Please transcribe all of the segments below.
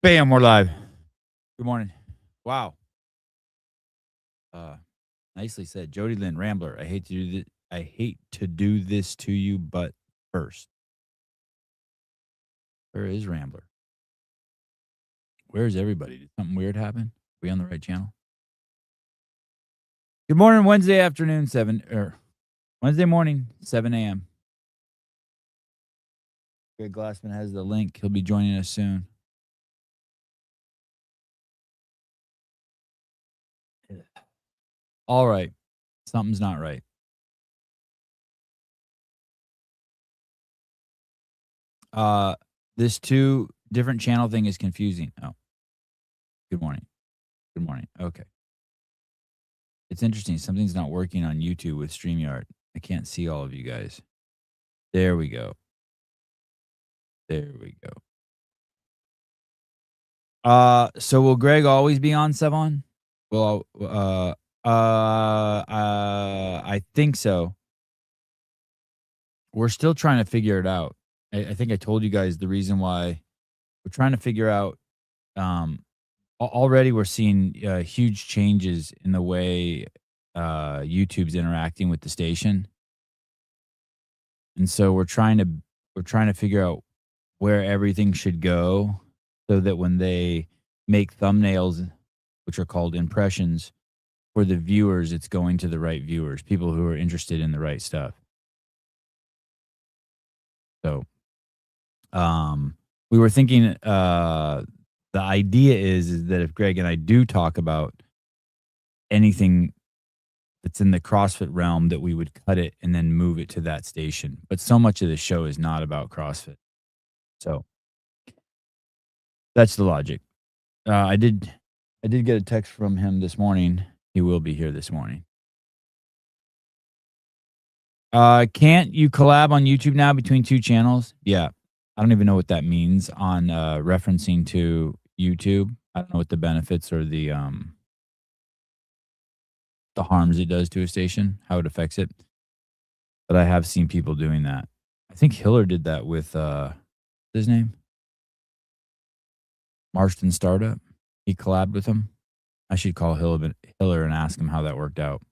Bam, we're live. Good morning. Wow. Uh, nicely said. Jody Lynn, Rambler. I hate to do this to you, but first. Where is Rambler? Where is everybody? Did something weird happen? Are we on the right channel? Good morning, Wednesday afternoon, Wednesday morning, 7 a.m. Greg Glassman has the link. He'll be joining us soon. All right. Something's not right. This two different channel thing is confusing. Oh, good morning. Good morning. Okay. It's interesting. Something's not working on YouTube with StreamYard. I can't see all of you guys. There we go. There we go. So will Greg always be on, Sevon? Well, I think so. We're still trying to figure it out. I think I told you guys the reason why we're trying to figure out. Already we're seeing huge changes in the way YouTube's interacting with the station, and so we're trying to figure out where everything should go so that when they make thumbnails, which are called impressions, for the viewers, it's going to the right viewers, people who are interested in the right stuff. So, we were thinking, the idea is that if Greg and I do talk about anything that's in the CrossFit realm, that we would cut it and then move it to that station. But so much of the show is not about CrossFit. So that's the logic. I did get a text from him this morning. He will be here this morning. Can't you collab on YouTube now between two channels? Yeah. I don't even know what that means on referencing to YouTube. I don't know what the benefits or the harms it does to a station, how it affects it. But I have seen people doing that. I think Hiller did that with what's his name? Marston Startup. He collabed with him. I should call Hiller and ask him how that worked out.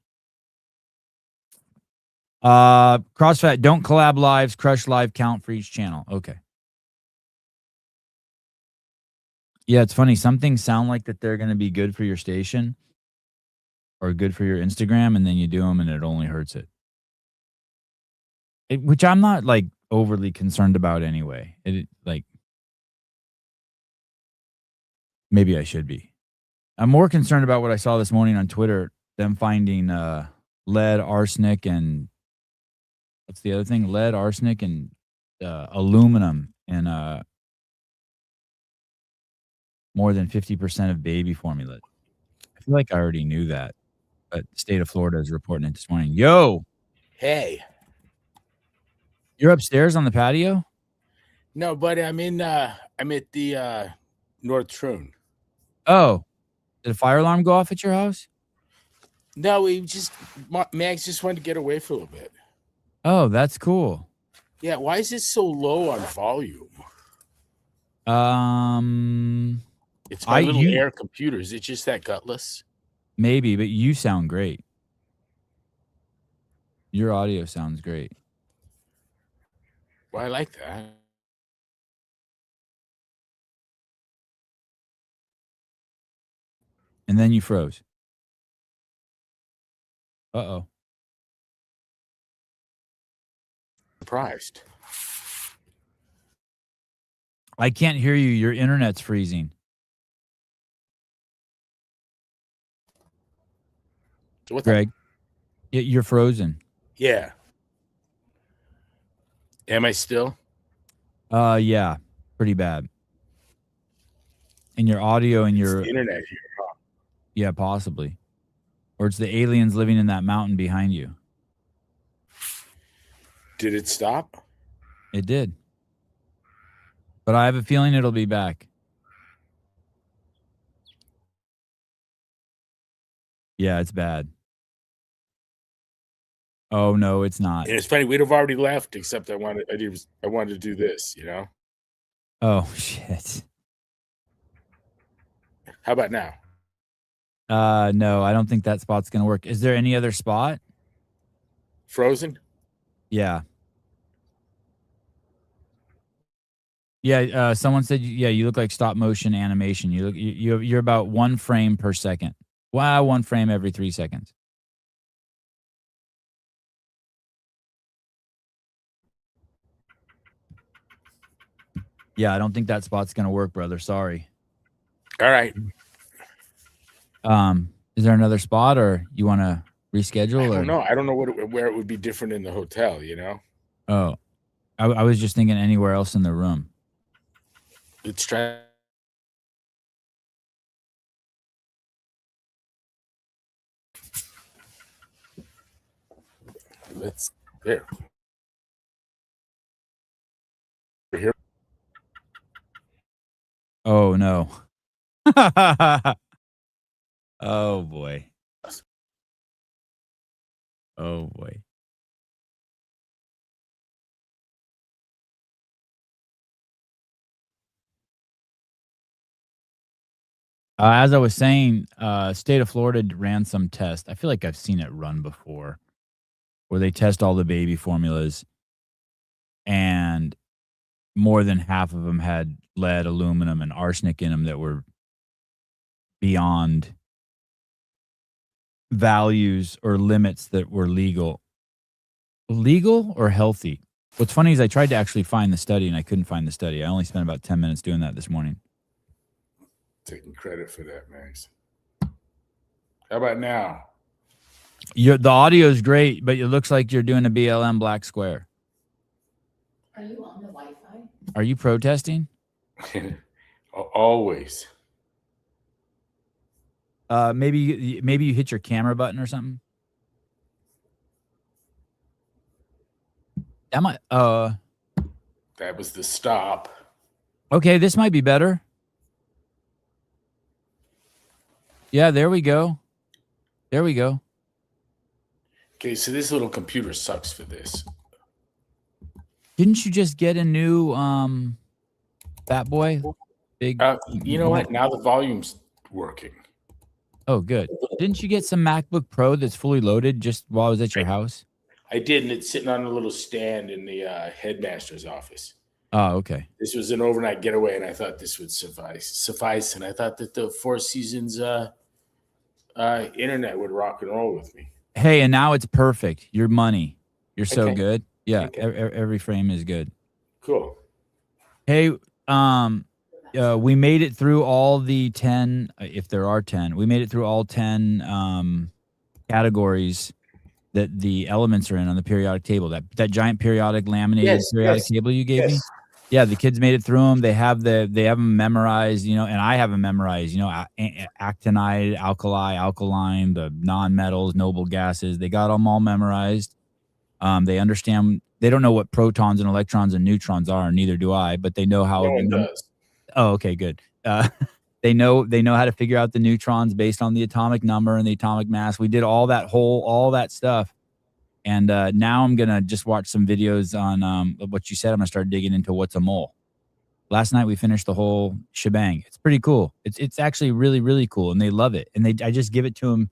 CrossFit, don't collab lives, crush live count for each channel. Okay. Yeah, it's funny. Some things sound like that they're going to be good for your station or good for your Instagram, and then you do them and it only hurts it. Which I'm not like overly concerned about anyway. Maybe I should be. I'm more concerned about what I saw this morning on Twitter, them finding lead, arsenic, and what's the other thing? Lead, arsenic, and aluminum in more than 50% of baby formula. I feel like I already knew that, but the state of Florida is reporting it this morning. Yo! Hey. You're upstairs on the patio? No, buddy, I'm at the North Troon. Oh. Did a fire alarm go off at your house? No, Max just wanted to get away for a little bit. Oh, that's cool. Yeah, why is it so low on volume? It's my little Air computer. Is it just that gutless? Maybe, but you sound great. Your audio sounds great. Well, I like that. And then you froze. Uh-oh. Surprised. I can't hear you. Your internet's freezing. So Greg, you're frozen. Yeah. Am I still? Yeah, pretty bad. And your audio and it's the internet here. Huh? Yeah, possibly. Or it's the aliens living in that mountain behind you. Did it stop? It did. But I have a feeling it'll be back. Yeah, it's bad. Oh no, it's not. And it's funny, we'd have already left, except I wanted to do this, you know? Oh shit. How about now? No, I don't think that spot's gonna work. Is there any other spot? Frozen? Yeah. Yeah, someone said, yeah, you look like stop motion animation. You're about 1 frame per second. Wow, 1 frame every 3 seconds. Yeah, I don't think that spot's gonna work, brother. Sorry. All right. Is there another spot, or you wanna reschedule, I or? don't know. I don't know where it would be different in the hotel, you know? Oh, I was just thinking anywhere else in the room. Let's try. Let's there. We're here. Oh, no. Oh, boy. Oh, boy. As I was saying, state of Florida ran some test. I feel like I've seen it run before, where they test all the baby formulas, and more than half of them had lead, aluminum, and arsenic in them that were beyond values or limits that were legal. Legal or healthy? What's funny is I tried to actually find the study, and I couldn't find the study. I only spent about 10 minutes doing that this morning. Taking credit for that, Max. How about now? The audio is great, but it looks like you're doing a BLM black square. Are you on the Wi-Fi? Are you protesting? Always. Maybe you hit your camera button or something. That might. That was the stop. Okay, this might be better. Yeah, there we go. There we go. Okay, so this little computer sucks for this. Didn't you just get a new Fat Boy? Big. You know what? Now the volume's working. Oh, good. Didn't you get some MacBook Pro that's fully loaded just while I was at your house? I did, and it's sitting on a little stand in the headmaster's office. Oh, okay. This was an overnight getaway, and I thought this would suffice. And I thought that the Four Seasons internet would rock and roll with me. Hey, and now it's perfect. Your money. You're so Okay. good. Yeah, Okay. every frame is good. Cool. Hey, we made it through all the 10, if there are 10. We made it through all 10 categories that the elements are in on the periodic table. That giant periodic laminated periodic table you gave me. Yeah, the kids made it through them. They have them memorized, and I have them memorized, actinide, alkali, alkaline, the non-metals, noble gases. They got them all memorized. They understand. They don't know what protons and electrons and neutrons are, and neither do I, but they know how. No one does. Oh, okay, good. They know how to figure out the neutrons based on the atomic number and the atomic mass. We did all that stuff. And now I'm going to just watch some videos on what you said. I'm going to start digging into what's a mole. Last night we finished the whole shebang. It's pretty cool. It's actually really, really cool, and they love it. And I just give it to them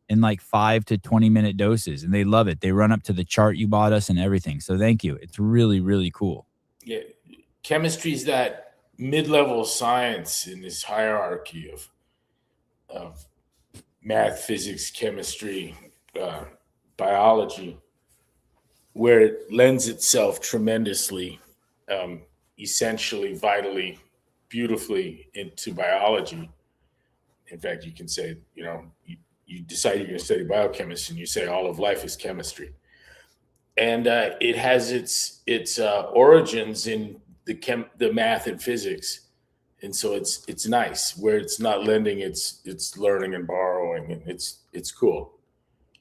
in like 5 to 20-minute doses, and they love it. They run up to the chart you bought us and everything. So thank you. It's really, really cool. Yeah, chemistry is that mid-level science in this hierarchy of math, physics, chemistry, biology, where it lends itself tremendously, essentially, vitally, beautifully into biology. In fact, you can say, you decide you're going to study biochemistry, and you say all of life is chemistry. And it has its origins in the math and physics, and so it's nice where it's not lending, it's learning and borrowing, and it's cool.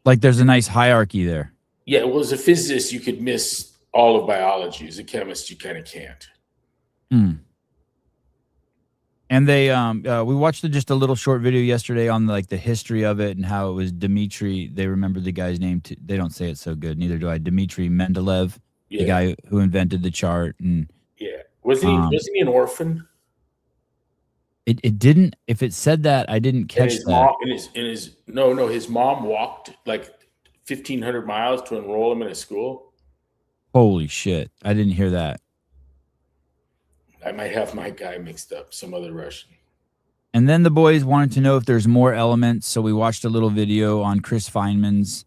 Like there's a nice hierarchy there. Yeah, well, as a physicist, you could miss all of biology. As a chemist, you kind of can't. And they we watched just a little short video yesterday on like the history of it and how it was Dmitri. They remember the guy's name. They don't say it so good. Neither do I. Dmitri Mendeleev, the guy who invented the chart. And wasn't he an orphan? It didn't. If it said that, I didn't And catch his that. mom, his mom walked like 1,500 miles to enroll him in a school. Holy shit! I didn't hear that. I might have my guy mixed up, some other Russian. And then the boys wanted to know if there's more elements, so we watched a little video on Chris Feynman's.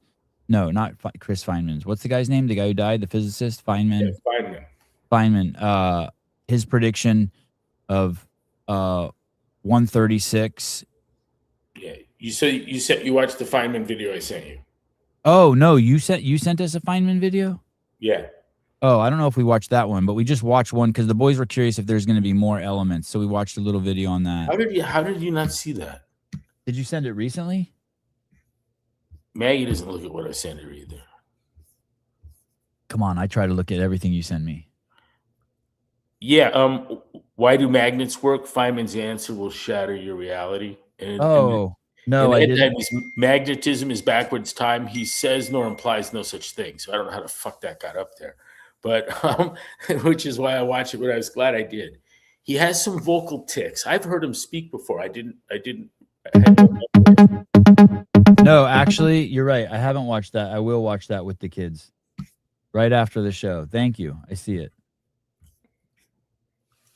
No, not Chris Feynman's. What's the guy's name? The guy who died, the physicist, Yeah, Feynman. Feynman. Feynman. His prediction of 136. Yeah, you said you watched the Feynman video I sent you. Oh no, you sent us a Feynman video? Yeah. Oh, I don't know if we watched that one, but we just watched one because the boys were curious if there's going to be more elements, so we watched a little video on that. How did you not see that? Did you send it recently? Maggie doesn't look at what I send her either. Come on, I try to look at everything you send me. Yeah. Why do magnets work? Feynman's answer will shatter your reality. No, I didn't. Magnetism is backwards time. He says nor implies no such thing. So I don't know how the fuck that got up there, but which is why I watched it. But I was glad I did. He has some vocal tics. I've heard him speak before. I didn't. No, actually, you're right. I haven't watched that. I will watch that with the kids right after the show. Thank you. I see it.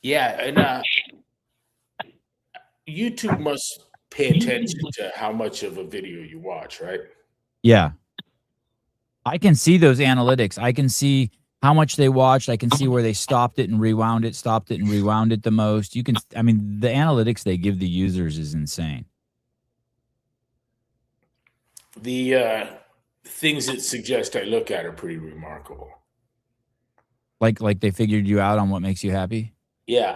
Yeah, and YouTube must pay attention to how much of a video you watch, right? Yeah. I can see those analytics. I can see how much they watched. I can see where they stopped it and rewound it, the most. You can, I mean, the analytics they give the users is insane. The things that suggest I look at are pretty remarkable. Like they figured you out on what makes you happy? Yeah,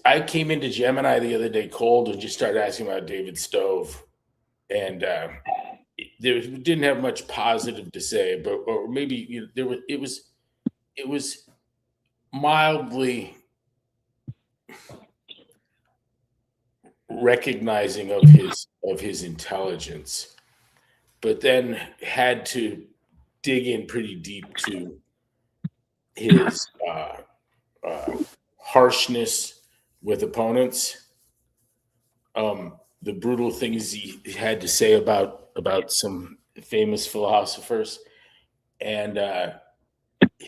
I came into Gemini the other day cold and just started asking about David Stove, and there didn't have much positive to say, but or maybe it was mildly recognizing of his intelligence, but then had to dig in pretty deep to his harshness with opponents, the brutal things he had to say about some famous philosophers, and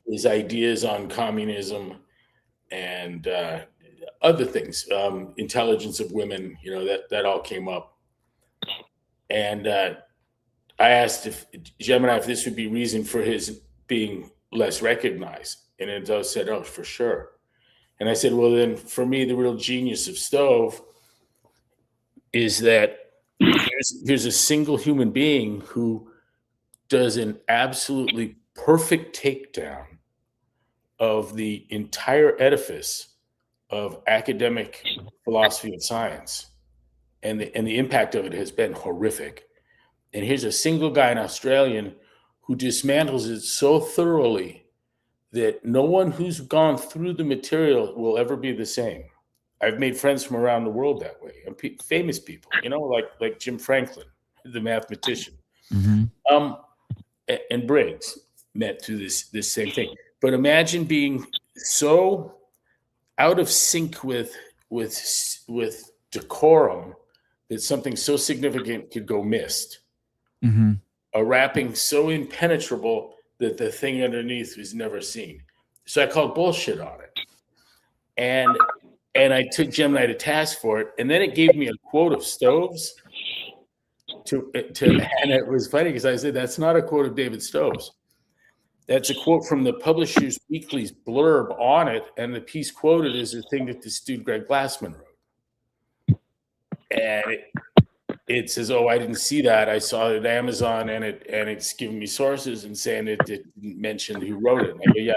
his ideas on communism and other things, intelligence of women. That all came up, and I asked if Gemini if this would be reason for his being less recognized, and it said, "Oh, for sure." And I said, well, then for me, the real genius of Stove is that here's a single human being who does an absolutely perfect takedown of the entire edifice of academic philosophy and science. And the impact of it has been horrific. And here's a single guy, an Australian, who dismantles it so thoroughly that no one who's gone through the material will ever be the same. I've made friends from around the world that way, and famous people, like Jim Franklin, the mathematician, and Briggs met through this same thing. But imagine being so out of sync with decorum that something so significant could go missed. A wrapping so impenetrable that the thing underneath was never seen. So I called bullshit on it. And I took Gemini to task for it. And then it gave me a quote of Stove's and it was funny because I said, that's not a quote of David Stove's. That's a quote from the Publishers Weekly's blurb on it. And the piece quoted is a thing that this dude, Greg Glassman, wrote. And it says, "Oh, I didn't see that. I saw it at Amazon, and it's giving me sources and saying it didn't mention who wrote it." And I go, "Yeah,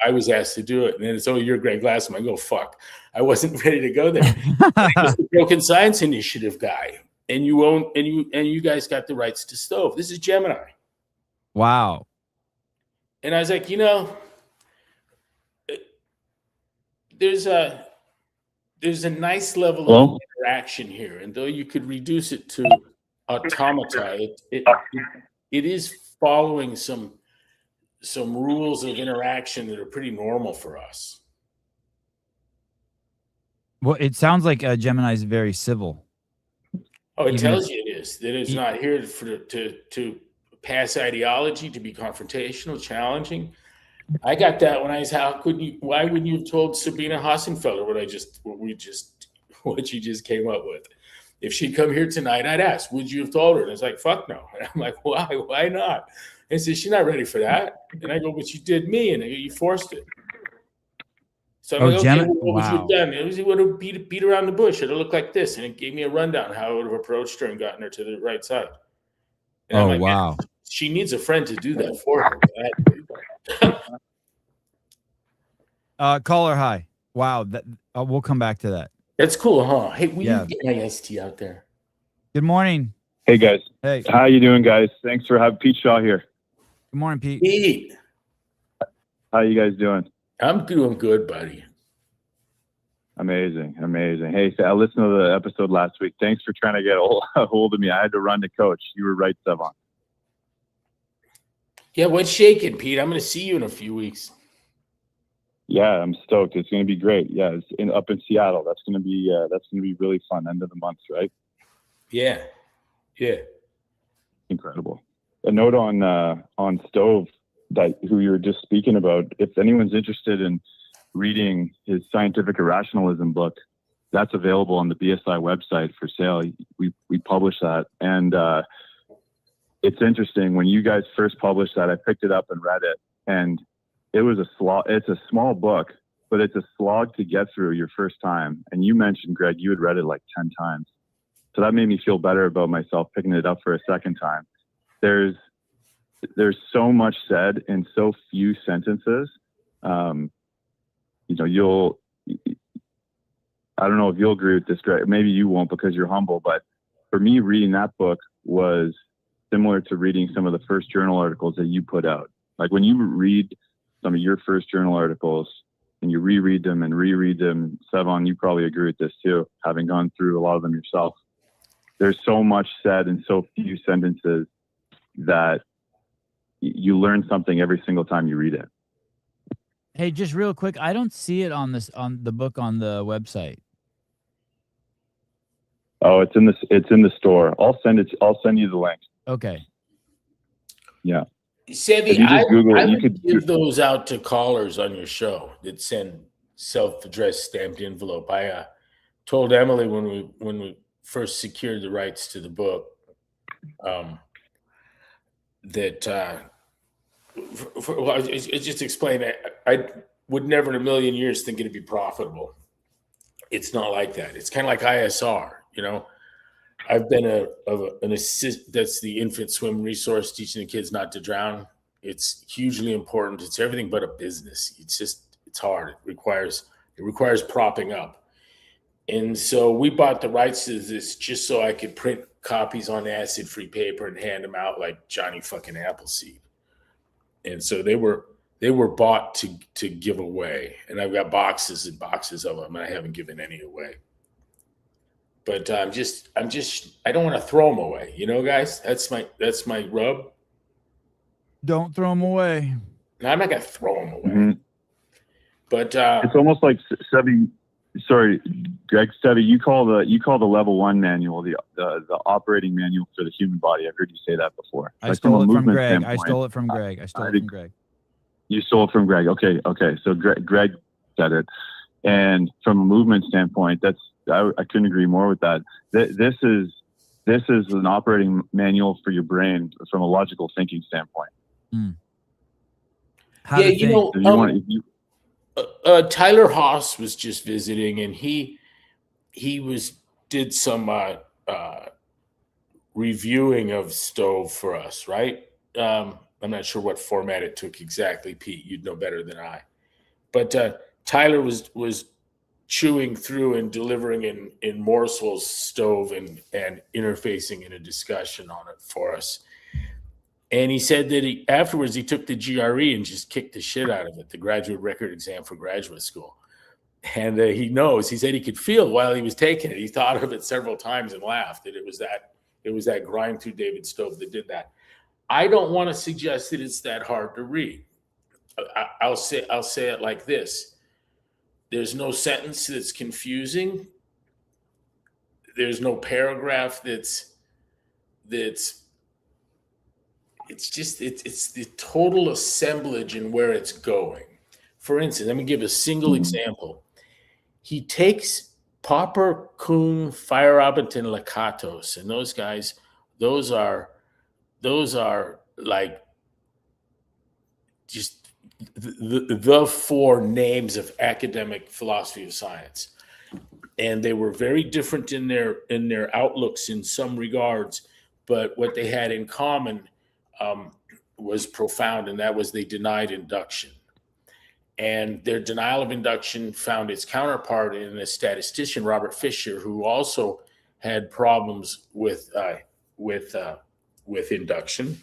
I was asked to do it." And then it's, "Oh, you're Greg Glassman." I go, "Fuck, I wasn't ready to go there." It's the Broken Science Initiative guy, and you guys got the rights to Stove. This is Gemini. Wow. And I was like, there's a nice level of interaction here, and though you could reduce it to automata, it is following some rules of interaction that are pretty normal for us. Well, it sounds like Gemini is very civil. Oh, it Even tells you it is. That it's not here to pass ideology, to be confrontational, challenging. I got that when I was. Why wouldn't you have told Sabina Hassenfelder what you just came up with? If she'd come here tonight, I'd ask, would you have told her? And it's like, fuck no. And I'm like, why? Why not? And says she's not ready for that. And I go, but you did me, and I go, you forced it. So I'm like, okay, well, what would you have done? It would have beat around the bush. It would have looked like this, and it gave me a rundown how I would have approached her and gotten her to the right side. And I'm like, wow. man, she needs a friend to do that for her. Caller, hi. Wow, that we'll come back to that. That's cool, huh? Hey, will you get my iced tea out there? Good morning. Hey guys. Hey. How you doing, guys? Thanks for having Pete Shaw here. Good morning, Pete. Pete. How you guys doing? I'm doing good, buddy. Amazing. Hey, I listened to the episode last week. Thanks for trying to get a hold of me. I had to run to coach. You were right, Sevon. Yeah, what's shaking, Pete? I'm going to see you in a few weeks. Yeah, I'm stoked. It's going to be great. Yeah, it's up in Seattle. That's going to be really fun. End of the month, right? Yeah. Incredible. A note on Stove, that who you were just speaking about. If anyone's interested in reading his Scientific Irrationalism book, that's available on the BSI website for sale. We publish that, and it's interesting. When you guys first published that, I picked it up and read it, and it was a slog. It's a small book, but it's a slog to get through your first time. And you mentioned, Greg, you had read it like 10 times. So that made me feel better about myself picking it up for a second time. There's so much said in so few sentences. I don't know if you'll agree with this, Greg. Maybe you won't because you're humble, but for me, reading that book was similar to reading some of the first journal articles that you put out. Like when you read some of your first journal articles and you reread them and reread them, Sevon, you probably agree with this too, having gone through a lot of them yourself. There's so much said in so few sentences that you learn something every single time you read it. Hey, just real quick, I don't see it on the book on the website. Oh, it's in the store. I'll send you the link. Okay. Yeah. Sevi, I would give those out to callers on your show that send self-addressed stamped envelope. I told Emily when we first secured the rights to the book that just explain that I would never in a million years think it'd be profitable. It's not like that. It's kind of like ISR, you know. I've been an assist. That's the infant swim resource, teaching the kids not to drown. It's hugely important. It's everything but a business. It's hard. It requires propping up. And so we bought the rights to this just so I could print copies on acid-free paper and hand them out like Johnny fucking Appleseed. And so they were bought to give away. And I've got boxes and boxes of them, and I haven't given any away. But I don't want to throw them away, you know, guys. That's my rub. Don't throw them away. No, I'm not gonna throw them away. Mm-hmm. But it's almost like Sevi. Sorry, Greg. Sevi, you call the level 1 manual the operating manual for the human body. I've heard you say that before. I stole it from Greg. I stole it from Greg. You stole it from Greg. Okay. So Greg said it, and from a movement standpoint, I couldn't agree more with that. This is an operating manual for your brain from a logical thinking standpoint. Mm. Tyler Haas was just visiting, and he did some reviewing of Stove for us, right? I'm not sure what format it took exactly, Pete. You'd know better than I. But Tyler was chewing through and delivering in morsels Stove and interfacing in a discussion on it for us. And he said that afterwards he took the GRE and just kicked the shit out of it, the graduate record exam for graduate school. And he said he could feel while he was taking it. He thought of it several times and laughed that it was that grind through David Stove that did that. I don't want to suggest that it's that hard to read. I'll say it like this. There's no sentence that's confusing. There's no paragraph that's it's the total assemblage and where it's going. For instance, let me give a single example. He takes Popper, Kuhn, Feyerabend, and Lakatos, and those guys, those are like just the four names of academic philosophy of science. And they were very different in their outlooks in some regards, but what they had in common was profound, and that was they denied induction. And their denial of induction found its counterpart in a statistician, Robert Fisher, who also had problems with induction.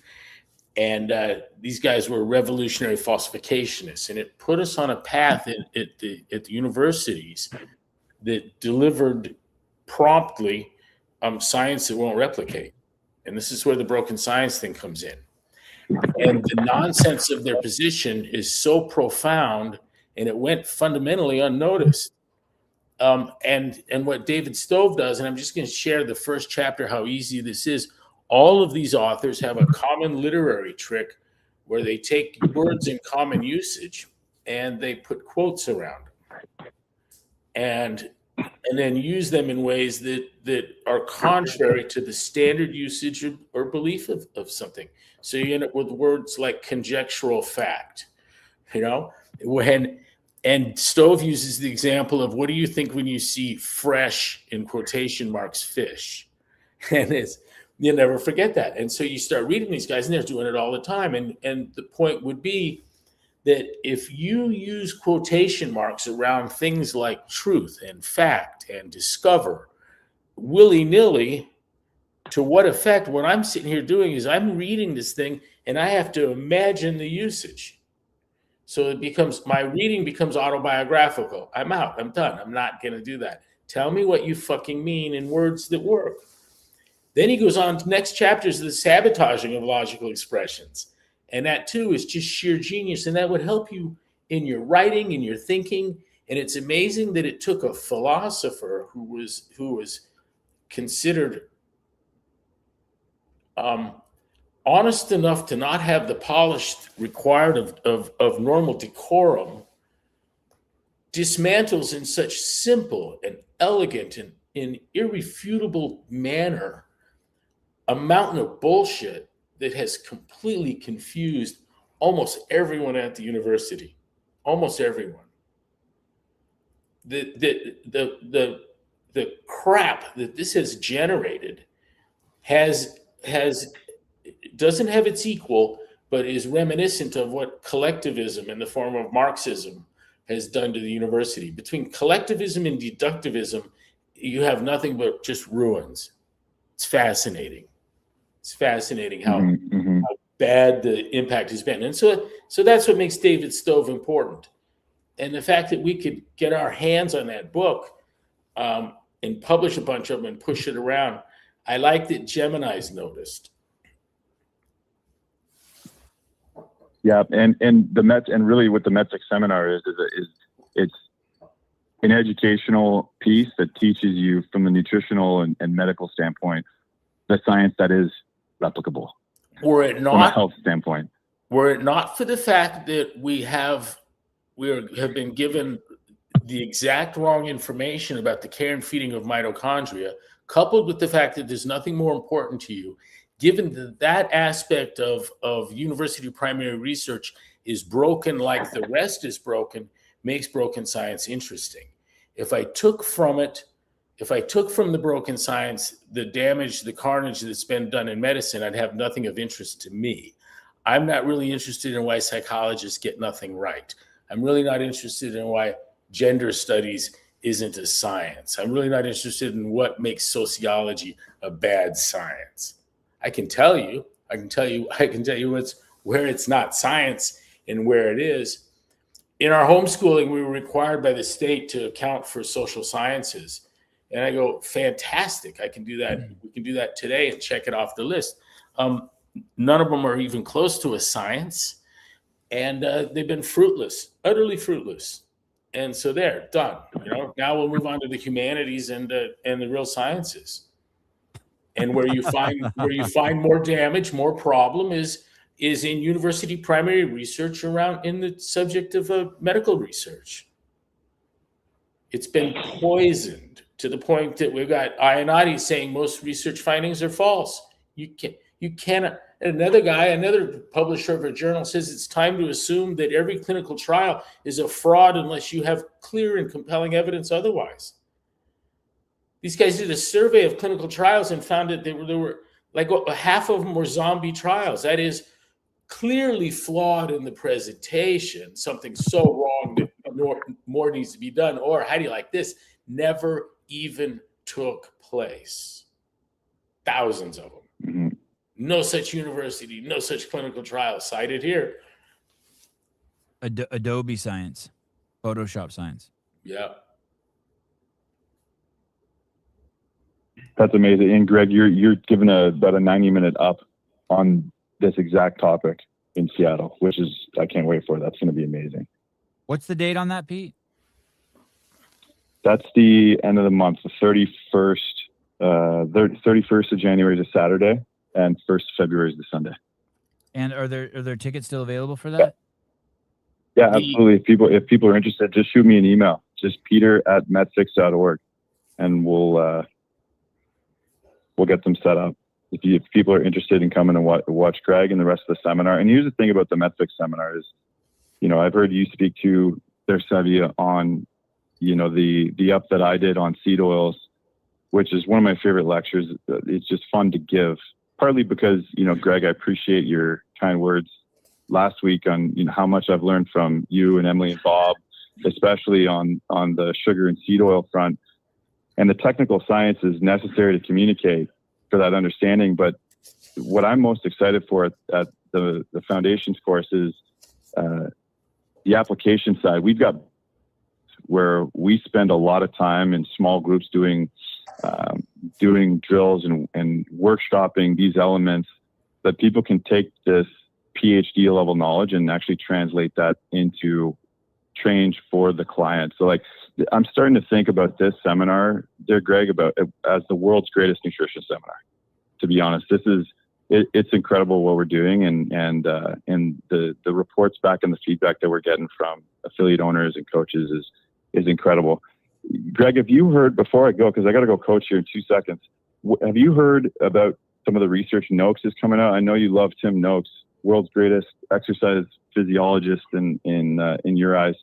And these guys were revolutionary falsificationists, and it put us on a path at the universities that delivered promptly science that won't replicate. And this is where the broken science thing comes in. And the nonsense of their position is so profound, and it went fundamentally unnoticed. And what David Stove does, and I'm just going to share the first chapter, how easy this is. All of these authors have a common literary trick where they take words in common usage and they put quotes around them. And then use them in ways that are contrary to the standard usage or belief of something. So you end up with words like conjectural fact, and Stove uses the example of, what do you think when you see fresh, in quotation marks, fish? And you'll never forget that. And so you start reading these guys, and they're doing it all the time. And the point would be that if you use quotation marks around things like truth and fact and discover willy-nilly, to what effect? What I'm sitting here doing is I'm reading this thing and I have to imagine the usage. So my reading becomes autobiographical. I'm out. I'm done. I'm not going to do that. Tell me what you fucking mean in words that work. Then he goes on to next chapters of the sabotaging of logical expressions. And that too is just sheer genius. And that would help you in your writing, in your thinking. And it's amazing that it took a philosopher who was considered honest enough to not have the polish required of normal decorum, dismantles in such simple and elegant and irrefutable manner a mountain of bullshit that has completely confused almost everyone at the university. Almost everyone. The crap that this has generated doesn't have its equal, but is reminiscent of what collectivism in the form of Marxism has done to the university. Between collectivism and deductivism, you have nothing but just ruins. It's fascinating. It's fascinating how bad the impact has been. And so that's what makes David Stove important. And the fact that we could get our hands on that book and publish a bunch of them and push it around. I like that Gemini's noticed. Yeah, and the Mets, and really what the Metric seminar is it's an educational piece that teaches you from the nutritional and medical standpoint the science that is replicable. Were it not from a health standpoint, were it not for the fact that we have been given the exact wrong information about the care and feeding of mitochondria, coupled with the fact that there's nothing more important to you, given that aspect of university primary research is broken like the rest is broken, makes broken science interesting. If I took from the broken science the damage, the carnage that's been done in medicine, I'd have nothing of interest to me. I'm not really interested in why psychologists get nothing right. I'm really not interested in why gender studies isn't a science. I'm really not interested in what makes sociology a bad science. I can tell you where it's not science and where it is. In our homeschooling, we were required by the state to account for social sciences. And I go, fantastic. I can do that. We can do that today and check it off the list. None of them are even close to a science. And they've been fruitless, utterly fruitless. And so there, done. Now we'll move on to the humanities and the real sciences. And where you find more damage, more problem is in university primary research around in the subject of medical research. It's been poisoned to the point that we've got Ionati saying most research findings are false. You cannot. Another publisher of a journal says it's time to assume that every clinical trial is a fraud unless you have clear and compelling evidence otherwise. These guys did a survey of clinical trials and found that there were like half of them were zombie trials. That is clearly flawed in the presentation. Something so wrong that more needs to be done. Or how do you like this? Never even took place. Thousands of them. Mm-hmm. No such university, no such clinical trial cited here. Adobe science, Photoshop science. Yeah. That's amazing. And Greg, you're given about a 90-minute up on this exact topic in Seattle, which is, I can't wait for it. That's going to be amazing. What's the date on that, Pete? That's the end of the month, the 31st. 31st of January is a Saturday, and 1st of February is the Sunday. And are there tickets still available for that? Yeah, absolutely. If people are interested, just shoot me an email. Just peter@medfix.org, and we'll get them set up. If people are interested in coming and watch Greg and the rest of the seminar. And here's the thing about the MedFix seminar is, I've heard you speak to their Sevilla on, the up that I did on seed oils, which is one of my favorite lectures. It's just fun to give, partly because, Greg, I appreciate your kind words last week on, how much I've learned from you and Emily and Bob, especially on the sugar and seed oil front. And the technical science is necessary to communicate for that understanding. But what I'm most excited for at the foundations course is the application side. We've got where we spend a lot of time in small groups doing drills and workshopping these elements that people can take this PhD level knowledge and actually translate that into change for the client. So I'm starting to think about this seminar there, Greg, about as the world's greatest nutrition seminar. To be honest, it's incredible what we're doing, and the reports back and the feedback that we're getting from affiliate owners and coaches is incredible. Greg, have you heard, before I go, because I got to go coach here in 2 seconds, have you heard about some of the research Noakes is coming out? I know you love Tim Noakes, world's greatest exercise physiologist in your eyes.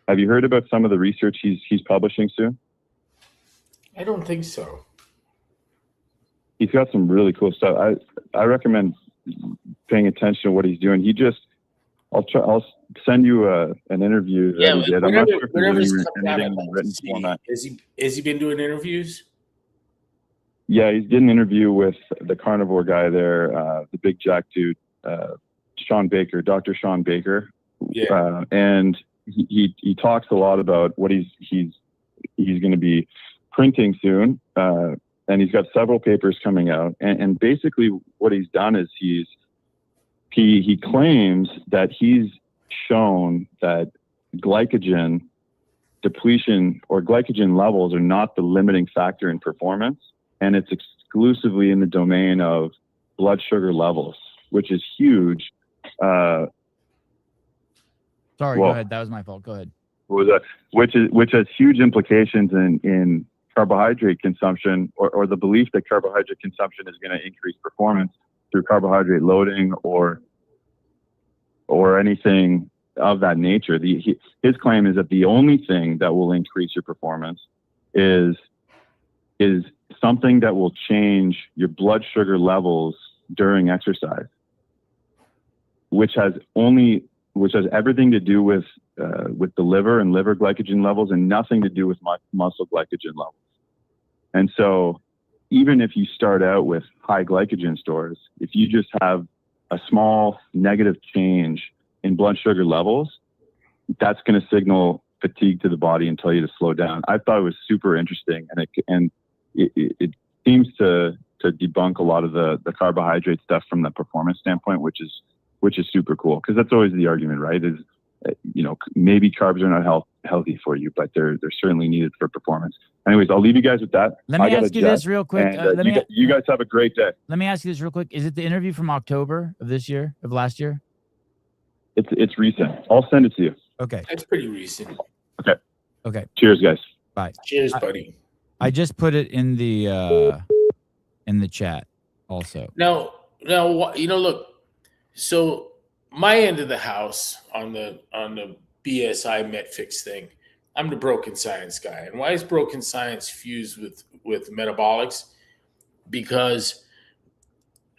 Have you heard about some of the research he's publishing soon? I don't think so. He's got some really cool stuff. I recommend paying attention to what he's doing. I'll send you an interview that he did. I'm not sure if he's in written format. Has he been doing interviews? Yeah, he did an interview with the carnivore guy there, the big jack dude, Sean Baker, Dr. Sean Baker. Yeah. And he talks a lot about what he's going to be printing soon. And he's got several papers coming out. And basically what he's done is he claims that he's shown that glycogen depletion or glycogen levels are not the limiting factor in performance. And it's exclusively in the domain of blood sugar levels, which is huge. Sorry, go ahead. That was my fault. Go ahead. Which has huge implications in carbohydrate consumption, or the belief that carbohydrate consumption is going to increase performance through carbohydrate loading or anything of that nature. His claim is that the only thing that will increase your performance is something that will change your blood sugar levels during exercise, which has everything to do with the liver and liver glycogen levels and nothing to do with muscle glycogen levels. And so even if you start out with high glycogen stores, if you just have a small negative change in blood sugar levels, that's going to signal fatigue to the body and tell you to slow down. I thought it was super interesting, and it seems to debunk a lot of the carbohydrate stuff from the performance standpoint, which is super cool, because that's always the argument, right? Is maybe carbs are not healthy for you, but they're certainly needed for performance. Anyways, I'll leave you guys with that. Let me ask you this real quick. And you guys have a great day. Let me ask you this real quick. Is it the interview from October of last year? It's recent. I'll send it to you. Okay. That's pretty recent. Okay. Cheers, guys. Bye. Cheers, buddy. I just put it in the chat also. Now, look. So my end of the house on the BSI Metfix thing, I'm the broken science guy. And why is broken science fused with metabolics? Because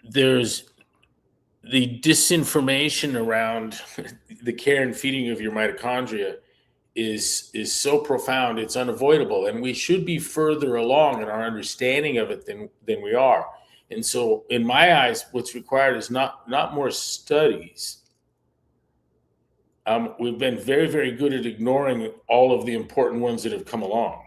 there's the disinformation around the care and feeding of your mitochondria is so profound, it's unavoidable, and we should be further along in our understanding of it than we are. And so, in my eyes, what's required is not more studies. We've been very, very good at ignoring all of the important ones that have come along,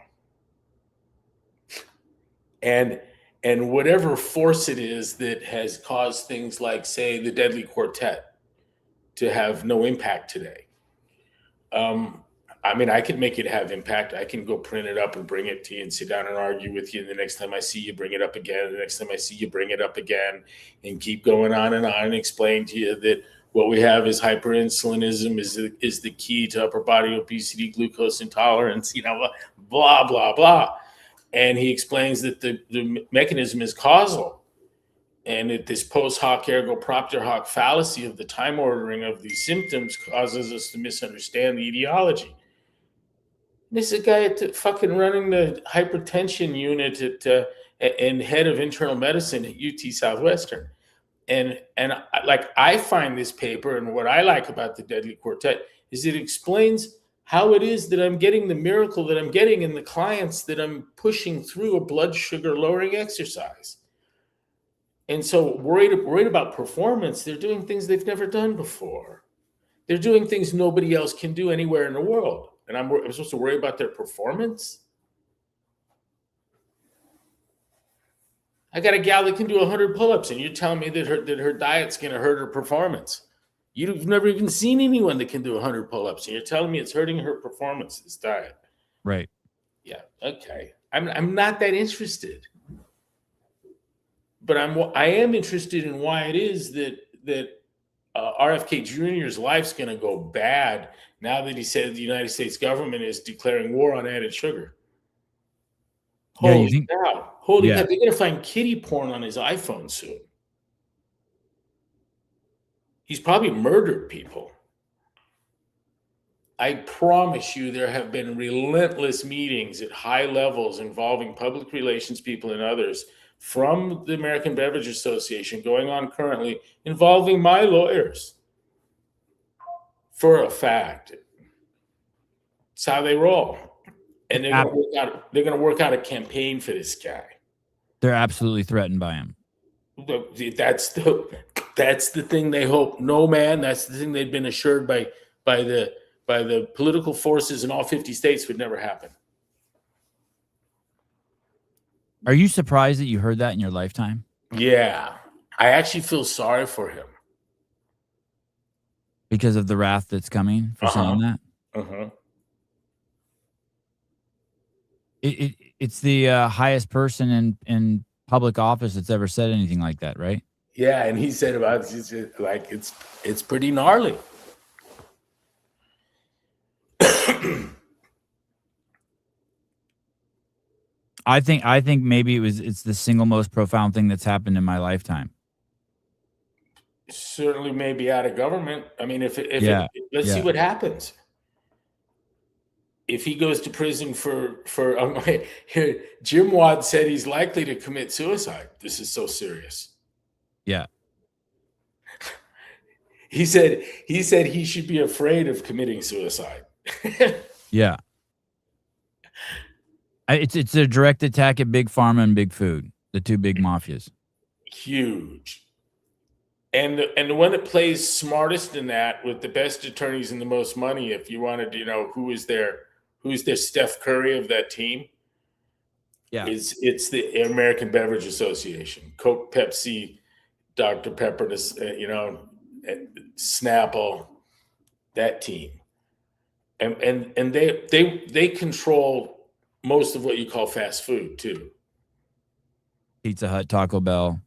and whatever force it is that has caused things like, say, the deadly quartet to have no impact today. I could make it have impact. I can go print it up and bring it to you and sit down and argue with you. And the next time I see you, bring it up again. The next time I see you, bring it up again, and keep going on and explain to you that what we have is hyperinsulinism is the key to upper body obesity, glucose intolerance, blah, blah, blah. And he explains that the mechanism is causal, and that this post hoc ergo propter hoc fallacy of the time ordering of these symptoms causes us to misunderstand the etiology. This is a guy fucking running the hypertension unit and head of internal medicine at UT Southwestern. And I find this paper, and what I like about the Deadly Quartet is it explains how it is that I'm getting the miracle that I'm getting in the clients that I'm pushing through a blood sugar lowering exercise. And so worried about performance, they're doing things they've never done before. They're doing things nobody else can do anywhere in the world. And I'm supposed to worry about their performance? I got a gal that can do 100 pull-ups, and you're telling me that her diet's going to hurt her performance. You've never even seen anyone that can do 100 pull-ups, and you're telling me it's hurting her performance, this diet. Right. Yeah, okay. I'm not that interested. But I am interested in why it is that RFK Jr.'s life's going to go bad now that he said the United States government is declaring war on added sugar. Holy cow. Holy cow. They're going to find kiddie porn on his iPhone soon. He's probably murdered people. I promise you there have been relentless meetings at high levels involving public relations people and others from the American Beverage Association going on currently involving my lawyers. For a fact. It's how they roll. And they're going to work out a campaign for this guy. They're absolutely threatened by him. That's the thing they hope. No, man, that's the thing they've been assured by the political forces in all 50 states would never happen. Are you surprised that you heard that in your lifetime? Yeah. I actually feel sorry for him. Because of the wrath that's coming for saying that? Uh-huh. It's the highest person in public office that's ever said anything like that, right? Yeah, and he said about it, like it's pretty gnarly. I think maybe it's the single most profound thing that's happened in my lifetime. Certainly, maybe out of government. I mean, let's see what happens. If he goes to prison for Jim Wad said he's likely to commit suicide. This is so serious. Yeah. He said he should be afraid of committing suicide. Yeah. It's a direct attack at Big Pharma and Big Food, the two big mafias. Huge. And the one that plays smartest in that with the best attorneys and the most money, if you wanted to know who's their Steph Curry of that team, it's the American Beverage Association, Coke, Pepsi, Dr. Pepper, Snapple, that team. and they control most of what you call fast food too. Pizza Hut, Taco Bell.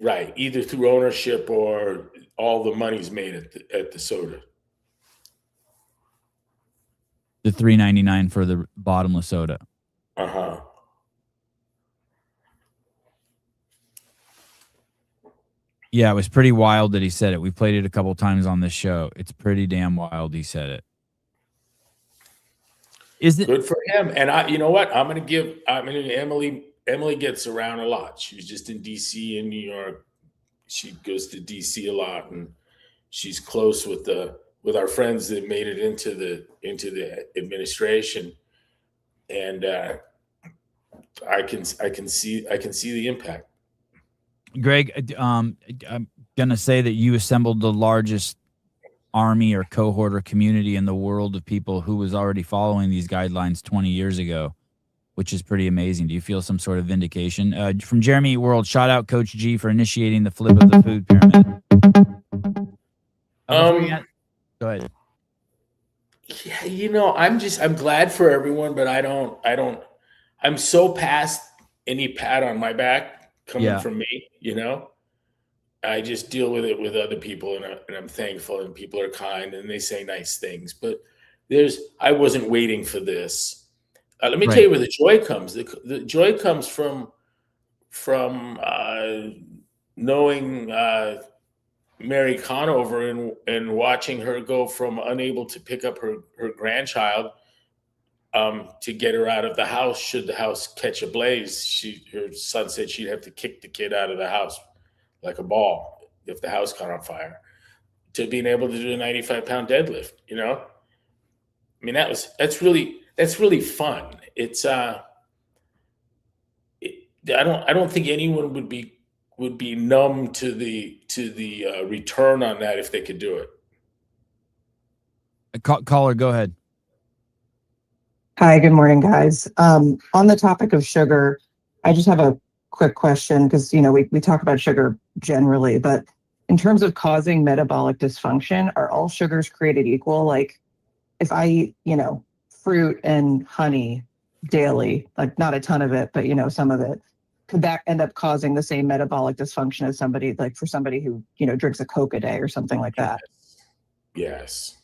Right, either through ownership or all the money's made at the soda. The $3.99 for the bottomless soda. Uh-huh. Yeah, it was pretty wild that he said it. We played it a couple times on this show. It's pretty damn wild he said it. Is it Good for him? And you know what? I'm gonna Emily gets around a lot. She was just in DC and New York. She goes to DC a lot, and she's close with our friends that made it into the administration. And I can see the impact. Greg, I'm gonna say that you assembled the largest army or cohort or community in the world of people who was already following these guidelines 20 years ago, which is pretty amazing. Do you feel some sort of vindication? From Jeremy World, shout out Coach G for initiating the flip of the food pyramid. Go ahead. Yeah, I'm glad for everyone, but I'm so past any pat on my back coming from me. I just deal with it with other people, and I'm thankful, and people are kind, and they say nice things. But I wasn't waiting for this. Let me tell you where the joy comes. The joy comes from knowing Mary Conover and watching her go from unable to pick up her grandchild to get her out of the house should the house catch a blaze. Her son said she'd have to kick the kid out of the house like a ball if the house caught on fire, to being able to do a 95-pound deadlift. I mean, that's really fun. It's I don't think anyone would be numb to the return on that if they could do it. Caller, go ahead. Hi, good morning, guys. On the topic of sugar, I just have a quick question because, we talk about sugar generally, but in terms of causing metabolic dysfunction, are all sugars created equal? Like if I eat, fruit and honey daily, like not a ton of it, but, some of it, could that end up causing the same metabolic dysfunction as somebody who, drinks a Coke a day or something like that? Yes.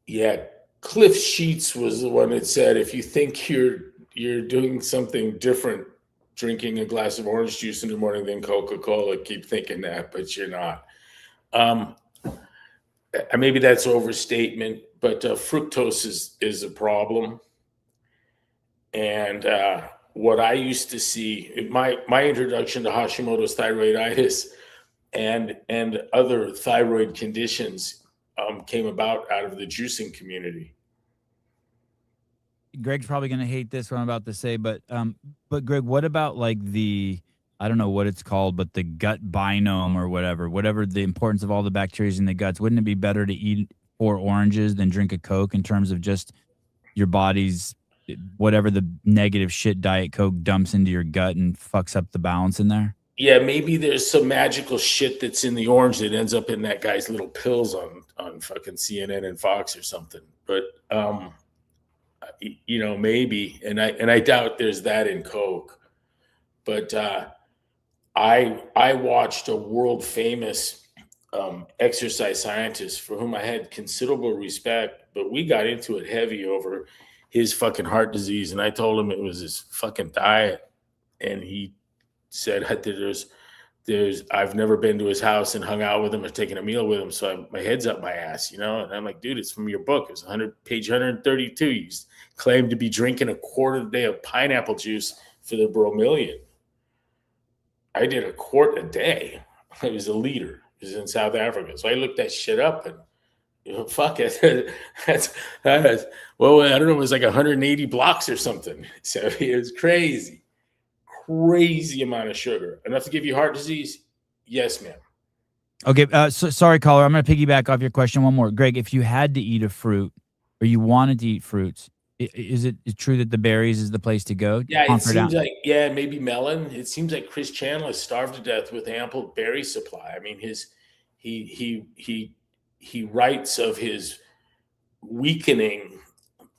Yeah. Cliff Sheets was the one that said, if you think you're doing something different, drinking a glass of orange juice in the morning than Coca-Cola, keep thinking that, but you're not. Maybe that's overstatement, but fructose is a problem. And what I used to see, my introduction to Hashimoto's thyroiditis and other thyroid conditions came about out of the juicing community. Greg's probably going to hate this what I'm about to say, but Greg, what about like I don't know what it's called, but the gut biome or whatever the importance of all the bacteria in the guts? Wouldn't it be better to eat 4 oranges than drink a Coke in terms of just your body's whatever the negative shit Diet Coke dumps into your gut and fucks up the balance in there? Yeah, maybe there's some magical shit that's in the orange that ends up in that guy's little pills on fucking CNN and Fox or something. But maybe, and I doubt there's that in Coke. But I watched a world famous exercise scientist for whom I had considerable respect, but we got into it heavy over his fucking heart disease, and I told him it was his fucking diet, and he said I've never been to his house and hung out with him or taken a meal with him, so my head's up my ass, and I'm like, dude, it's from your book. It was page 132. You claimed to be drinking a quart a day of pineapple juice for the bromeliad. I did a quart a day. I was a liter. It was in South Africa, so I looked that shit up and. Fuck it. Well, I don't know. It was like 180 blocks or something. So it was crazy amount of sugar. Enough to give you heart disease? Yes, ma'am. Okay. So, sorry, caller. I'm going to piggyback off your question one more. Greg, if you had to eat a fruit or you wanted to eat fruits, is it true that the berries is the place to go? Yeah, it seems like, maybe melon. It seems like Chris Chandler starved to death with ample berry supply. I mean, he writes of his weakening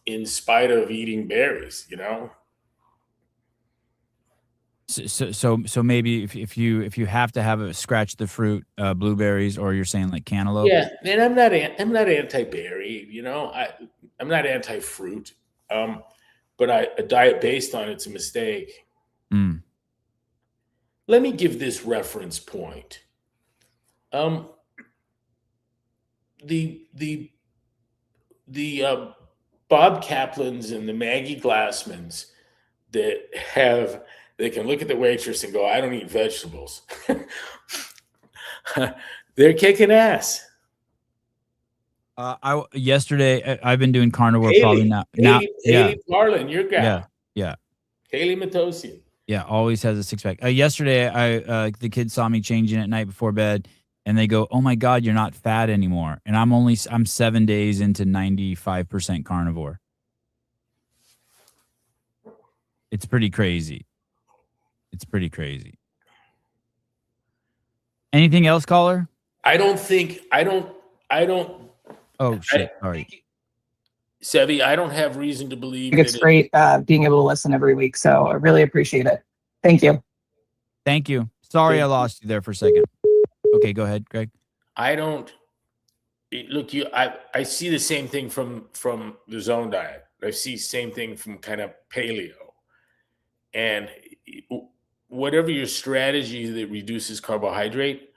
in spite of eating berries, you know? So maybe if you have to have a scratch the fruit, blueberries, or you're saying like cantaloupe. Yeah, and I'm not anti-berry, you know. I'm not anti-fruit. But a diet based on it's a mistake. Mm. Let me give this reference point. Um, the Bob Kaplans and the Maggie Glassmans that have they can look at the waitress and go, "I don't eat vegetables." They're kicking ass. I've been doing carnivore probably now. Yeah, Haley Parlin, your yeah, gal, yeah, Haley Matosian. yeah. Always has a six pack. Yesterday, the kids saw me changing at night before bed, and they go, "Oh my God, you're not fat anymore." And I'm 7 days into 95% carnivore. It's pretty crazy. It's pretty crazy. Anything else, caller? I don't. Oh shit! Sorry. Sevi, I don't have reason to believe think it's that great being able to listen every week. So I really appreciate it. Thank you. Thank you. Sorry, I Thank you. lost you there for a second. Okay, go ahead, Greg. I don't look you. I see the same thing from the zone diet. I see same thing from kind of paleo, and whatever your strategy that reduces carbohydrate,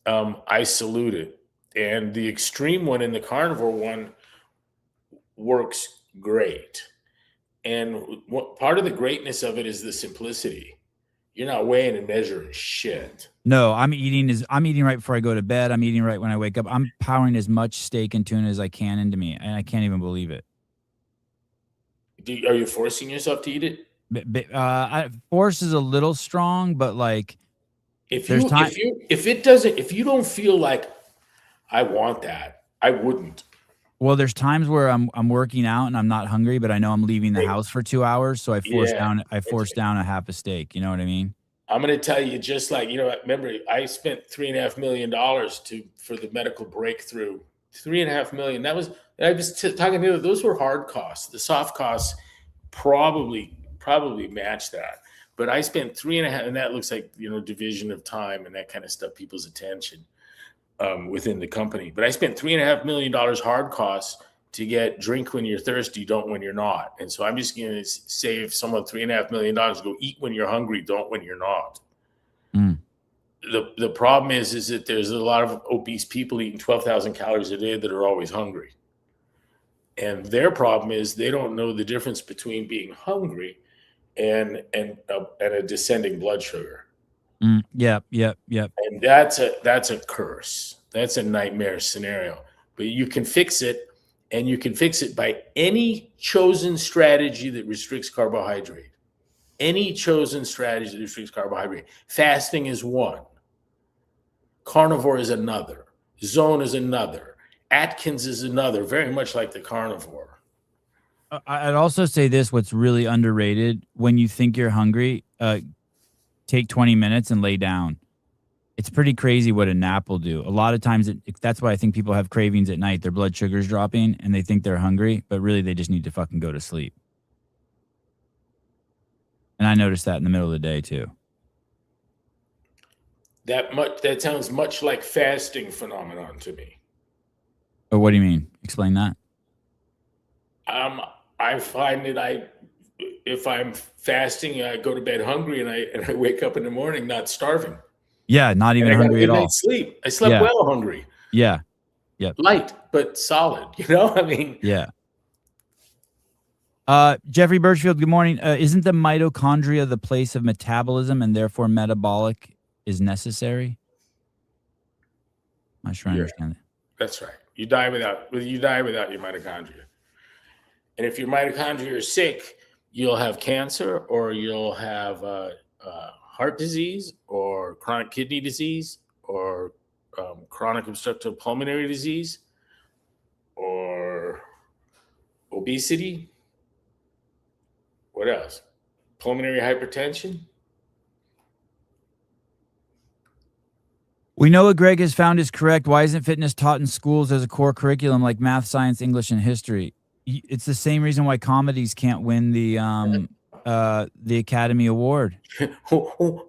I salute it. And the extreme one and the carnivore one works great. And what part of the greatness of it is the simplicity. You're not weighing and measuring shit. No, I'm eating right before I go to bed. I'm eating right when I wake up. I'm powering as much steak and tuna as I can into me, and I can't even believe it. Are you forcing yourself to eat it? Force is a little strong, but like If there's time. if you don't feel like I want that, I wouldn't. Well, there's times where I'm working out and I'm not hungry, but I know I'm leaving the Right. house for 2 hours, so I force Yeah, down a half a steak. You know what I mean? I'm going to tell you, just like, you know, remember I spent $3.5 million for the medical breakthrough. $3.5 million. That was I was talking to those were hard costs. The soft costs probably match that. But I spent 3.5, and that looks like, you know, division of time and that kind of stuff, people's attention within the company. But I spent $3.5 million hard costs to get drink when you're thirsty, don't when you're not. And so I'm just going to save someone $3.5 million, go eat when you're hungry, don't when you're not. Mm. The problem is that there's a lot of obese people eating 12,000 calories a day that are always hungry. And their problem is they don't know the difference between being hungry and a descending blood sugar. Yep. And that's a curse. That's a nightmare scenario. But you can fix it, and you can fix it by any chosen strategy that restricts carbohydrate. Any chosen strategy that restricts carbohydrate. Fasting is one. Carnivore is another. Zone is another. Atkins is another, very much like the carnivore. I'd also say this: what's really underrated when you think you're hungry, take 20 minutes and lay down. It's pretty crazy what a nap will do. A lot of times, that's why I think people have cravings at night. Their blood sugar's dropping and they think they're hungry, but really they just need to fucking go to sleep. And I noticed that in the middle of the day too. That sounds much like fasting phenomenon to me. Oh, what do you mean? Explain that. I find that if I'm fasting, I go to bed hungry, and I wake up in the morning not starving. Yeah, not even hungry at all. Sleep. I slept well hungry. Yeah. Yep. Light but solid. You know, I mean. Yeah. Jeffrey Birchfield, good morning. Isn't the mitochondria the place of metabolism and therefore metabolic is necessary? I'm not sure I understand that. That's right. You die without your mitochondria. And if your mitochondria are sick, you'll have cancer, or you'll have heart disease, or chronic kidney disease, or chronic obstructive pulmonary disease, or obesity. What else? Pulmonary hypertension. We know what Greg has found is correct. Why isn't fitness taught in schools as a core curriculum like math, science, English, and history? It's the same reason why comedies can't win the Academy Award.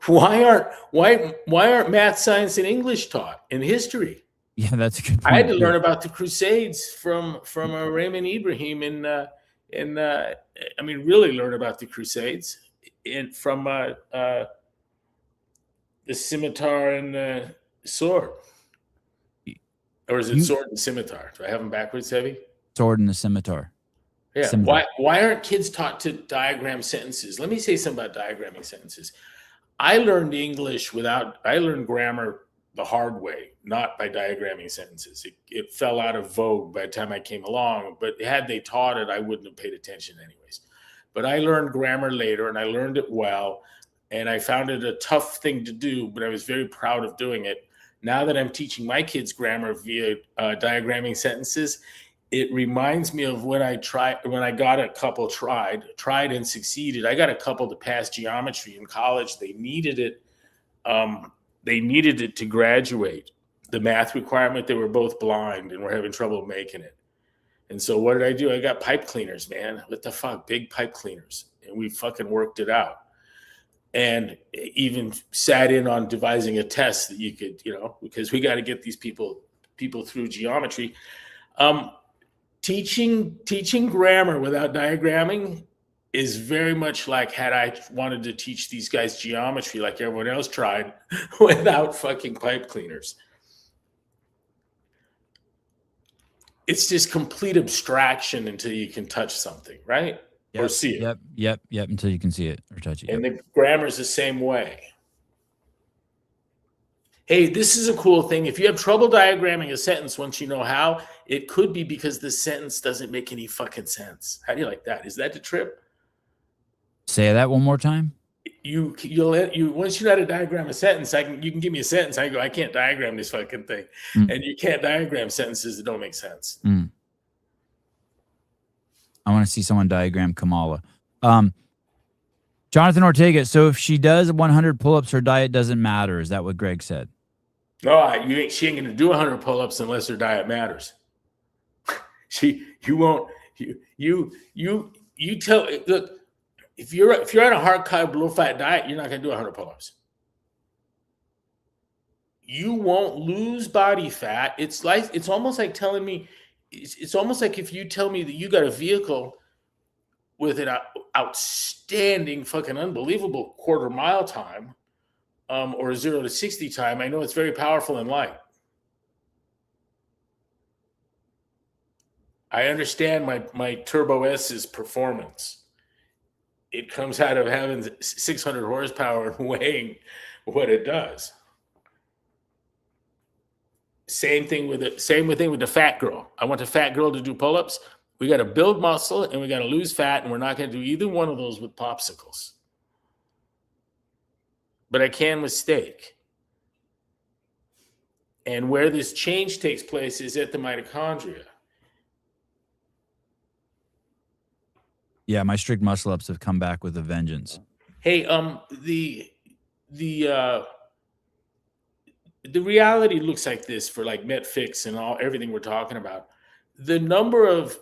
Why aren't math, science, and English taught in history? Yeah, that's a good point. I had to learn about the Crusades from Raymond Ibrahim, and I mean, really learn about the Crusades from the scimitar and the sword. Or is it sword and scimitar? Do I have them backwards, Heavy? Sword and the scimitar. Yeah. Scimitar. Why aren't kids taught to diagram sentences? Let me say something about diagramming sentences. I learned grammar the hard way, not by diagramming sentences. It fell out of vogue by the time I came along, but had they taught it, I wouldn't have paid attention anyways. But I learned grammar later, and I learned it well, and I found it a tough thing to do, but I was very proud of doing it. Now that I'm teaching my kids grammar via diagramming sentences, it reminds me of when I got a couple tried and succeeded. I got a couple to pass geometry in college. They needed it. They needed it to graduate. The math requirement, they were both blind and were having trouble making it. And so what did I do? I got pipe cleaners, man. What the fuck? Big pipe cleaners. And we fucking worked it out. And even sat in on devising a test that you could, because we got to get these people through geometry. Teaching grammar without diagramming is very much like had I wanted to teach these guys geometry like everyone else tried without fucking pipe cleaners. It's just complete abstraction until you can touch something, right? Yep, or see it. Yep. Until you can see it or touch it. And the grammar is the same way. Hey, this is a cool thing. If you have trouble diagramming a sentence once you know how, it could be because the sentence doesn't make any fucking sense. How do you like that? Is that the trip? Say that one more time. You'll once you know how to diagram a sentence, you can give me a sentence. I go, I can't diagram this fucking thing. And you can't diagram sentences that don't make sense. I want to see someone diagram Kamala. Jonathan Ortega. So if she does 100 pull-ups, her diet doesn't matter. Is that what Greg said? No, she ain't going to do 100 pull-ups unless her diet matters. You won't. You tell. Look, if you're on a hard carb, low fat diet, you're not going to do 100 pull-ups. You won't lose body fat. It's almost like telling me. It's almost like if you tell me that you got a vehicle with an outstanding, fucking unbelievable quarter mile time, or 0 to 60 time. I know it's very powerful and light. I understand my Turbo S's performance. It comes out of having 600 horsepower and weighing what it does. Same thing with the fat girl. I want the fat girl to do pull-ups. We got to build muscle and we got to lose fat, and we're not going to do either one of those with popsicles. But I can with steak. And where this change takes place is at the mitochondria. Yeah, my strict muscle ups have come back with a vengeance. Hey, the reality looks like this for like MetFix and everything we're talking about. The number of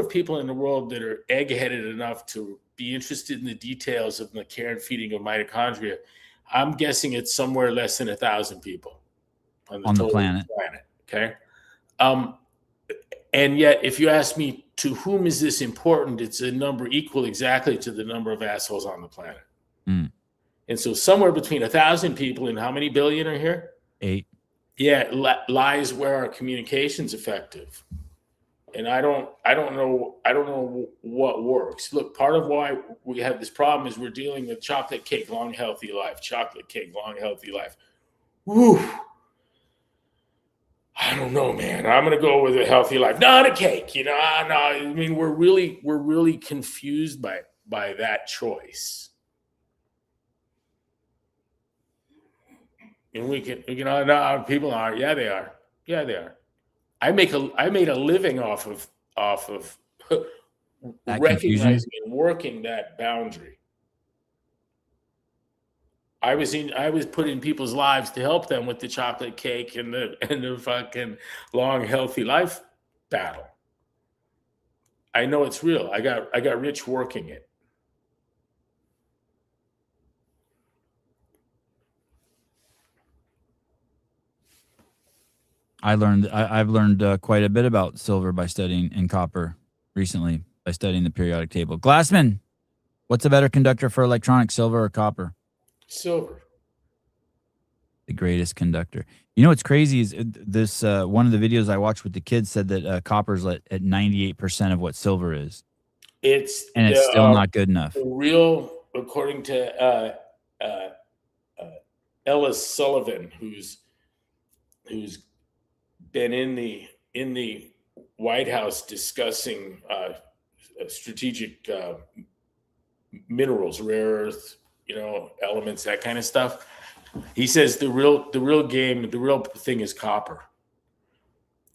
people in the world that are egg-headed enough to be interested in the details of the care and feeding of mitochondria, I'm guessing it's somewhere less than 1,000 people on the planet. Okay. And yet, if you ask me to whom is this important, it's a number equal exactly to the number of assholes on the planet. And so somewhere between 1,000 people and how many billion are here? 8. Yeah, lies where our communication's effective. And I don't know what works. Look, part of why we have this problem is we're dealing with chocolate cake, long, healthy life. Chocolate cake, long, healthy life. Woo. I don't know, man. I'm going to go with a healthy life. Not a cake, No, I mean, we're really confused by that choice. And we can, no, people are. Yeah, they are. Yeah, they are. I made a living off of recognizing and working that boundary. I was put in people's lives to help them with the chocolate cake and the fucking long healthy life battle. I know it's real. I got rich working it. I've learned quite a bit about silver by studying and copper recently by studying the periodic table. Glassman, what's a better conductor for electronics, silver or copper? Silver. The greatest conductor. You know what's crazy is this one of the videos I watched with the kids said that copper's at 98% of what silver is, It's and it's still not good enough. the real, according to Ellis Sullivan, who's been in the White House discussing strategic minerals, rare earth, elements, that kind of stuff. He says the real game, the real thing is copper,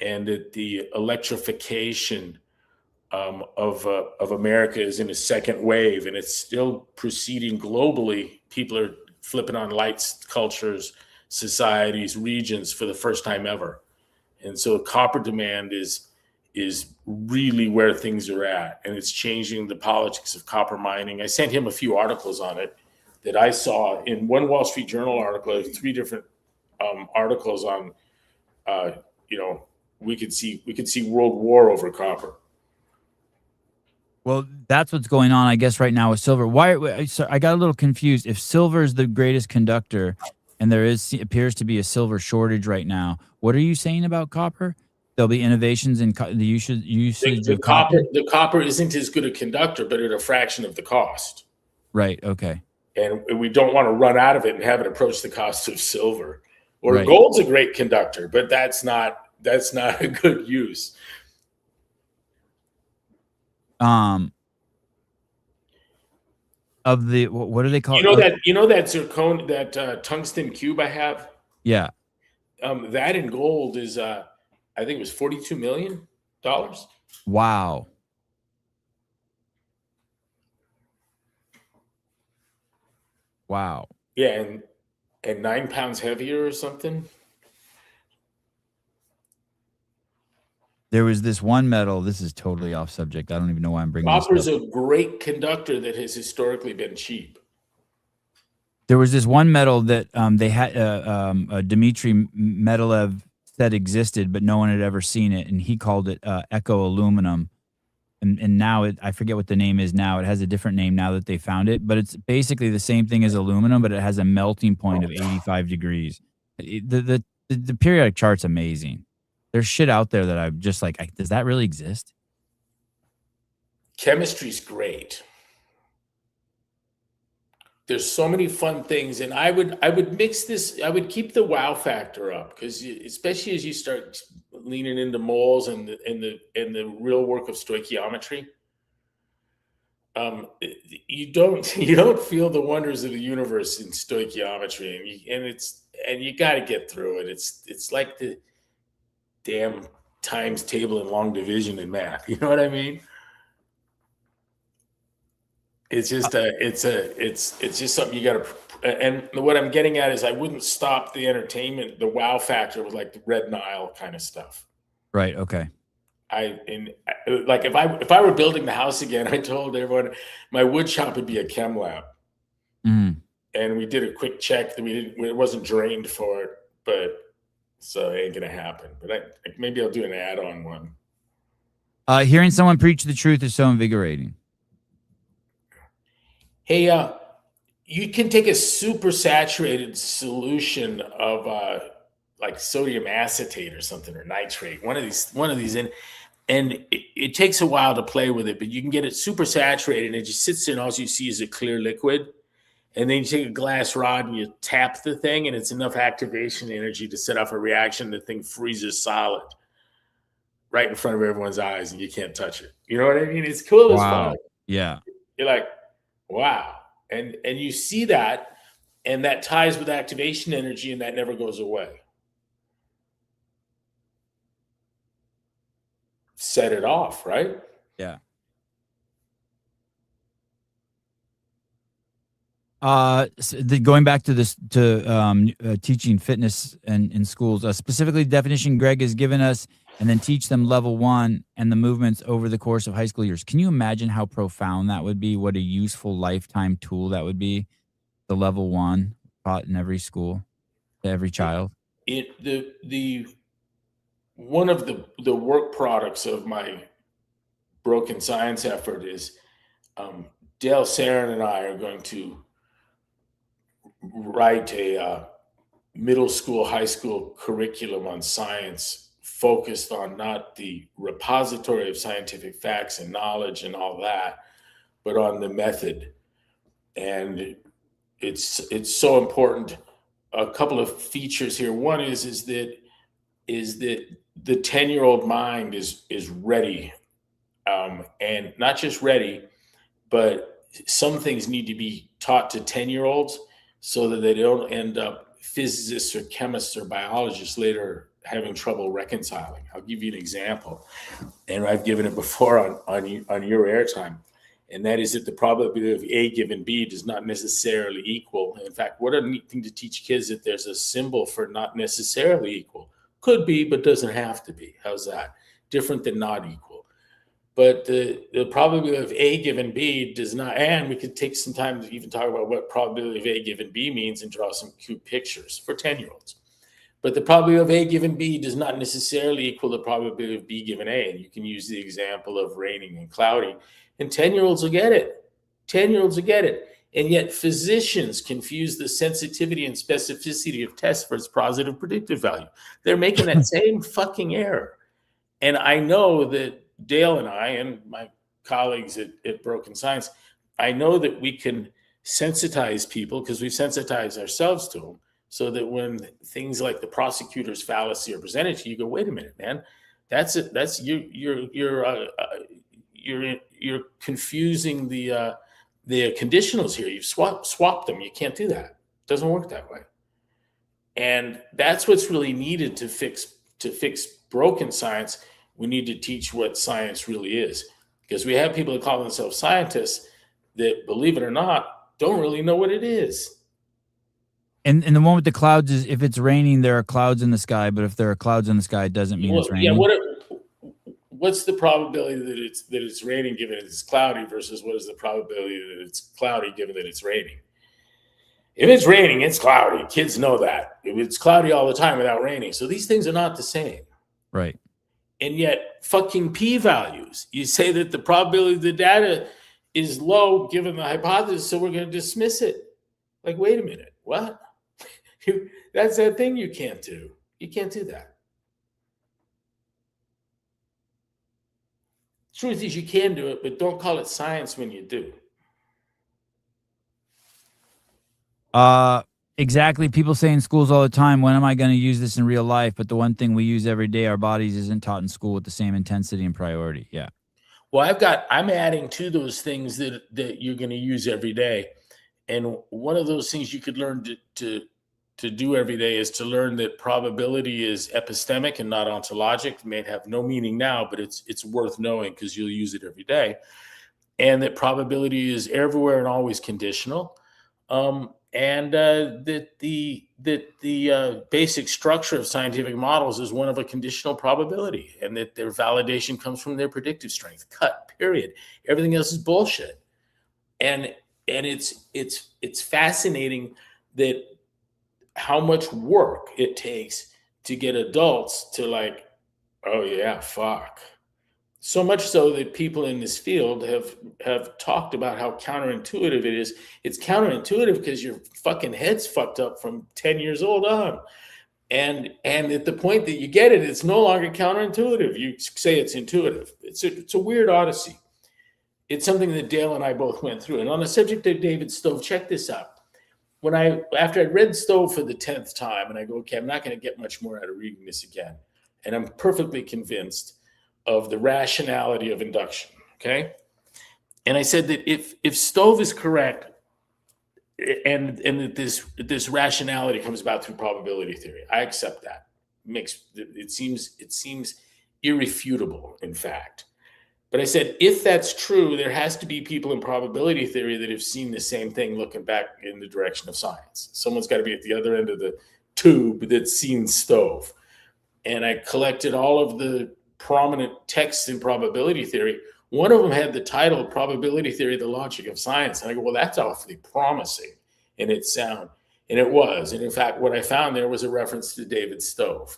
and that the electrification of America is in a second wave, and it's still proceeding globally. People are flipping on lights, cultures, societies, regions for the first time ever, and so copper demand is really where things are at, and it's changing the politics of copper mining. I sent him a few articles on it that I saw in one Wall Street Journal article. 3 different articles on, we could see world war over copper. Well, that's what's going on, I guess, right now with silver. So I got a little confused. If silver is the greatest conductor, and there appears to be a silver shortage right now, what are you saying about copper? There'll be innovations in the usage of copper. The copper isn't as good a conductor, but at a fraction of the cost. Right. Okay. And we don't want to run out of it and have it approach the cost of silver. Or Right. Gold's a great conductor, but that's not a good use. Of the what do they call that zircon, that tungsten cube I have? Yeah. That in gold is I think it was $42 million. Wow. Wow. Yeah, and 9 pounds heavier or something. There was this one metal. This is totally off subject. I don't even know why I'm bringing this up. Copper's a great conductor that has historically been cheap. There was this one metal that they had Dmitry Medalev said existed, but no one had ever seen it, and he called it echo aluminum. And now I forget what the name is now. It has a different name now that they found it, but it's basically the same thing as aluminum, but it has a melting point of 85 degrees. The periodic chart's amazing. There's shit out there that I'm just like, does that really exist? Chemistry's great. There's so many fun things, and I would mix this. I would keep the wow factor up, because especially as you start leaning into moles and the real work of stoichiometry, you don't feel the wonders of the universe in stoichiometry, and you got to get through it. It's like the damn times table and long division in math. You know what I mean? It's just it's just something you got to. And what I'm getting at is I wouldn't stop the entertainment, the wow factor with like the Red Nile kind of stuff. Right. Okay. Like if I were building the house again, I told everyone my wood shop would be a chem lab. Mm. And we did a quick check that it wasn't drained for it, but so it ain't gonna happen. But maybe I'll do an add-on one. Hearing someone preach the truth is so invigorating. Hey, you can take a super saturated solution of like sodium acetate or something, or nitrate, one of these, and it takes a while to play with it, but you can get it super saturated, and it just sits there, and all you see is a clear liquid. And then you take a glass rod and you tap the thing, and it's enough activation energy to set off a reaction. The thing freezes solid right in front of everyone's eyes, and you can't touch it. You know what I mean? It's cool as fuck. Yeah. You're like, wow. And you see that, and that ties with activation energy, and that never goes away. Set it off, right? Yeah. Going back to this, teaching fitness in schools, specifically the definition Greg has given us, and then teach them level 1 and the movements over the course of high school years. Can you imagine how profound that would be? What a useful lifetime tool that would be. The level 1 taught in every school to every child. The one of the work products of my broken science effort is Dale Sarin and I are going to write a middle school, high school curriculum on science focused on not the repository of scientific facts and knowledge and all that, but on the method. And it's so important. A couple of features here. One is that the 10-year-old mind is ready, and not just ready, but some things need to be taught to 10-year-olds so that they don't end up physicists or chemists or biologists later having trouble reconciling. I'll give you an example, and I've given it before on your airtime, and that is that the probability of A given B does not necessarily equal. In fact, what a neat thing to teach kids that there's a symbol for not necessarily equal. Could be, but doesn't have to be. How's that? Different than not equal. But the probability of A given B does not, and we could take some time to even talk about what probability of A given B means and draw some cute pictures for 10-year-olds. But the probability of A given B does not necessarily equal the probability of B given A. And you can use the example of raining and cloudy, and 10-year-olds will get it. 10-year-olds will get it. And yet physicians confuse the sensitivity and specificity of tests for its positive predictive value. They're making that same fucking error. And I know that Dale and I and my colleagues at Broken Science, I know that we can sensitize people because we've sensitized ourselves to them, so that when things like the prosecutor's fallacy are presented to you, you go, wait a minute, man, that's it. That's you're confusing the conditionals here. You've swapped them. You can't do that. It doesn't work that way. And that's what's really needed to fix broken science. We need to teach what science really is, because we have people that call themselves scientists that, believe it or not, don't really know what it is. And the one with the clouds is, if it's raining, there are clouds in the sky, but if there are clouds in the sky, it doesn't mean it's raining. Yeah, what's the probability that it's raining given it's cloudy versus what is the probability that it's cloudy given that it's raining? If it's raining, it's cloudy. Kids know that. If it's cloudy all the time without raining. So these things are not the same. Right. And yet fucking p-values. You say that the probability of the data is low given the hypothesis, so we're going to dismiss it. Like, wait a minute. What? That's that thing you can't do. You can't do that. Truth is, you can do it, but don't call it science when you do. Exactly. People say in schools all the time, when am I going to use this in real life? But the one thing we use every day, our bodies, isn't taught in school with the same intensity and priority. Yeah. Well, I'm adding to those things that you're going to use every day. And one of those things you could learn to do every day is to learn that probability is epistemic and not ontologic. It may have no meaning now, but it's worth knowing because you'll use it every day. And that probability is everywhere and always conditional. And that the basic structure of scientific models is one of a conditional probability, and that their validation comes from their predictive strength. Cut. Period. Everything else is bullshit. And it's fascinating that how much work it takes to get adults to like, oh yeah, fuck. So much so that people in this field have talked about how counterintuitive it is. It's counterintuitive because your fucking head's fucked up from 10 years old on. And at the point that you get it, it's no longer counterintuitive. You say it's intuitive. It's a weird odyssey. It's something that Dale and I both went through. And on the subject of David Stove, check this out. After I read Stove for the 10th time, and I go, okay, I'm not going to get much more out of reading this again. And I'm perfectly convinced of the rationality of induction, okay? And I said that if Stove is correct, and that this rationality comes about through probability theory, I accept that. It seems irrefutable, in fact. But I said, if that's true, there has to be people in probability theory that have seen the same thing looking back in the direction of science. Someone's got to be at the other end of the tube that's seen stove. And I collected all of the prominent texts in probability theory. One of them had the title Probability Theory, the Logic of Science. And I go, well, that's awfully promising in its sound. And it was. And in fact, what I found there was a reference to David Stove.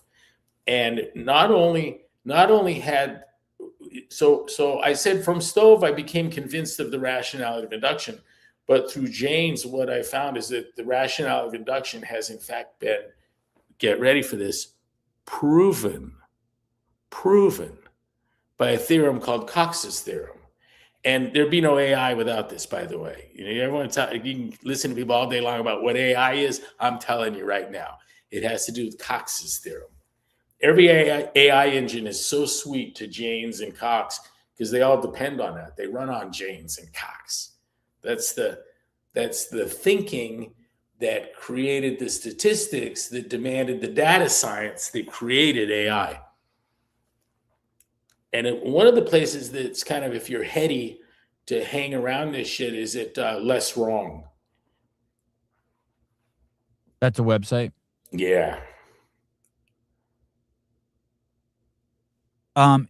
And not only had, so I said from Stove, I became convinced of the rationality of induction. But through Jaynes, what I found is that the rationality of induction has in fact been, get ready for this, proven by a theorem called Cox's theorem. And there'd be no AI without this, by the way. You know, everyone you can listen to people all day long about what AI is. I'm telling you right now, it has to do with Cox's theorem. Every AI engine is so sweet to Jaynes and Cox because they all depend on that. They run on Jaynes and Cox. That's the thinking that created the statistics that demanded the data science that created AI. And one of the places that's kind of, if you're heady to hang around this shit, is at Less Wrong. That's a website. Yeah.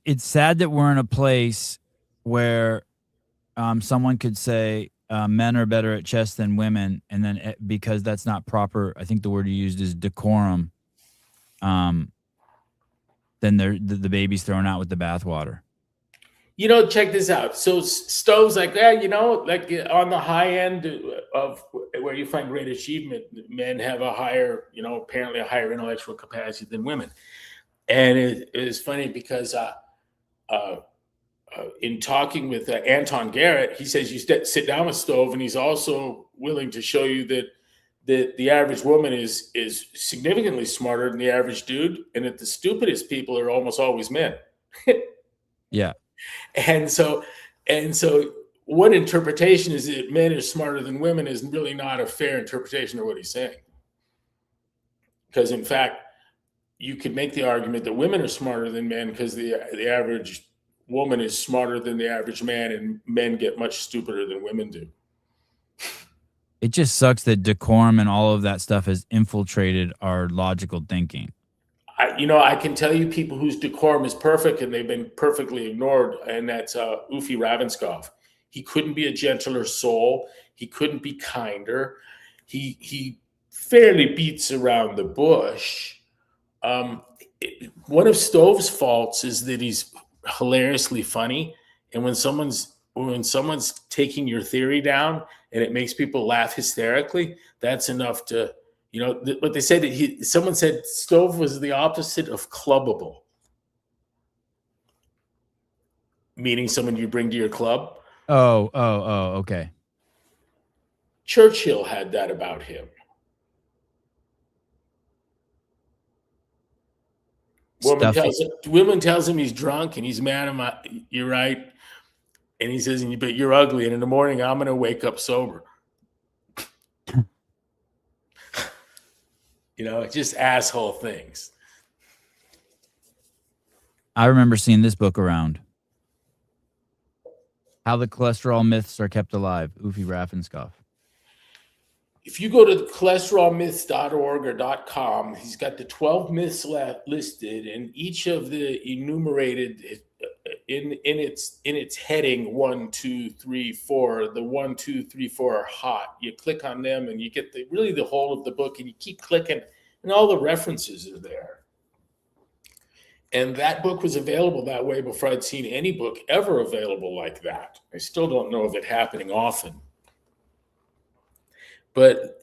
It's sad that we're in a place where someone could say men are better at chess than women, and then because that's not proper, I think the word you used is decorum. Then the baby's thrown out with the bathwater. You know, check this out. So Stove's like, yeah, you know, like on the high end of where you find great achievement, men have a higher, you know, apparently a higher intellectual capacity than women. And it is funny because in talking with Anton Garrett, he says you sit down with Stove, and he's also willing to show you that the average woman is significantly smarter than the average dude, and that the stupidest people are almost always men. Yeah. And so one interpretation is that men are smarter than women is really not a fair interpretation of what he's saying. Because in fact, you could make the argument that women are smarter than men because the average woman is smarter than the average man, and men get much stupider than women do. It just sucks that decorum and all of that stuff has infiltrated our logical thinking. I can tell you people whose decorum is perfect and they've been perfectly ignored, and that's Ufi Ravenskov. He couldn't be a gentler soul. He couldn't be kinder. He fairly beats around the bush. One of Stove's faults is that he's hilariously funny, and when someone's taking your theory down and it makes people laugh hysterically, that's enough to, you know, what they said, someone said Stove was the opposite of clubbable, meaning someone you bring to your club. Oh, okay. Churchill had that about him. Woman tells him he's drunk and he's mad. You're right. And he says, but you're ugly. And in the morning, I'm going to wake up sober. You know, just asshole things. I remember seeing this book around. How the Cholesterol Myths Are Kept Alive, Ufi Ravenskov. If you go to cholesterolmyths.org or .com, he's got the 12 myths listed, and each of the enumerated in its heading 1, 2, 3, 4. The 1, 2, 3, 4 are hot. You click on them, and you get the whole of the book, and you keep clicking, and all the references are there. And that book was available that way before I'd seen any book ever available like that. I still don't know of it happening often. But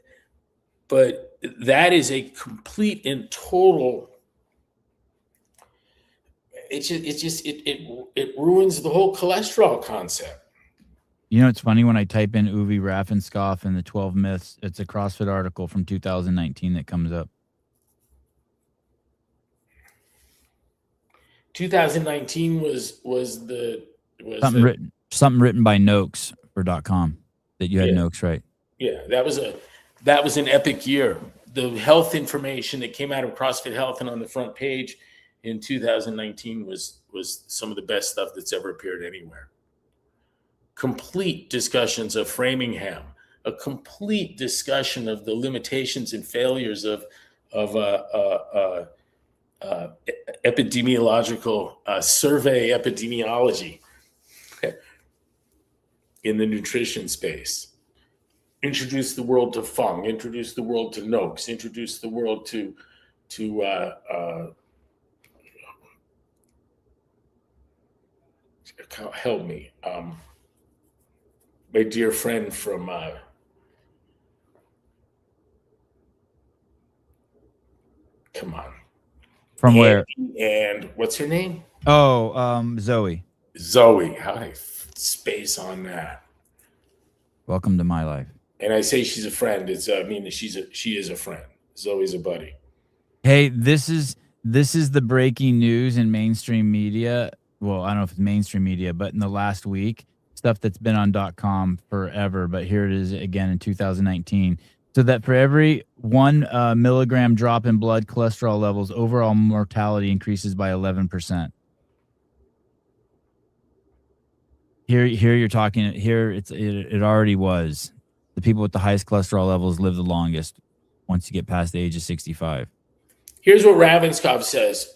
that is a complete and total. It ruins the whole cholesterol concept. You know, it's funny when I type in Uvi Ravenskov and the 12 myths, it's a CrossFit article from 2019 that comes up. 2019 was something written by Noakes for .com that you had Noakes, right? Yeah, that was an epic year. The health information that came out of CrossFit Health and on the front page in 2019 was some of the best stuff that's ever appeared anywhere. Complete discussions of Framingham, a complete discussion of the limitations and failures of epidemiological survey epidemiology in the nutrition space. Introduce the world to Fung, introduce the world to Noakes, introduce the world to help me, my dear friend from come on. From where? And what's her name? Oh, Zoe. Zoe. How did I space on that? Welcome to my life. And I say she's a friend. It's mean that she is a friend. Zoe's a buddy. Hey, this is the breaking news in mainstream media. Well, I don't know if it's mainstream media, but in the last week, stuff that's been on .com forever, but here it is again in 2019. So that for every 1 milligram drop in blood cholesterol levels, overall mortality increases by 11%. Here you're talking. Here it already was. The people with the highest cholesterol levels live the longest once you get past the age of 65. Here's what Ravenscoff says.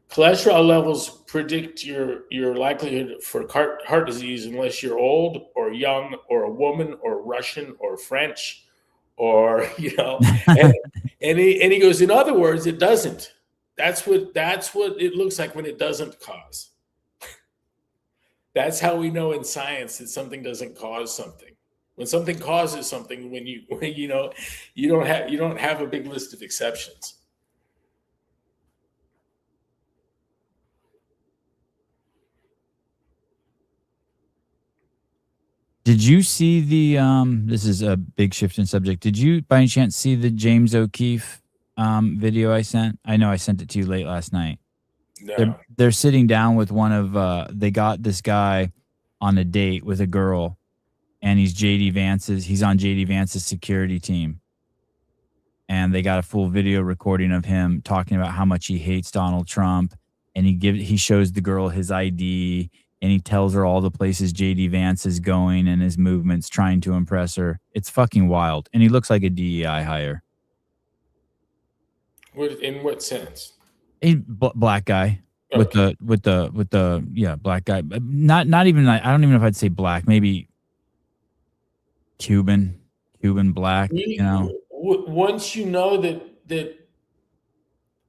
Cholesterol levels predict your likelihood for heart disease unless you're old or young or a woman or Russian or French or, and he goes, in other words, it doesn't. That's what it looks like when it doesn't cause. That's how we know in science that something doesn't cause something. When something causes something, when you don't have a big list of exceptions. Did you see the this is a big shift in subject. Did you by any chance see the James O'Keefe video I sent? I know I sent it to you late last night. No. They're sitting down with one of they got this guy on a date with a girl, and he's on JD Vance's security team. And they got a full video recording of him talking about how much he hates Donald Trump, and he shows the girl his ID, and he tells her all the places JD Vance is going and his movements trying to impress her. It's fucking wild. And he looks like a DEI hire. In what sense? A black guy. Okay. with the black guy. Not even, I don't even know if I'd say black, maybe Cuban black, Once you know that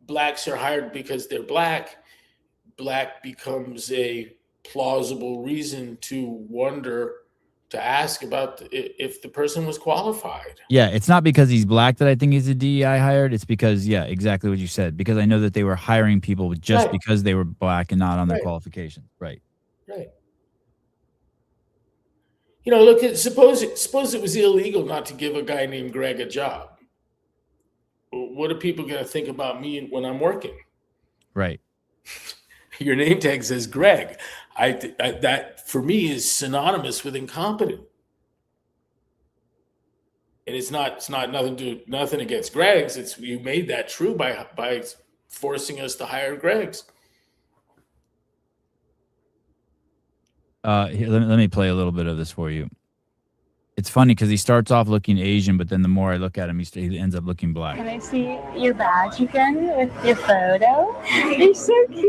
blacks are hired because they're black becomes a plausible reason to ask about if the person was qualified. Yeah, it's not because he's black that I think he's a DEI hired. It's because, yeah, exactly what you said. Because I know that they were hiring people just because they were black and not on their qualifications. Right. Right. Look at suppose it was illegal not to give a guy named Greg a job. What are people going to think about me when I'm working? Right. Your name tag says Greg. That for me is synonymous with incompetent. And it's not nothing against Greg's. You made that true by forcing us to hire Greg's. Here, let me play a little bit of this for you. It's funny because he starts off looking Asian, but then the more I look at him, he ends up looking black. Can I see your badge again with your photo? You're so cute.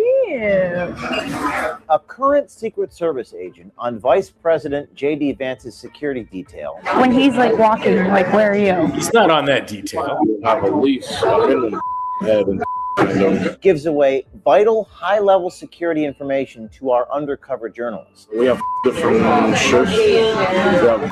A current Secret Service agent on Vice President J.D. Vance's security detail. When he's walking, where are you? He's not on that detail. Have a lease in the head and gives away vital high-level security information to our undercover journalists. we have different shifts. We have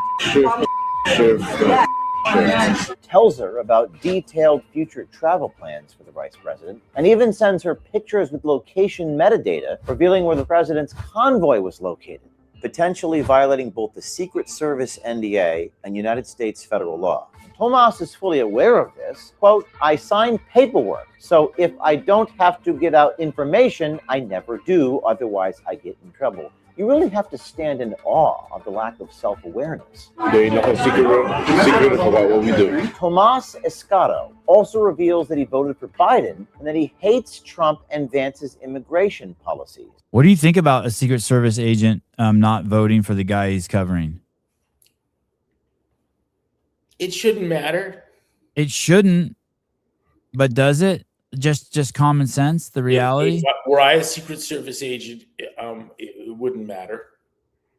shift. Tells her about detailed future travel plans for the Vice President, and even sends her pictures with location metadata revealing where the President's convoy was located, potentially violating both the Secret Service NDA and United States federal law. Tomas is fully aware of this. Quote, I sign paperwork, so if I don't have to get out information, I never do, otherwise I get in trouble. You really have to stand in awe of the lack of self-awareness. There ain't nothing secret about what we do. Tomas Escato also reveals that he voted for Biden and that he hates Trump and Vance's immigration policies. What do you think about a Secret Service agent not voting for the guy he's covering? It shouldn't matter. It shouldn't, but does it? Just common sense, the reality? If were I a Secret Service agent, it wouldn't matter.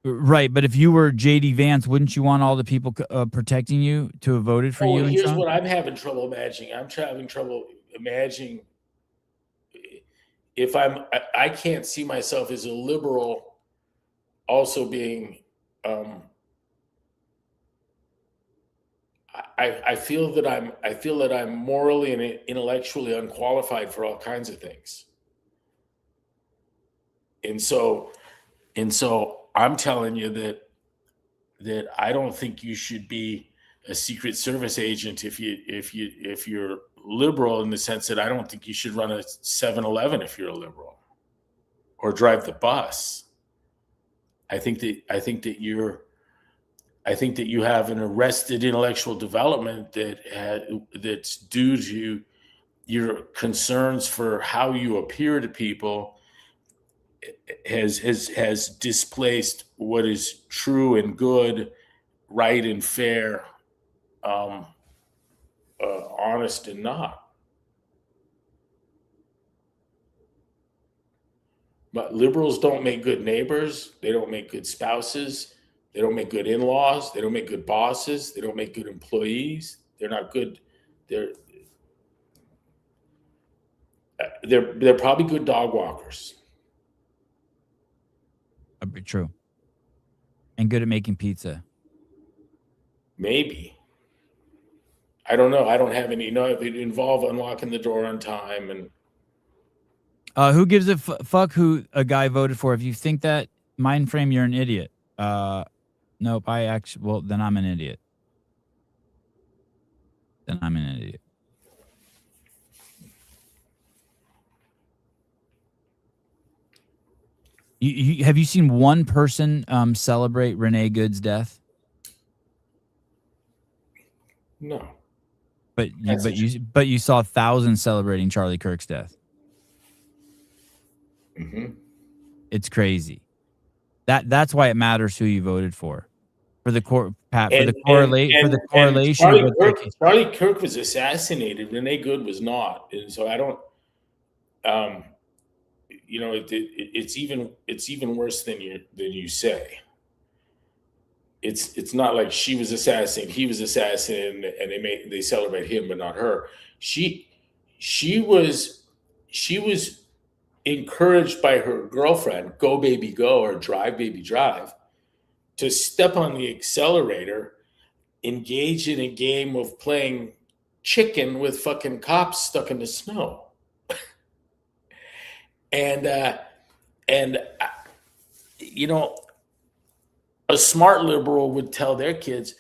Right, but if you were J.D. Vance, wouldn't you want all the people protecting you to have voted for you? Here's what I'm having trouble imagining. I'm having trouble imagining if I can't see myself as a liberal also being I feel that I'm morally and intellectually unqualified for all kinds of things. And so I'm telling you that I don't think you should be a Secret Service agent if you're liberal, in the sense that I don't think you should run a 7-Eleven if you're a liberal, or drive the bus. I think that you have an arrested intellectual development that's due to your concerns for how you appear to people has displaced what is true and good, right and fair, honest and not. But liberals don't make good neighbors. They don't make good spouses. They don't make good in-laws. They don't make good bosses. They don't make good employees. They're not good. They're probably good dog walkers. True. And good at making pizza. Maybe. I don't know. I don't have any. No, it involve unlocking the door on time. And who gives a fuck who a guy voted for? If you think that mind frame, you're an idiot. Nope. Then I'm an idiot. Have you seen one person celebrate Renee Good's death? No. But you saw thousands celebrating Charlie Kirk's death. Mm-hmm. It's crazy. That's why it matters who you voted for the correlation. Charlie Kirk was assassinated. Renee Good was not, and so I don't. It's even worse than you say. It's not like she was assassinated, he was assassinated, and they celebrate him but not her. She was encouraged by her girlfriend, go baby go, or drive baby drive, to step on the accelerator, engage in a game of playing chicken with fucking cops stuck in the snow. And a smart liberal would tell their kids,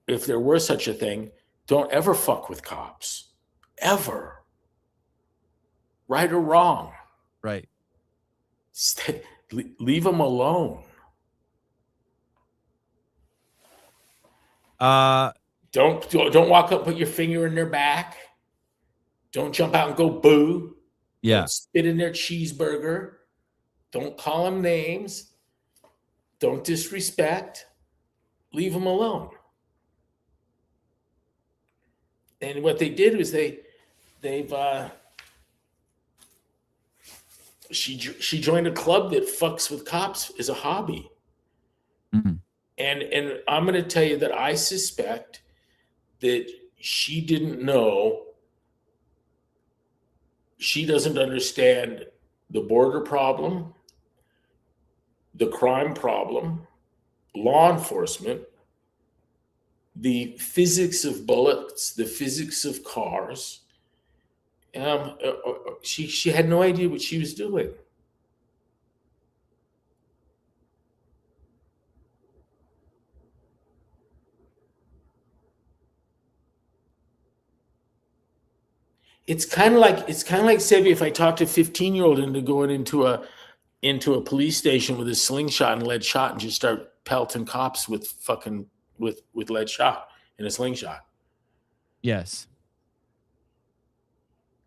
if there were such a thing, don't ever fuck with cops, ever. Right or wrong. Right. Leave them alone. Don't walk up, put your finger in their back. Don't jump out and go boo. Yeah. Don't spit in their cheeseburger. Don't call them names. Don't disrespect. Leave them alone. And what they did was she joined a club that fucks with cops as a hobby. Mm-hmm. And I'm going to tell you that I suspect that she didn't know. She doesn't understand the border problem, the crime problem, law enforcement, the physics of bullets, the physics of cars. She had no idea what she was doing. It's kind of like Sebi, if I talked a 15-year-old into going into a into a police station with a slingshot and lead shot and just start pelting cops with fucking with lead shot and a slingshot Yes.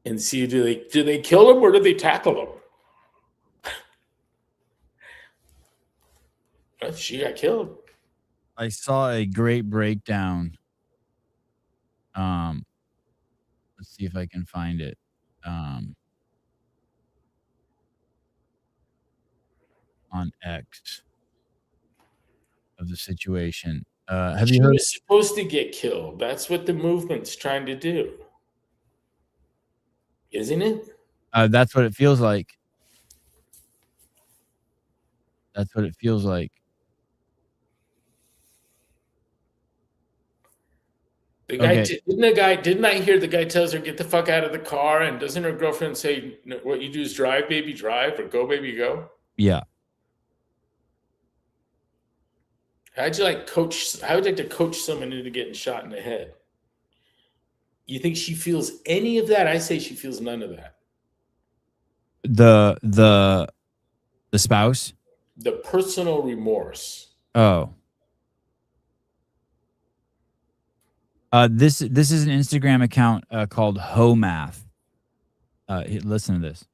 and see do they kill him or do they tackle him? She got killed. I saw a great breakdown. Let's see if I can find it. On X of the situation. Have She you heard? was supposed to get killed. That's what the movement's trying to do, isn't it? That's what it feels like. That's what it feels like. The guy Okay. didn't I hear the guy tells her get the fuck out of the car, and doesn't her girlfriend say what you do is drive baby drive or go baby go? Yeah. How'd you like to coach someone into getting shot in the head? You think she feels any of that? I say she feels none of that. The spouse? The personal remorse. Oh. This is an Instagram account called HoMath. Listen to this.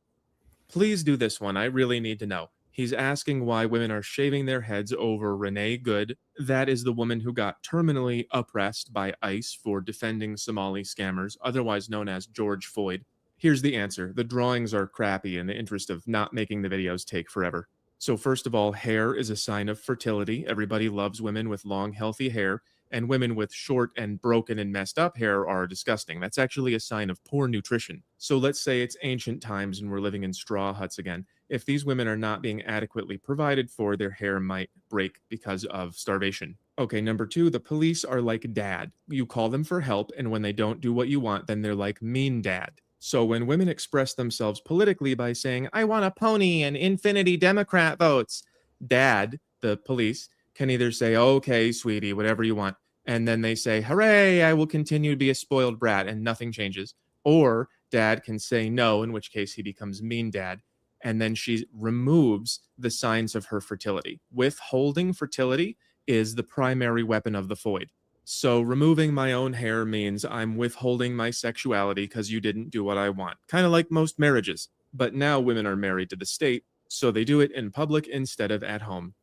Please do this one. I really need to know. He's asking why women are shaving their heads over Renee Good. That is the woman who got terminally oppressed by ICE for defending Somali scammers, otherwise known as George Floyd. Here's the answer. The drawings are crappy in the interest of not making the videos take forever. So first of all, hair is a sign of fertility. Everybody loves women with long, healthy hair, and women with short and broken and messed up hair are disgusting. That's actually a sign of poor nutrition. So let's say it's ancient times and we're living in straw huts again. If these women are not being adequately provided for, their hair might break because of starvation. Okay, number 2, the police are like dad. You call them for help, and when they don't do what you want, then they're like mean dad. So when women express themselves politically by saying, I want a pony and infinity Democrat votes, dad, the police, can either say, okay, sweetie, whatever you want, and then they say, hooray, I will continue to be a spoiled brat, and nothing changes. Or dad can say no, in which case he becomes mean dad, and then she removes the signs of her fertility. Withholding fertility is the primary weapon of the Foid. So removing my own hair means I'm withholding my sexuality because you didn't do what I want. Kind of like most marriages. But now women are married to the state, so they do it in public instead of at home.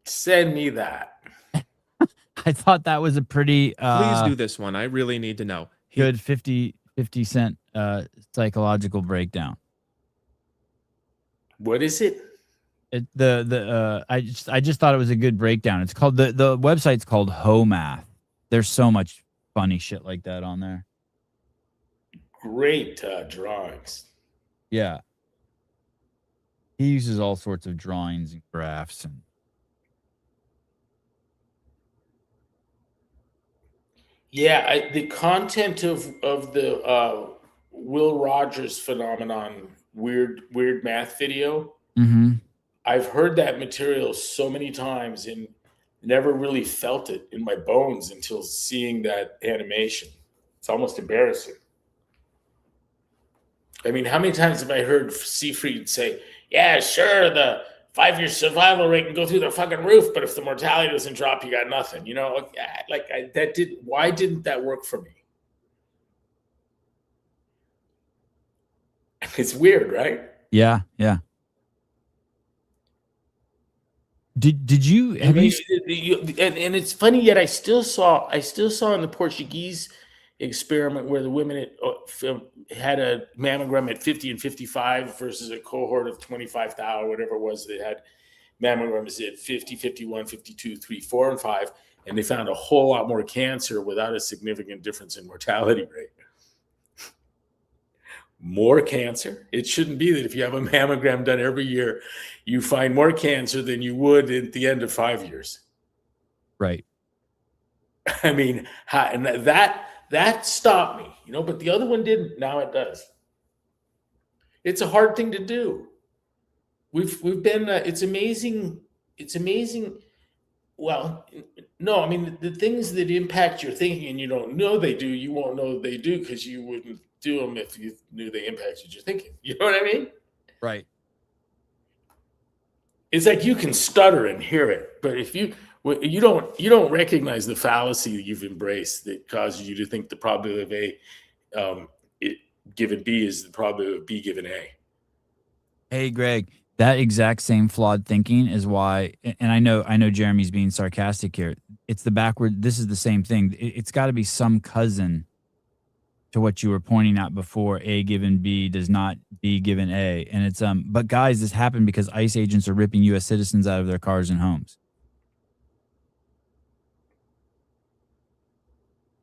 Send me that. I thought that was a pretty Please do this one. I really need to know. good 50 cent psychological breakdown. What is it? I just thought it was a good breakdown. It's called the website's called HoMath. There's so much funny shit like that on there. Great drawings. Yeah. He uses all sorts of drawings and graphs and Yeah, the content of the Will Rogers phenomenon, weird math video. mm-hmm. I've heard that material so many times and never really felt it in my bones until seeing that animation. It's almost embarrassing. I mean, how many times have I heard Seafried say, yeah, sure, the 5-year survival rate can go through the fucking roof, but if the mortality doesn't drop, you got nothing. You know, why didn't that work for me? It's weird, right? Yeah. Did you have and it's funny, yet I still saw in the Portuguese experiment where the women had a mammogram at 50 and 55 versus a cohort of 25,000 or whatever it was. They had mammograms at 50, 51, 52, 3, 4, and 5, and they found a whole lot more cancer without a significant difference in mortality rate. More cancer. It shouldn't be that if you have a mammogram done every year, you find more cancer than you would at the end of 5 years. right. I mean, and that stopped me, you know, but the other one didn't. Now it does. It's a hard thing to do. We've been. It's amazing. It's amazing. Well, no, I mean the things that impact your thinking and you don't know they do, you won't know they do because you wouldn't do them if you knew they impacted your thinking. You know what I mean? Right. It's like you can stutter and hear it, but if you don't recognize the fallacy that you've embraced that causes you to think the probability of A given B is the probability of B given A. Hey, Greg, that exact same flawed thinking is why, and I know Jeremy's being sarcastic here. It's the backward. This is the same thing. It's got to be some cousin to what you were pointing out before. A given B does not B given A, and it's But guys, this happened because ICE agents are ripping U.S. citizens out of their cars and homes.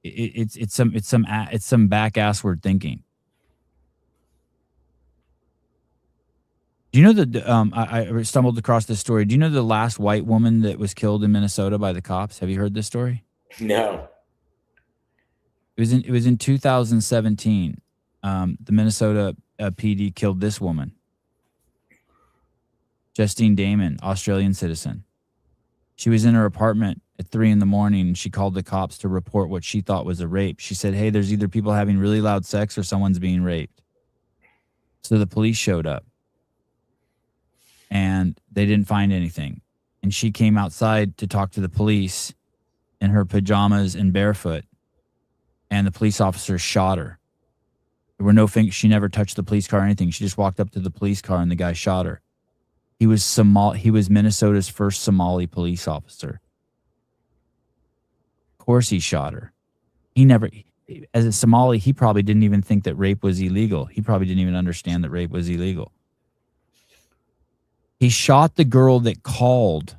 It's some back assward thinking. Do you know that I stumbled across this story? Do you know the last white woman that was killed in Minnesota by the cops? Have you heard this story? No. It was in 2017. The Minnesota PD killed this woman, Justine Damon, Australian citizen. She was in her apartment at 3 a.m. and she called the cops to report what she thought was a rape. She said, "Hey, there's either people having really loud sex or someone's being raped." So the police showed up, and they didn't find anything. And she came outside to talk to the police in her pajamas and barefoot, and the police officer shot her. There were no things. She never touched the police car or anything. She just walked up to the police car, and the guy shot her. He was Minnesota's first Somali police officer. Of course he shot her. He never, as a Somali, he probably didn't even think that rape was illegal. He probably didn't even understand that rape was illegal. He shot the girl that called.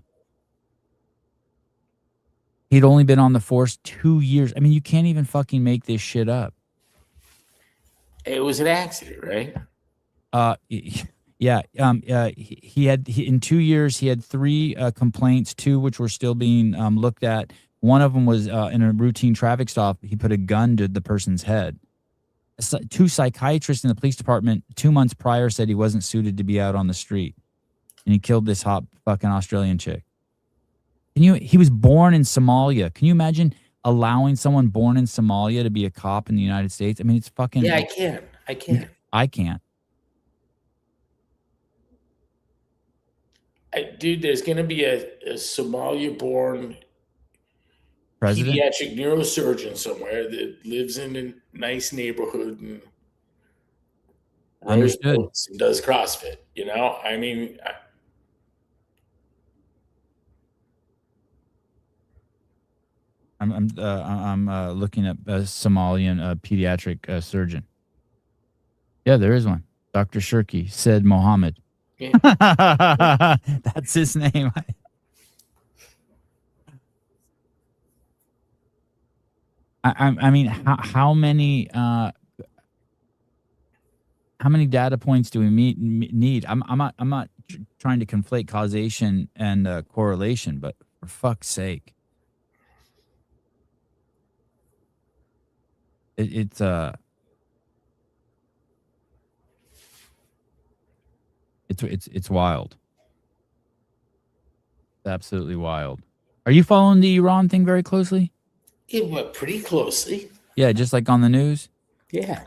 He'd only been on the force 2 years. I mean, you can't even fucking make this shit up. It was an accident, right? Yeah. In 2 years, he had 3 complaints, 2 which were still being looked at. One of them was in a routine traffic stop. He put a gun to the person's head. 2 psychiatrists in the police department 2 months prior said he wasn't suited to be out on the street. And he killed this hot fucking Australian chick. He was born in Somalia. Can you imagine allowing someone born in Somalia to be a cop in the United States? I mean, it's fucking... Yeah, I can't. I can't. Dude, there's going to be a Somalia-born President? pediatric neurosurgeon somewhere that lives in a nice neighborhood and rows boats and does CrossFit. You know, I mean, I'm looking at a Somalian pediatric surgeon. Yeah, there is one. Dr. Shirky said Mohammed. Yeah. That's his name. I mean, how many data points do we need? I'm not trying to conflate causation and correlation, but for fuck's sake, it's wild. It's absolutely wild. Are you following the Iran thing very closely? it went pretty closely. Yeah, just like on the news. Yeah,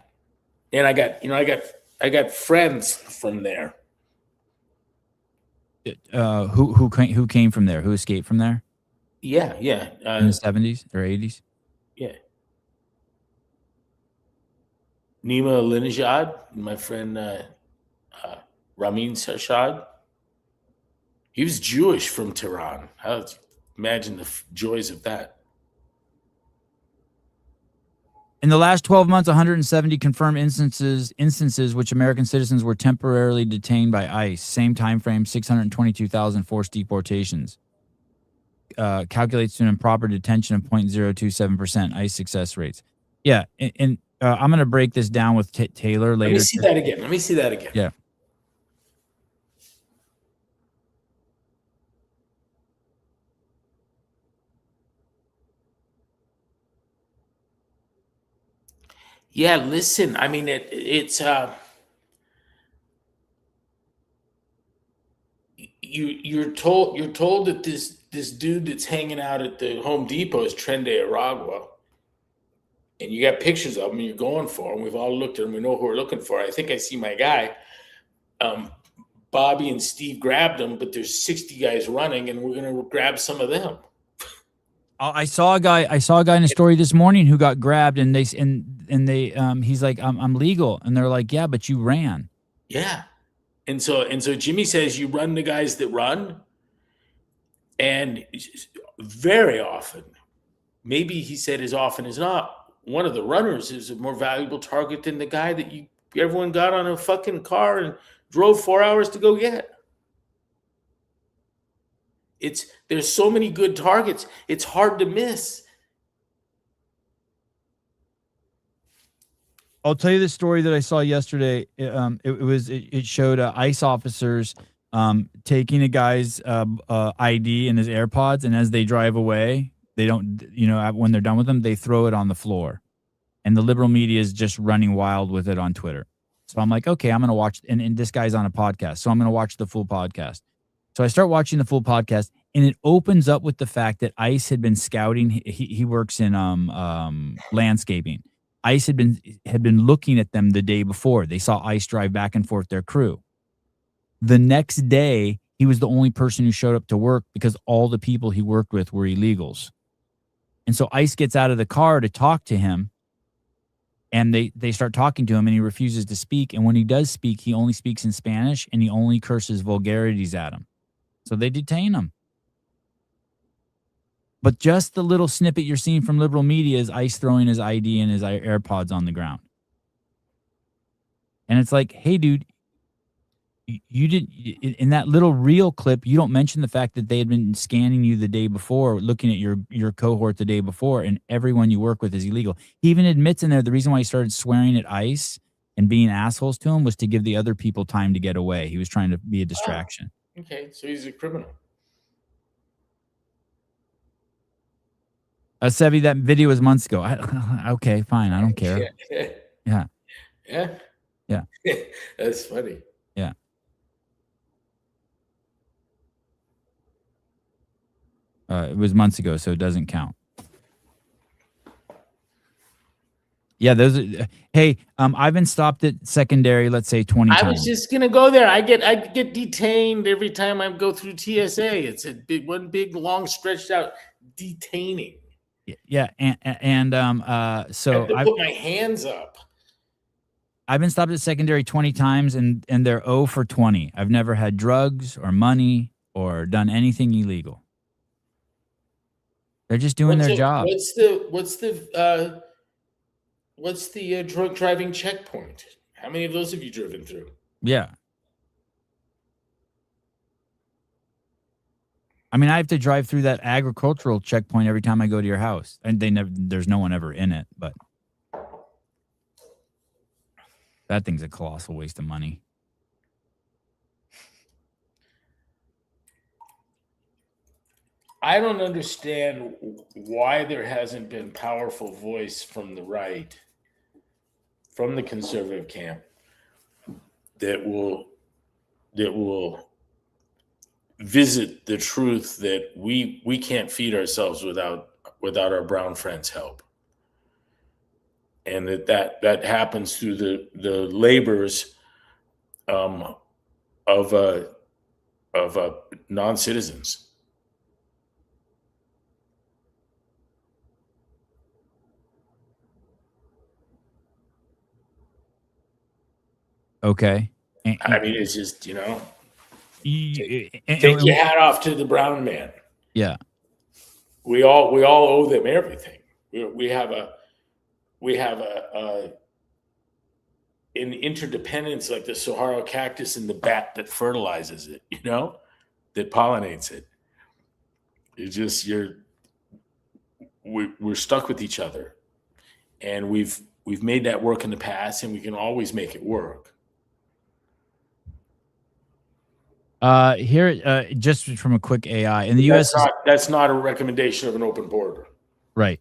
and I got friends from there. Who came from there? Who escaped from there? Yeah. In the 70s or 80s? Yeah. Nima Linajad, my friend Ramin Sashad. He was Jewish from Tehran. Imagine the joys of that. In the last 12 months, 170 confirmed instances which American citizens were temporarily detained by ICE. Same time frame, 622,000 forced deportations. Calculates to an improper detention of 0.027% ICE success rates. Yeah, and I'm going to break this down with Taylor later. Let me see that again. Yeah. Yeah, listen. I mean, it's you're told that this dude that's hanging out at the Home Depot is Trende Aragua. and you got pictures of them, and you're going for them. We've all looked at them. We know who we're looking for. I think I see my guy. Bobby and Steve grabbed them, but there's 60 guys running, and we're going to grab some of them. I saw a guy in a story this morning who got grabbed, and they he's like, I'm legal, and they're like, yeah, but you ran. Yeah, and so Jimmy says you run the guys that run, and very often, maybe he said as often as not, one of the runners is a more valuable target than the guy that everyone got on a fucking car and drove 4 hours to go get. There's so many good targets. It's hard to miss. I'll tell you the story that I saw yesterday. It showed ICE officers taking a guy's ID and his AirPods, and as they drive away, they don't, when they're done with them, they throw it on the floor, and the liberal media is just running wild with it on Twitter. So I'm like, okay, I'm going to watch, and this guy's on a podcast, so I'm going to watch the full podcast. So I start watching the full podcast, and it opens up with the fact that ICE had been scouting. He works in landscaping. ICE had been looking at them the day before. They saw ICE drive back and forth their crew. The next day, he was the only person who showed up to work because all the people he worked with were illegals. And so ICE gets out of the car to talk to him, and they start talking to him, and he refuses to speak. And when he does speak, he only speaks in Spanish, and he only curses vulgarities at him. So they detain him. But just the little snippet you're seeing from liberal media is ICE throwing his ID and his AirPods on the ground. And it's like, hey, dude, you didn't, in that little reel clip, you don't mention the fact that they had been scanning you the day before, looking at your cohort the day before, and everyone you work with is illegal. He even admits in there the reason why he started swearing at ICE and being assholes to him was to give the other people time to get away. He was trying to be a distraction. Oh, okay, so he's a criminal. Sevi, that video was months ago. Okay, fine. I don't care. Yeah. Yeah. Yeah. That's funny. Yeah. It was months ago, so it doesn't count. Yeah, those are, hey, I've been stopped at secondary, let's say 20 times. I was just gonna go there. I get detained every time I go through TSA. It's one big long stretched out detaining. Yeah, so I put my hands up. I've been stopped at secondary 20 times, and they're 0 for 20. I've never had drugs or money or done anything illegal. They're just doing their job. What's the drug driving checkpoint? How many of those have you driven through? Yeah. I mean, I have to drive through that agricultural checkpoint every time I go to your house, and there's no one ever in it, but that thing's a colossal waste of money. I don't understand why there hasn't been powerful voice from the right, from the conservative camp, that will visit the truth that we can't feed ourselves without our brown friends' help, and that happens through the labors of non-citizens. Okay. I mean, it's just, take take your hat off to the brown man. Yeah. We all owe them everything. We have an interdependence like the saguaro cactus and the bat that fertilizes it, that pollinates it. It's just we're stuck with each other, and we've made that work in the past, and we can always make it work. Here, just from a quick AI in the U.S. That's not a recommendation of an open border. Right.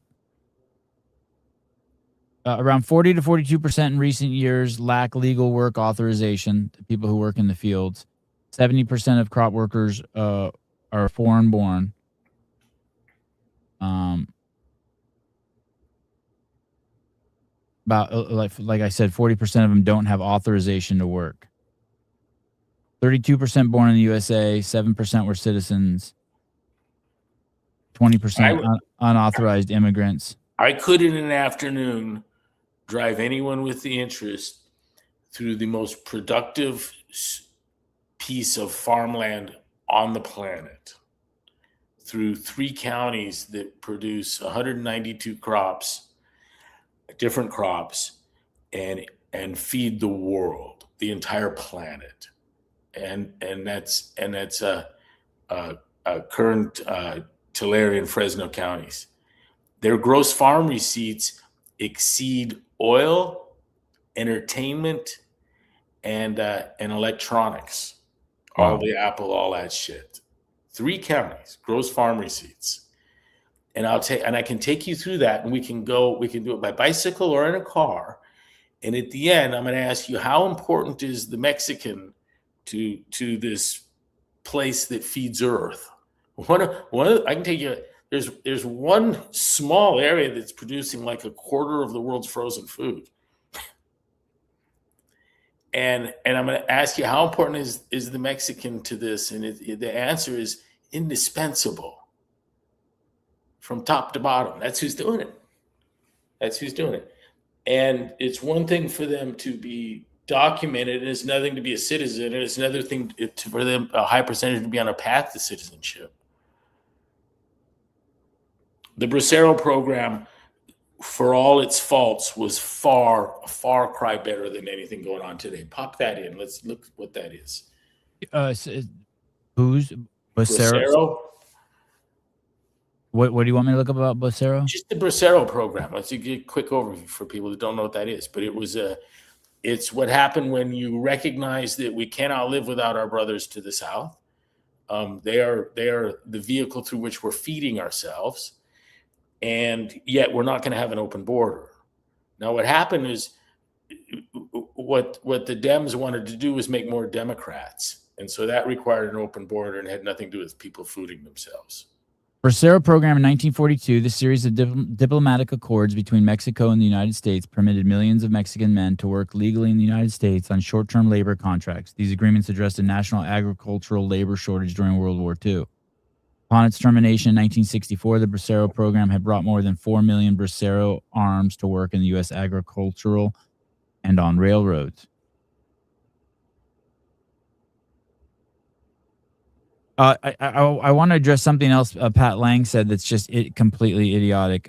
Around 40 to 42% in recent years lack legal work authorization. The people who work in the fields. 70% of crop workers are foreign born. About like I said, 40% of them don't have authorization to work. 32% born in the USA, 7% were citizens, 20% unauthorized immigrants. I could, in an afternoon, drive anyone with the interest through the most productive piece of farmland on the planet, through 3 counties that produce 192 crops, different crops, and feed the world, the entire planet. And that's Kern, Tulare, and Fresno counties. Their gross farm receipts exceed oil, entertainment, and electronics. Wow. All the Apple, all that shit. 3 counties, gross farm receipts. And I can take you through that, and we can do it by bicycle or in a car. And at the end, I'm going to ask you, how important is the Mexican to this place that feeds Earth? I can take you. There's one small area that's producing like a quarter of the world's frozen food. And I'm going to ask you, how important is the Mexican to this? And the answer is indispensable. From top to bottom. That's who's doing it. And it's one thing for them to be documented, and it's another thing to be a citizen, and it's another thing for them, a high percentage, to be on a path to citizenship. The Bracero program, for all its faults, was a far cry better than anything going on today. Pop that in. Let's look what that is. Who's Bracero? What do you want me to look up about Bracero? Just the Bracero program. Let's get a quick overview for people that don't know what that is. But it's what happened when you recognize that we cannot live without our brothers to the south. They are the vehicle through which we're feeding ourselves, and yet we're not going to have an open border. Now, what happened is what the Dems wanted to do was make more Democrats, and so that required an open border and had nothing to do with people fooding themselves. Bracero program in 1942, the series of diplomatic accords between Mexico and the United States permitted millions of Mexican men to work legally in the United States on short-term labor contracts. These agreements addressed a national agricultural labor shortage during World War II. Upon its termination in 1964, the Bracero program had brought more than 4 million Bracero arms to work in the U.S. agricultural and on railroads. I want to address something else Pat Lang said that's just completely idiotic.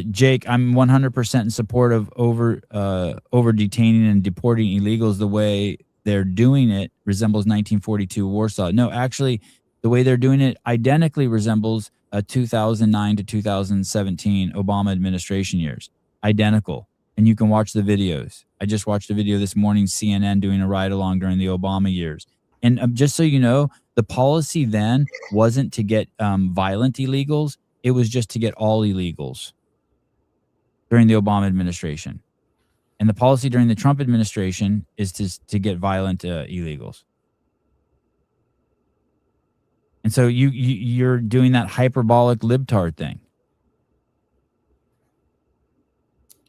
Jake, I'm 100% in support of over detaining and deporting illegals. The way they're doing it resembles 1942 Warsaw. No, actually, the way they're doing it identically resembles 2009 to 2017 Obama administration years. Identical. And you can watch the videos. I just watched a video this morning, CNN doing a ride along during the Obama years. And just so you know, the policy then wasn't to get violent illegals. It was just to get all illegals during the Obama administration. And the policy during the Trump administration is to get violent illegals. And so you're doing that hyperbolic libtard thing.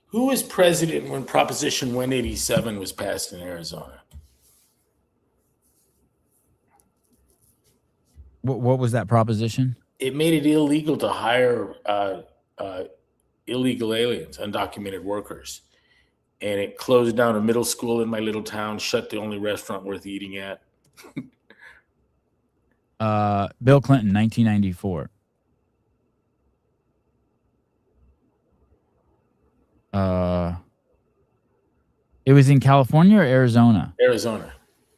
Who was president when Proposition 187 was passed in Arizona? What was that proposition? It made it illegal to hire illegal aliens, undocumented workers. And it closed down a middle school in my little town, shut the only restaurant worth eating at. Bill Clinton, 1994. It was in California or Arizona? Arizona.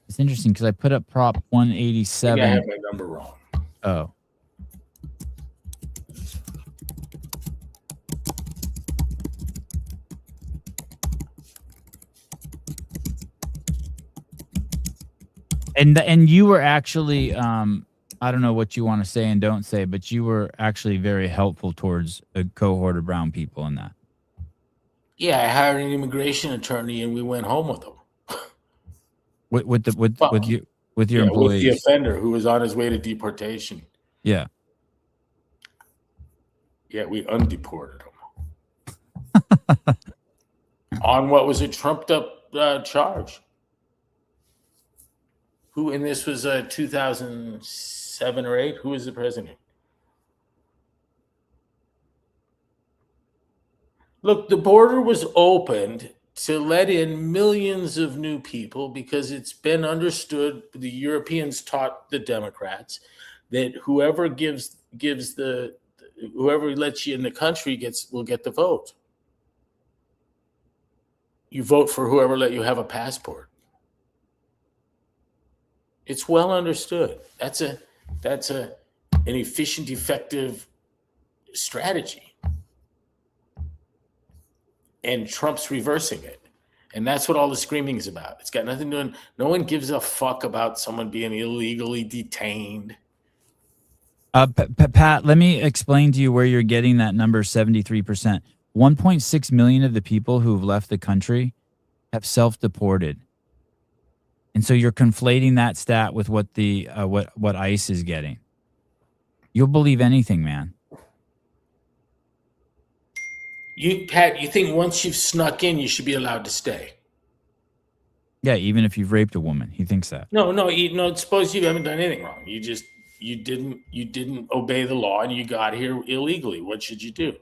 It's interesting because I put up Prop 187. I have my number wrong. Oh. And you were actually, I don't know what you want to say and don't say, but you were actually very helpful towards a cohort of brown people in that. Yeah, I hired an immigration attorney and we went home with them. With your employees. With the offender who was on his way to deportation. Yeah. Yeah, we undeported him. on what was a trumped up charge. Who, and this was 2007 or 8, who was the president? Look, the border was opened to let in millions of new people because it's been understood, the Europeans taught the Democrats that whoever whoever lets you in the country will get the vote. You vote for whoever let you have a passport. It's well understood. That's an efficient, effective strategy. And Trump's reversing it. And that's what all the screaming is about. It's got nothing to do. No one gives a fuck about someone being illegally detained. Pat, let me explain to you where you're getting that number 73%. 1.6 million of the people who've left the country have self-deported. And so you're conflating that stat with what the what ICE is getting. You'll believe anything, man. Pat, you think once you've snuck in, you should be allowed to stay? Yeah, even if you've raped a woman, he thinks that. No. Suppose you haven't done anything wrong. You didn't obey the law and you got here illegally. What should you do?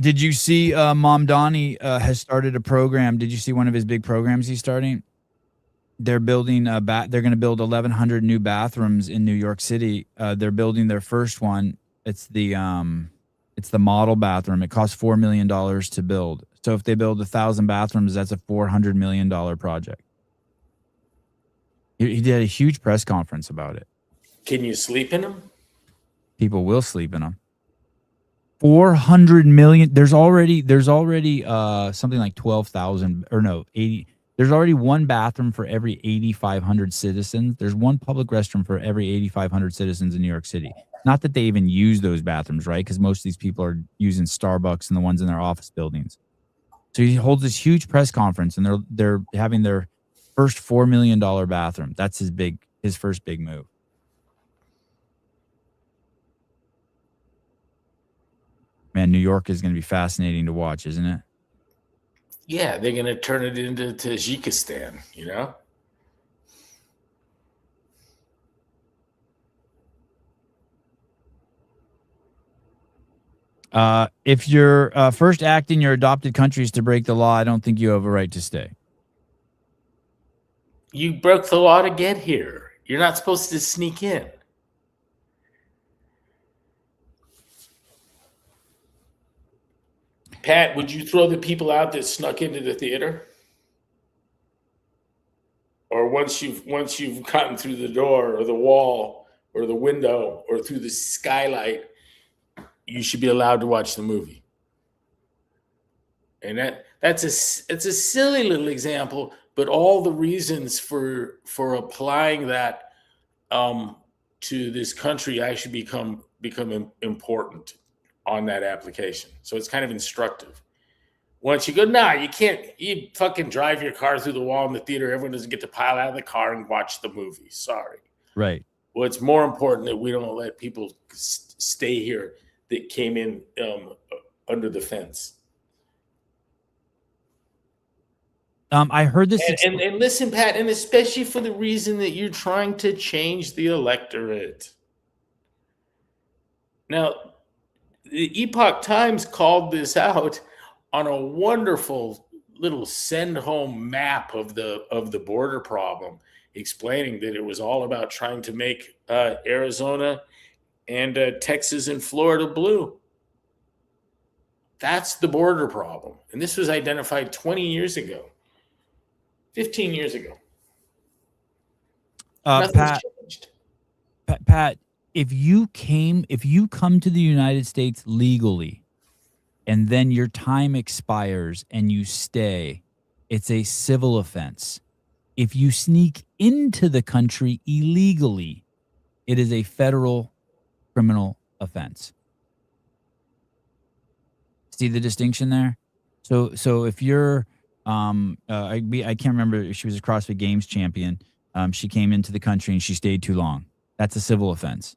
Did you see Mom Donnie has started a program? Did you see one of his big programs he's starting? They're building they're going to build 1,100 new bathrooms in New York City. They're building their first one. It's the model bathroom. It costs $4 million to build. So if they build 1,000 bathrooms, that's a $400 million project. He did a huge press conference about it. Can you sleep in them? People will sleep in them. 400 million. There's already something like 12,000 or no 80. There's already one bathroom for every 8,500 citizens. There's one public restroom for every 8,500 citizens in New York City. Not that they even use those bathrooms, right? Because most of these people are using Starbucks and the ones in their office buildings. So he holds this huge press conference, and they're having their first $4 million bathroom. That's his first big move. Man, New York is going to be fascinating to watch, isn't it? Yeah, they're going to turn it into Tajikistan, you know? If your first act in your adopted country is to break the law, I don't think you have a right to stay. You broke the law to get here. You're not supposed to sneak in. Pat, would you throw the people out that snuck into the theater? Or once you've gotten through the door or the wall or the window or through the skylight, you should be allowed to watch the movie. And it's a silly little example, but all the reasons for applying that to this country actually become important on that application. So it's kind of instructive. Once you go, you can't. You fucking drive your car through the wall in the theater. Everyone doesn't get to pile out of the car and watch the movie. Sorry. Right. Well, it's more important that we don't let people stay here that came in under the fence. I heard this. And listen, Pat, and especially for the reason that you're trying to change the electorate. Now, the Epoch Times called this out on a wonderful little send home map of the border problem, explaining that it was all about trying to make Arizona and Texas and Florida blue. That's the border problem. And this was identified 20 years ago, 15 years ago. Nothing's changed. Pat, if you come to the United States legally and then your time expires and you stay, it's a civil offense. If you sneak into the country illegally, it is a federal criminal offense. See the distinction there? So if you're I can't remember if she was a CrossFit Games champion, She came into the country and she stayed too long. That's a civil offense.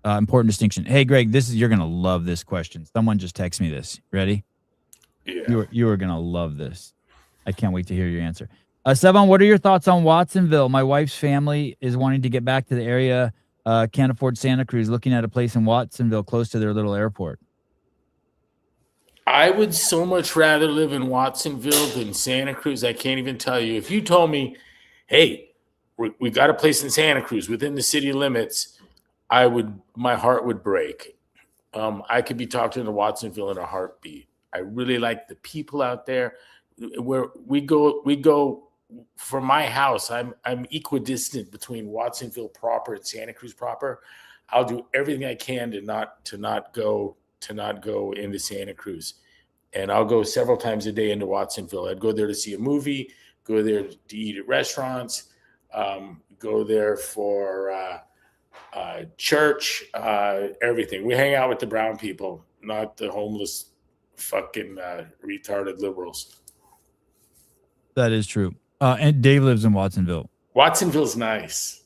Important distinction. Hey, Greg, you're gonna love this question. Someone just texted me this. Ready? Yeah. You are gonna love this. I can't wait to hear your answer. Sevan, what are your thoughts on Watsonville? My wife's family is wanting to get back to the area. Can't afford Santa Cruz. Looking at a place in Watsonville close to their little airport. I would so much rather live in Watsonville than Santa Cruz. I can't even tell you. If you told me, hey, we got a place in Santa Cruz within the city limits, my heart would break. I could be talking to Watsonville in a heartbeat. I really like the people out there. Where we go from my house. I'm equidistant between Watsonville proper and Santa Cruz proper. I'll do everything I can to not go into Santa Cruz, and I'll go several times a day into Watsonville. I'd go there to see a movie, go there to eat at restaurants, go there for church, everything. We hang out with the brown people, not the homeless fucking retarded liberals. That is true. And Dave lives in Watsonville. Watsonville's nice.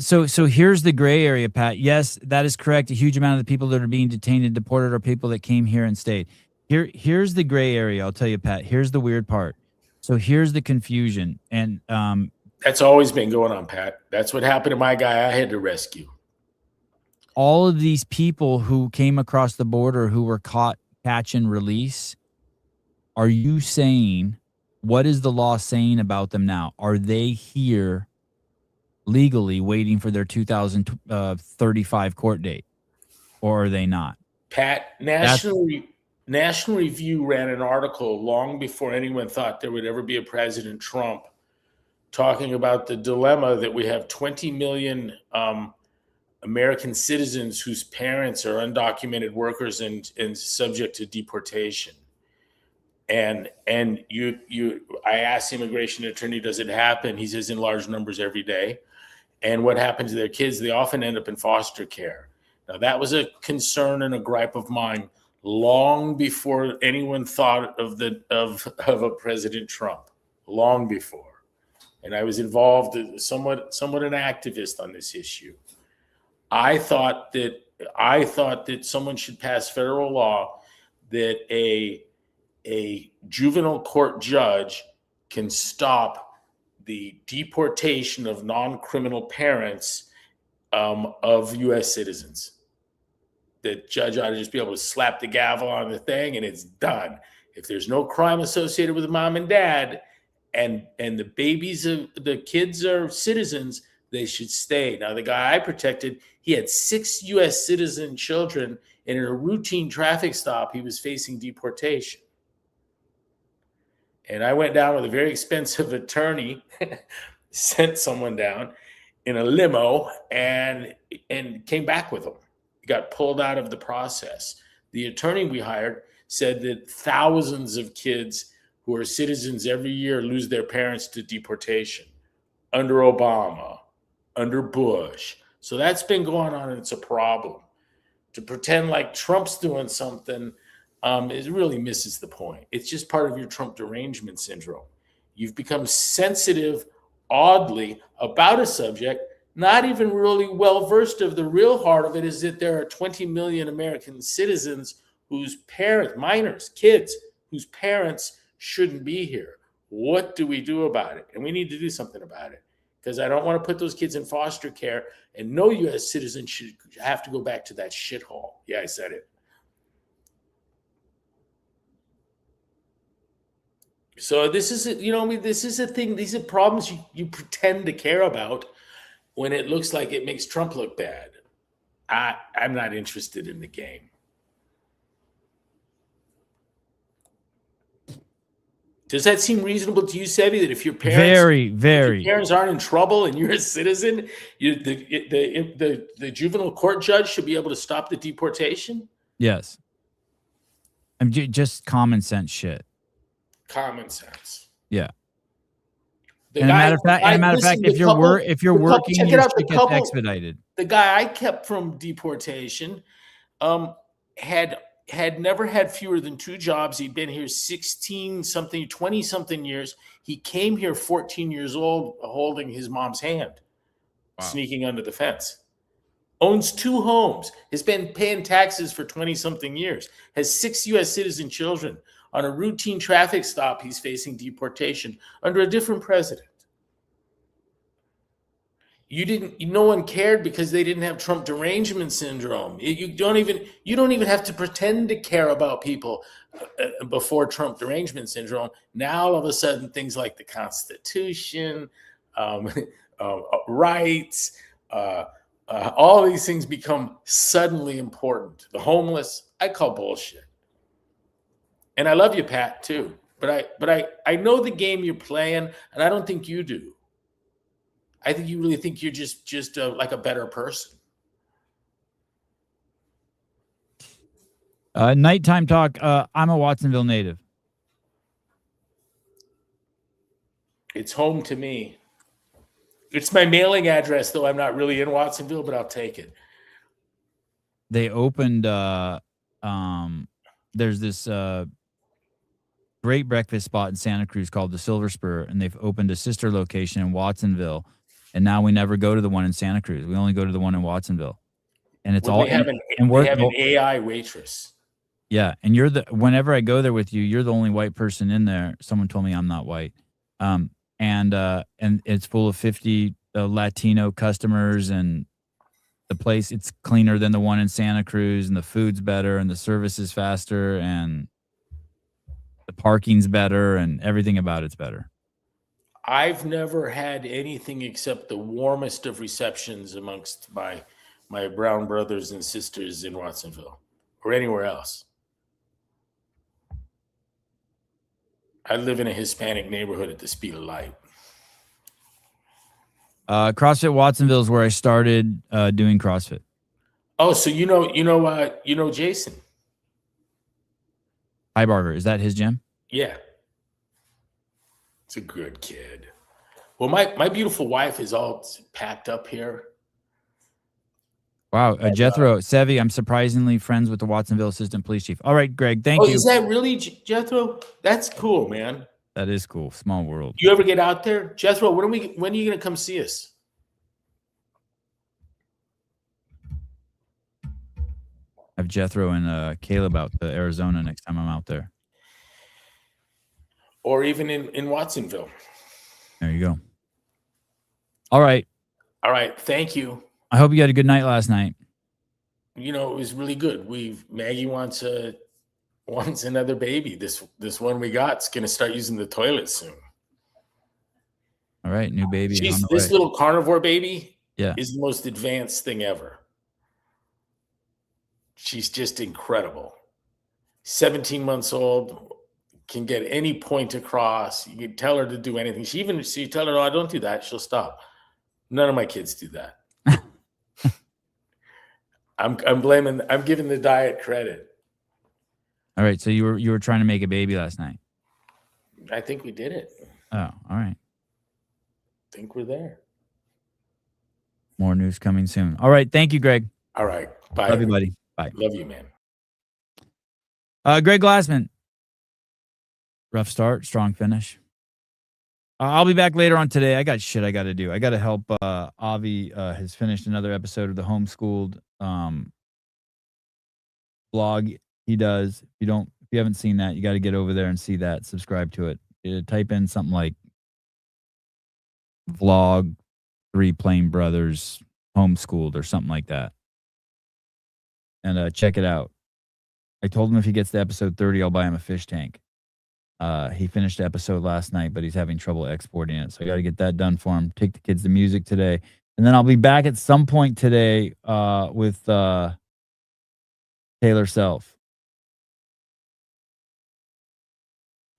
So here's the gray area, Pat. Yes, that is correct. A huge amount of the people that are being detained and deported are people that came here and stayed. Here's the gray area. I'll tell you, Pat. Here's the weird part. So here's the confusion. And that's always been going on, Pat. That's what happened to my guy I had to rescue. All of these people who came across the border who were caught, catch, and release, are you saying, what is the law saying about them now? Are they here legally waiting for their 2035 court date, or are they not? Pat, National Review ran an article long before anyone thought there would ever be a President Trump, talking about the dilemma that we have 20 million American citizens whose parents are undocumented workers and subject to deportation. And I asked the immigration attorney, does it happen? He says in large numbers every day. And what happens to their kids? They often end up in foster care. Now, that was a concern and a gripe of mine long before anyone thought of a President Trump, long before. And I was involved, somewhat an activist on this issue. I thought that someone should pass federal law that a juvenile court judge can stop the deportation of non-criminal parents of U.S. citizens. The judge ought to just be able to slap the gavel on the thing and it's done. If there's no crime associated with mom and dad and the kids are citizens, they should stay. Now, the guy I protected, he had 6 U.S. citizen children, and in a routine traffic stop, he was facing deportation. And I went down with a very expensive attorney, sent someone down in a limo, and came back with him. He got pulled out of the process. The attorney we hired said that thousands of kids who are citizens every year lose their parents to deportation under Obama, under Bush. So that's been going on, and it's a problem. To pretend like Trump's doing something, it really misses the point. It's just part of your Trump derangement syndrome. You've become sensitive, oddly, about a subject, not even really well-versed of the real heart of it is that there are 20 million American citizens whose parents, minors, kids, whose parents shouldn't be here. What do we do about it? And we need to do something about it, because I don't want to put those kids in foster care, and no U.S. citizen should have to go back to that shithole. Yeah, I said it. So this is, this is a thing. These are problems you pretend to care about when it looks like it makes Trump look bad. I'm not interested in the game. Does that seem reasonable to you, Sebi, that if your parents, very, if your parents aren't in trouble and you're a citizen, the juvenile court judge should be able to stop the deportation? Yes. I'm just common sense shit. Common sense. Yeah. And a matter of fact, if you're working, your shit gets expedited. The guy I kept from deportation had had never had fewer than 2 jobs. He'd been here 16 something, 20 something years. He came here 14 years old, holding his mom's hand, sneaking under the fence. Owns 2 homes, has been paying taxes for 20 something years, has 6 US citizen children. On a routine traffic stop, he's facing deportation under a different president. No one cared because they didn't have Trump derangement syndrome. You don't even have to pretend to care about people before Trump derangement syndrome. Now all of a sudden things like the Constitution, rights, all these things become suddenly important. The homeless, I call bullshit. And I love you, Pat, too. But I know the game you're playing, and I don't think you do. I think you really think you're just like a better person. Nighttime talk. I'm a Watsonville native. It's home to me. It's my mailing address, though I'm not really in Watsonville, but I'll take it. They opened. There's this great breakfast spot in Santa Cruz called the Silver Spur, and they've opened a sister location in Watsonville. And now we never go to the one in Santa Cruz. We only go to the one in Watsonville. And it's all They have an AI waitress. Yeah, and whenever I go there with you, you're the only white person in there. Someone told me I'm not white. And it's full of 50 Latino customers, and the place, it's cleaner than the one in Santa Cruz, and the food's better, and the service is faster, and the parking's better, and everything about it's better. I've never had anything except the warmest of receptions amongst my brown brothers and sisters in Watsonville or anywhere else. I live in a Hispanic neighborhood at the speed of light. CrossFit Watsonville is where I started doing CrossFit. Oh, so you know Jason? Highbarger, is that his gym? Yeah. It's a good kid. Well, my beautiful wife is all packed up here. Wow. Jethro, Sevi, I'm surprisingly friends with the Watsonville Assistant Police Chief. All right, Greg, thank you. Is that really Jethro? That's cool, man. That is cool. Small world. You ever get out there? Jethro, when are you going to come see us? I have Jethro and Caleb out to Arizona next time I'm out there. Or even in Watsonville. There you go. All right. All right. Thank you. I hope you had a good night last night. It was really good. Maggie wants another baby. This one we got's gonna start using the toilet soon. All right, new baby. This little carnivore baby is the most advanced thing ever. She's just incredible. 17 months old, can get any point across. You can tell her to do anything. You tell her, "No, don't do that." She'll stop. None of my kids do that. I'm giving the diet credit. All right, so you were trying to make a baby last night. I think we did it. Oh, all right. I think we're there. More news coming soon. All right, thank you, Greg. All right, bye, everybody. Bye. Love you, man. Greg Glassman. Rough start, strong finish. I'll be back later on today. I got shit I got to do. I got to help Avi has finished another episode of the Homeschooled blog he does. If you haven't seen that, you got to get over there and see that. Subscribe to it. Type in something like vlog 3 Plain Brothers Homeschooled or something like that. And check it out. I told him if he gets to episode 30, I'll buy him a fish tank. He finished the episode last night, but he's having trouble exporting it. So I got to get that done for him. Take the kids to music today. And then I'll be back at some point today with Taylor Self.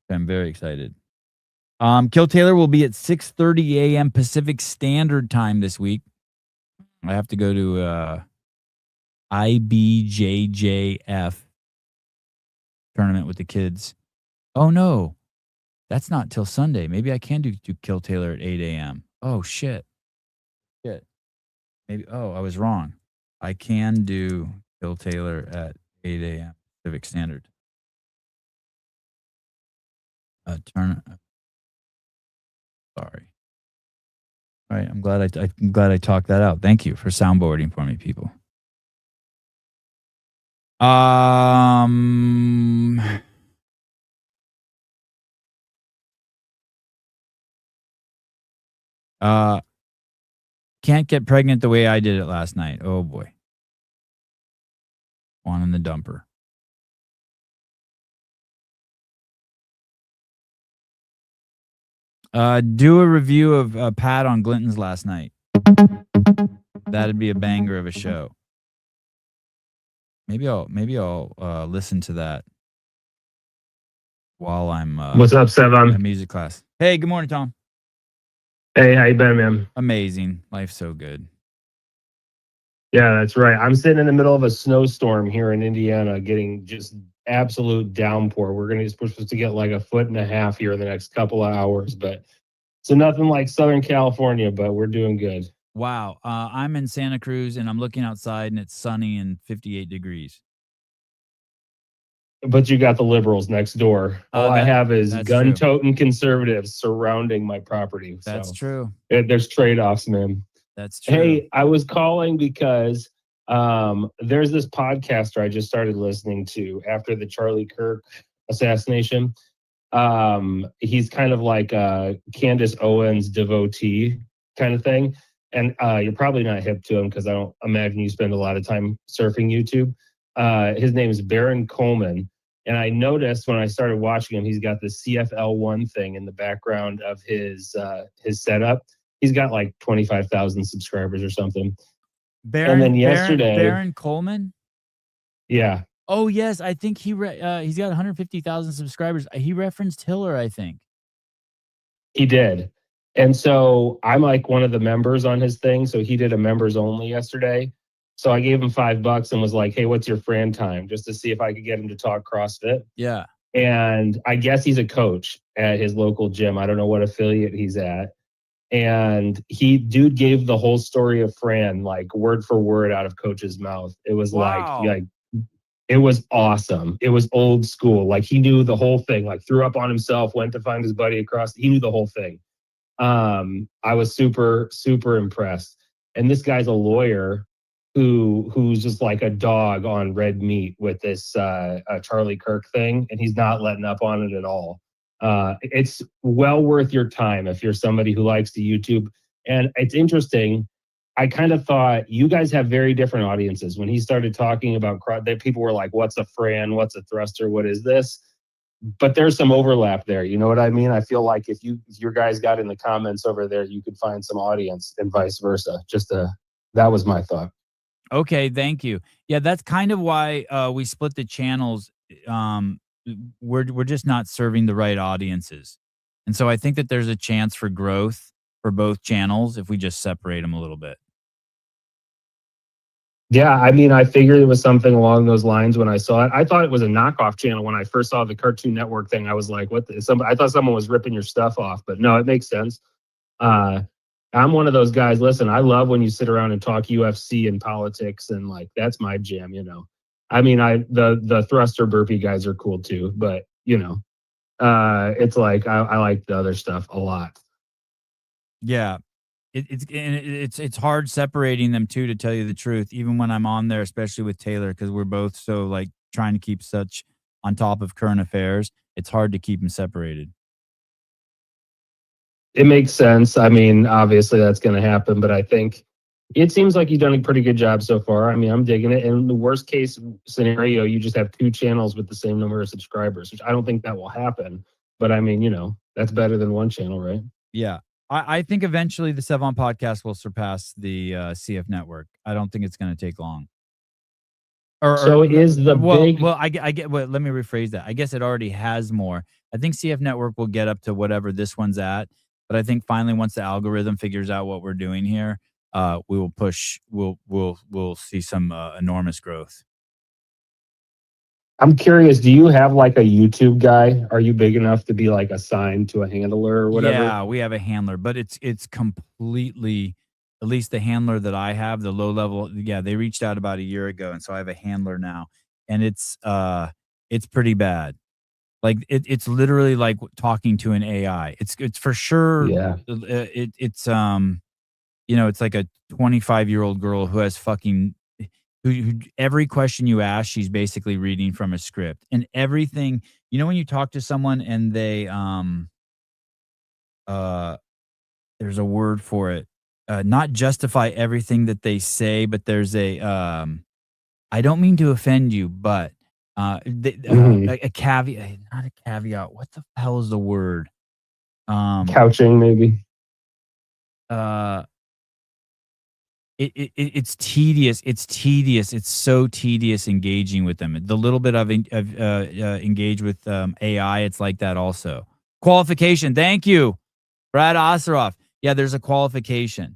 I'm very excited. Kill Taylor will be at 6:30 a.m. Pacific Standard Time this week. I have to go to IBJJF tournament with the kids. Oh, no. That's not till Sunday. Maybe I can do Kill Taylor at 8 a.m. Oh, shit. Maybe. Oh, I was wrong. I can do Kill Taylor at 8 a.m. Pacific Standard. Turn. Sorry. All right. I'm glad I talked that out. Thank you for soundboarding for me, people. Can't get pregnant the way I did it last night. Oh boy. One in the dumper. Do a review of Pat on Glinton's last night. That'd be a banger of a show. Maybe I'll listen to that while I'm What's up, Sevon? at music class. Hey, good morning, Tom. Hey, how you been, man? Amazing. Life's so good. Yeah, that's right. I'm sitting in the middle of a snowstorm here in Indiana, getting just absolute downpour. We're supposed to get like 1.5 feet here in the next couple of hours, but so nothing like Southern California, but we're doing good. Wow. I'm in Santa Cruz and I'm looking outside and it's sunny and 58 degrees. But you got the liberals next door. All I have is that's gun-toting conservatives surrounding my property. That's so true. There's trade-offs, man. That's true. Hey, I was calling because there's this podcaster I just started listening to after the Charlie Kirk assassination. He's kind of like a Candace Owens devotee kind of thing. And you're probably not hip to him because I don't imagine you spend a lot of time surfing YouTube. His name is Baron Coleman. And I noticed when I started watching him, he's got the CFL1 thing in the background of his setup. He's got like 25,000 subscribers or something. And then yesterday, Baron Coleman. Yeah. Oh yes, I think he's got 150,000 subscribers. He referenced Hiller, I think. He did. And so I'm like one of the members on his thing. So he did a members only yesterday. So I gave him $5 and was like, hey, what's your Fran time? Just to see if I could get him to talk CrossFit. Yeah. And I guess he's a coach at his local gym. I don't know what affiliate he's at. And dude gave the whole story of Fran, like word for word out of coach's mouth. It was like it was awesome. It was old school. Like he knew the whole thing, like threw up on himself, went to find his buddy across. He knew the whole thing. I was super, super impressed. And this guy's a lawyer who's just like a dog on red meat with this Charlie Kirk thing, and he's not letting up on it at all. It's well worth your time if you're somebody who likes to YouTube. And it's interesting. I kind of thought you guys have very different audiences. When he started talking about that, people were like, what's a Fran? What's a thruster? What is this? But there's some overlap there. You know what I mean? I feel like if your guys got in the comments over there, you could find some audience and vice versa. That was my thought. Okay, thank you. Yeah, that's kind of why we split the channels. We're just not serving the right audiences. And so I think that there's a chance for growth for both channels if we just separate them a little bit. Yeah, I mean, I figured it was something along those lines when I saw it. I thought it was a knockoff channel when I first saw the Cartoon Network thing. I was like, I thought someone was ripping your stuff off, but no, it makes sense. I'm one of those guys. Listen, I love when you sit around and talk UFC and politics, and like that's my jam, you know. I mean, the thruster burpee guys are cool too, but you know, it's like I like the other stuff a lot. Yeah. It's hard separating them too, to tell you the truth, even when I'm on there, especially with Taylor, because we're both so like trying to keep such on top of current affairs. It's hard to keep them separated. It makes sense. I mean, obviously that's going to happen, but I think it seems like you've done a pretty good job so far. I mean, I'm digging it. In the worst case scenario, you just have 2 channels with the same number of subscribers, which I don't think that will happen. But I mean, you know, that's better than 1 channel, right? Yeah. I think eventually the Sevon podcast will surpass the CF network. I don't think it's going to take long. Well, let me rephrase that. I guess it already has more. I think CF network will get up to whatever this one's at. But I think finally, once the algorithm figures out what we're doing here, we will push. We'll see some enormous growth. I'm curious, do you have like a YouTube guy? Are you big enough to be like assigned to a handler or whatever? Yeah, we have a handler, but it's completely, at least the handler that I have, the low level. Yeah, they reached out about a year ago, and so I have a handler now, and it's It's pretty bad. Like it's literally like talking to an AI. It's for sure. Yeah. It's it's like a 25-year-old girl who has fucking who every question you ask, she's basically reading from a script and everything. When you talk to someone and they uh there's a word for it. Not justify everything that they say, but there's I don't mean to offend you, but a caveat, not a caveat. What the hell is the word? Couching, maybe. It's tedious. It's tedious. It's so tedious engaging with them. The little bit of engage with AI, it's like that also. Qualification. Thank you, Brad Oseroff. Yeah, there's a qualification.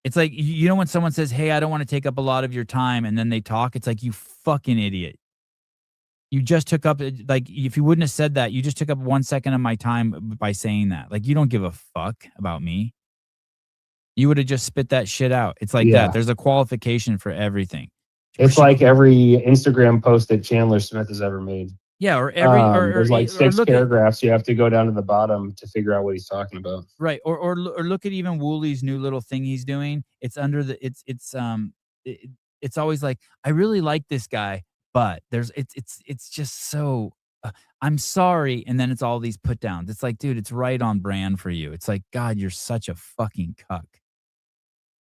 It's like, when someone says, hey, I don't want to take up a lot of your time, and then they talk, it's like, you fucking idiot. You just took up, like, if you wouldn't have said that, you just took up 1 second of my time by saying that. Like, you don't give a fuck about me. You would have just spit that shit out. It's like that. There's a qualification for everything. It's like every Instagram post that Chandler Smith has ever made. Yeah, or every there's like 6 paragraphs. You have to go down to the bottom to figure out what he's talking about. Right. Or look at even Wooley's new little thing he's doing. It's under the it's always like, I really like this guy, but it's just so I'm sorry, and then it's all these put downs. It's like, dude, it's right on brand for you. It's like, God, you're such a fucking cuck.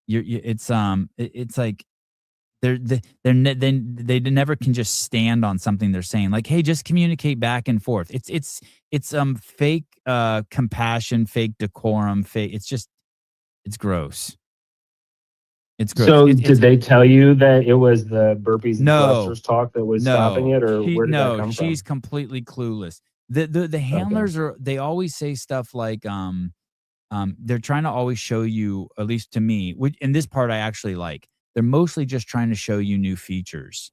It's like they never can just stand on something they're saying. Like, hey, just communicate back and forth. It's fake compassion, fake decorum, fake. It's gross. It's gross. So did they tell you that it was the burpees and No. thrusters talk that was stopping it, or where did that come from? She's completely clueless. The handlers they always say stuff like they're trying to always show you, at least to me, which in this part I actually like. They're mostly just trying to show you new features.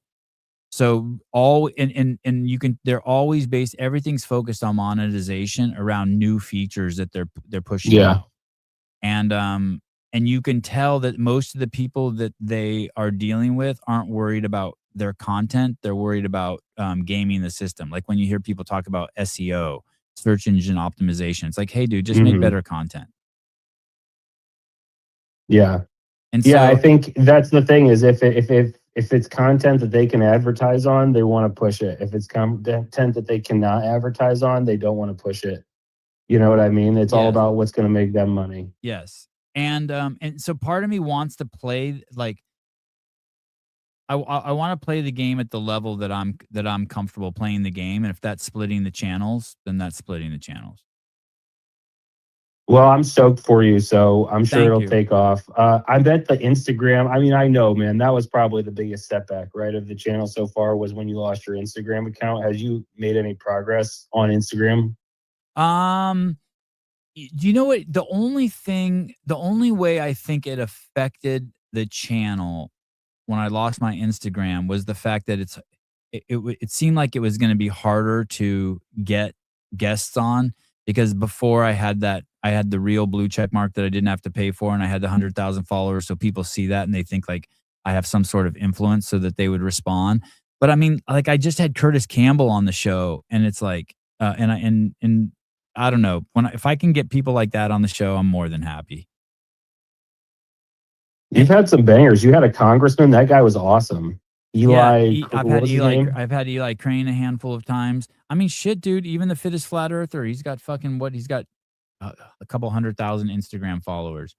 So they're always everything's focused on monetization around new features that they're pushing out. And you can tell that most of the people that they are dealing with aren't worried about their content. They're worried about gaming the system. Like when you hear people talk about SEO, search engine optimization, it's like, hey, dude, just make better content. Yeah. And I think that's the thing is if it's content that they can advertise on, they want to push it. If it's content that they cannot advertise on, they don't want to push it. You know what I mean? It's all about what's going to make them money. Yes. And so part of me wants to play, like, I want to play the game at the level that I'm comfortable playing the game. And if that's splitting the channels, then that's splitting the channels. Well, I'm stoked for you, so I'm sure it'll you. take off. I bet the Instagram, I mean, I know, man, that was probably the biggest setback, right, of the channel so far was when you lost your Instagram account. Has you made any progress on Instagram? You know what? The only way I think it affected the channel when I lost my Instagram was the fact that it seemed like it was going to be harder to get guests on, because before I had the real blue check mark that I didn't have to pay for, and I had the 100,000 followers, so people see that and they think like I have some sort of influence so that they would respond. But I mean, like, I just had Curtis Campbell on the show, and it's like, and I don't know, if I can get people like that on the show, I'm more than happy. You've had some bangers. You had a congressman. That guy was awesome. I've had Eli Crane a handful of times. I mean, shit, dude. Even the fittest flat earther, he's got fucking he's got a couple 100,000 Instagram followers.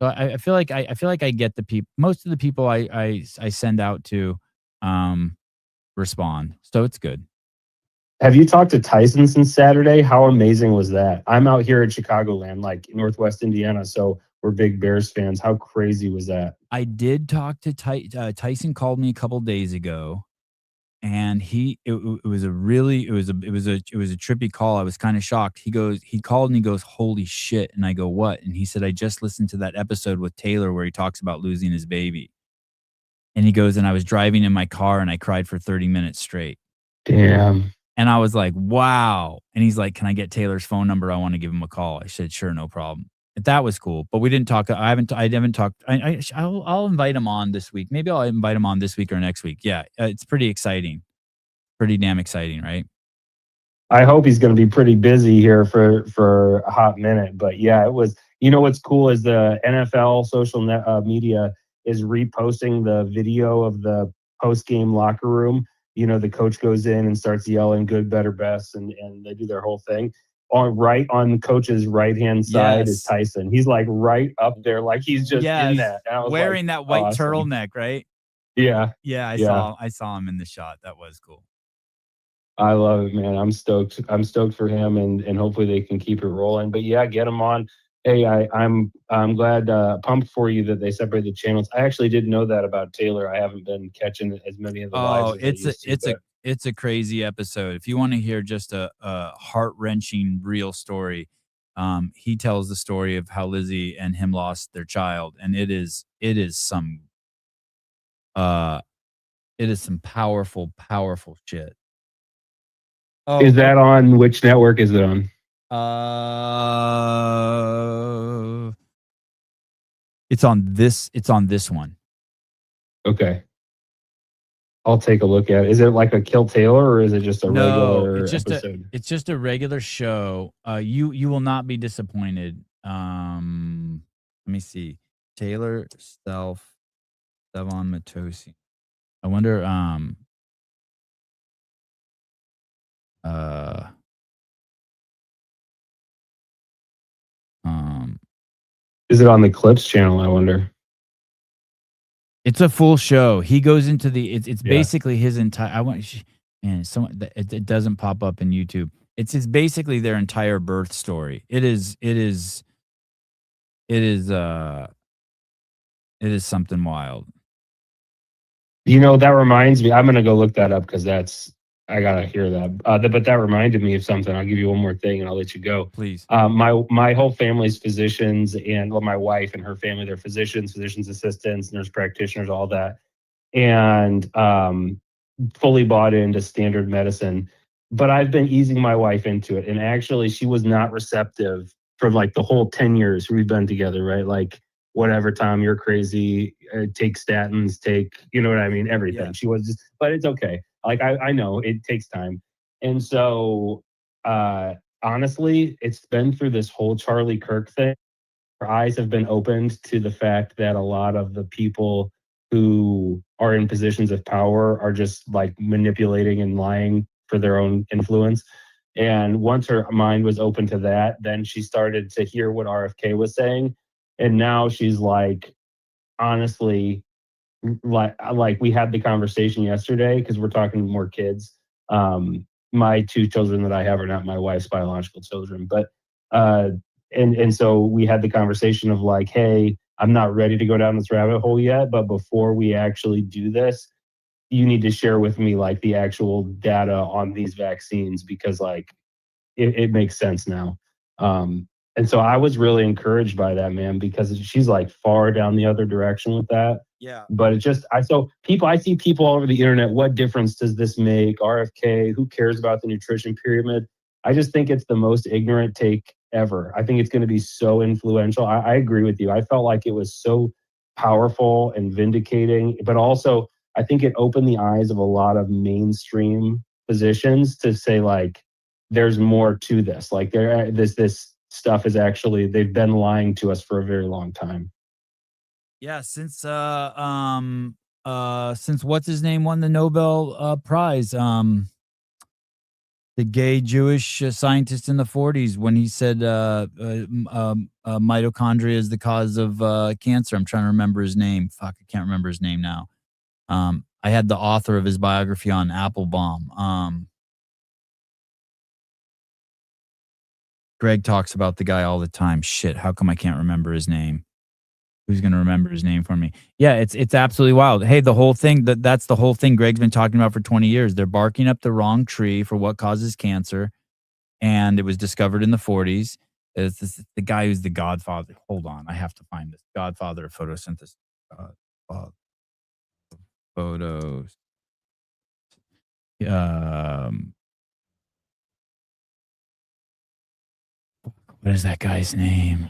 So I feel like I get the people. Most of the people I send out to respond. So it's good. Have you talked to Tyson since Saturday? How amazing was that? I'm out here in Chicagoland, like Northwest Indiana, so we're big Bears fans. How crazy was that? I did talk to Tyson. Called me a couple days ago, and it was a trippy call. I was kind of shocked. He called and he goes, "Holy shit!" And I go, "What?" And he said, "I just listened to that episode with Taylor where he talks about losing his baby." And he goes, "And I was driving in my car and I cried for 30 minutes straight." Damn. And I was like, "Wow!" And he's like, "Can I get Taylor's phone number? I want to give him a call." I said, "Sure, no problem." That was cool, but we didn't talk. I haven't talked. I'll invite him on this week. Maybe I'll invite him on this week or next week. Yeah, it's pretty exciting. pretty damn exciting, right? I hope he's going to be pretty busy here for a hot minute. But yeah, it was. You know what's cool is the NFL social media is reposting the video of the post game locker room. You know, the coach goes in and starts yelling "good, better, best," and they do their whole thing. On the coach's right hand side is Tyson. He's like right up there, like he's just in that. And I was wearing like, that white awesome. turtleneck, right? Yeah, Yeah, yeah. I saw him in the shot. That was cool. I love it, man. I'm stoked. I'm stoked for him, and hopefully they can keep it rolling. But yeah, get him on. Hey, I'm glad, pumped for you that they separate the channels. I actually didn't know that about Taylor. I haven't been catching as many of the lives as I used to. It's a crazy episode. If you want to hear just a heart wrenching real story, he tells the story of how Lizzie and him lost their child, and it is some powerful shit. Oh, Is that on which network is it on? It's on this one. Okay. I'll take a look at it. Is it like a Kill Taylor or is it just a regular episode? It's just a regular show. You will not be disappointed. Let me see. Taylor Stevan Matosi. I wonder is it on the Clips channel, I wonder? It's a full show. He goes into the it's basically his entire it doesn't pop up in YouTube. It's basically their entire birth story. It is something wild. You know, that reminds me, I'm gonna go look that up because I gotta hear that. But that reminded me of something. I'll give you one more thing and I'll let you go. Please. My whole family's physicians, and my wife and her family, they're physicians assistants, nurse practitioners, all that, and fully bought into standard medicine. But I've been easing my wife into it, and actually, she was not receptive for like the whole 10 years we've been together. Right, like whatever, Tom, you're crazy. Take statins. You know what I mean? Everything. Yeah. She was just, but it's okay. Like I know it takes time, and so honestly, it's been through this whole Charlie Kirk thing. Our eyes have been opened to the fact that a lot of the people who are in positions of power are just like manipulating and lying for their own influence. And once her mind was open to that, then she started to hear what RFK was saying, and now she's like, honestly, like we had the conversation yesterday because we're talking more kids. My two children that I have are not my wife's biological children, but and so we had the conversation of like, hey, I'm not ready to go down this rabbit hole yet, but before we actually do this, you need to share with me like the actual data on these vaccines because like it makes sense now. And so I was really encouraged by that, man, because she's like far down the other direction with that. Yeah. But I see people all over the internet. What difference does this make? RFK, who cares about the nutrition pyramid? I just think it's the most ignorant take ever. I think it's going to be so influential. I agree with you. I felt like it was so powerful and vindicating, but also I think it opened the eyes of a lot of mainstream physicians to say like, there's more to this. Like this stuff is actually, they've been lying to us for a very long time. Yeah, since what's his name won the Nobel Prize, the gay Jewish scientist in the 40s, when he said mitochondria is the cause of cancer. I'm trying to remember his name. Fuck, I can't remember his name now. I had the author of his biography on Applebaum. Greg talks about the guy all the time. Shit, how come I can't remember his name? Who's going to remember his name for me? Yeah, it's absolutely wild. Hey, the whole thing, that's the whole thing Greg's been talking about for 20 years. They're barking up the wrong tree for what causes cancer, and it was discovered in the 40s. It's the guy who's the godfather. Hold on, I have to find this. Godfather of photosynthesis. Photos. What is that guy's name?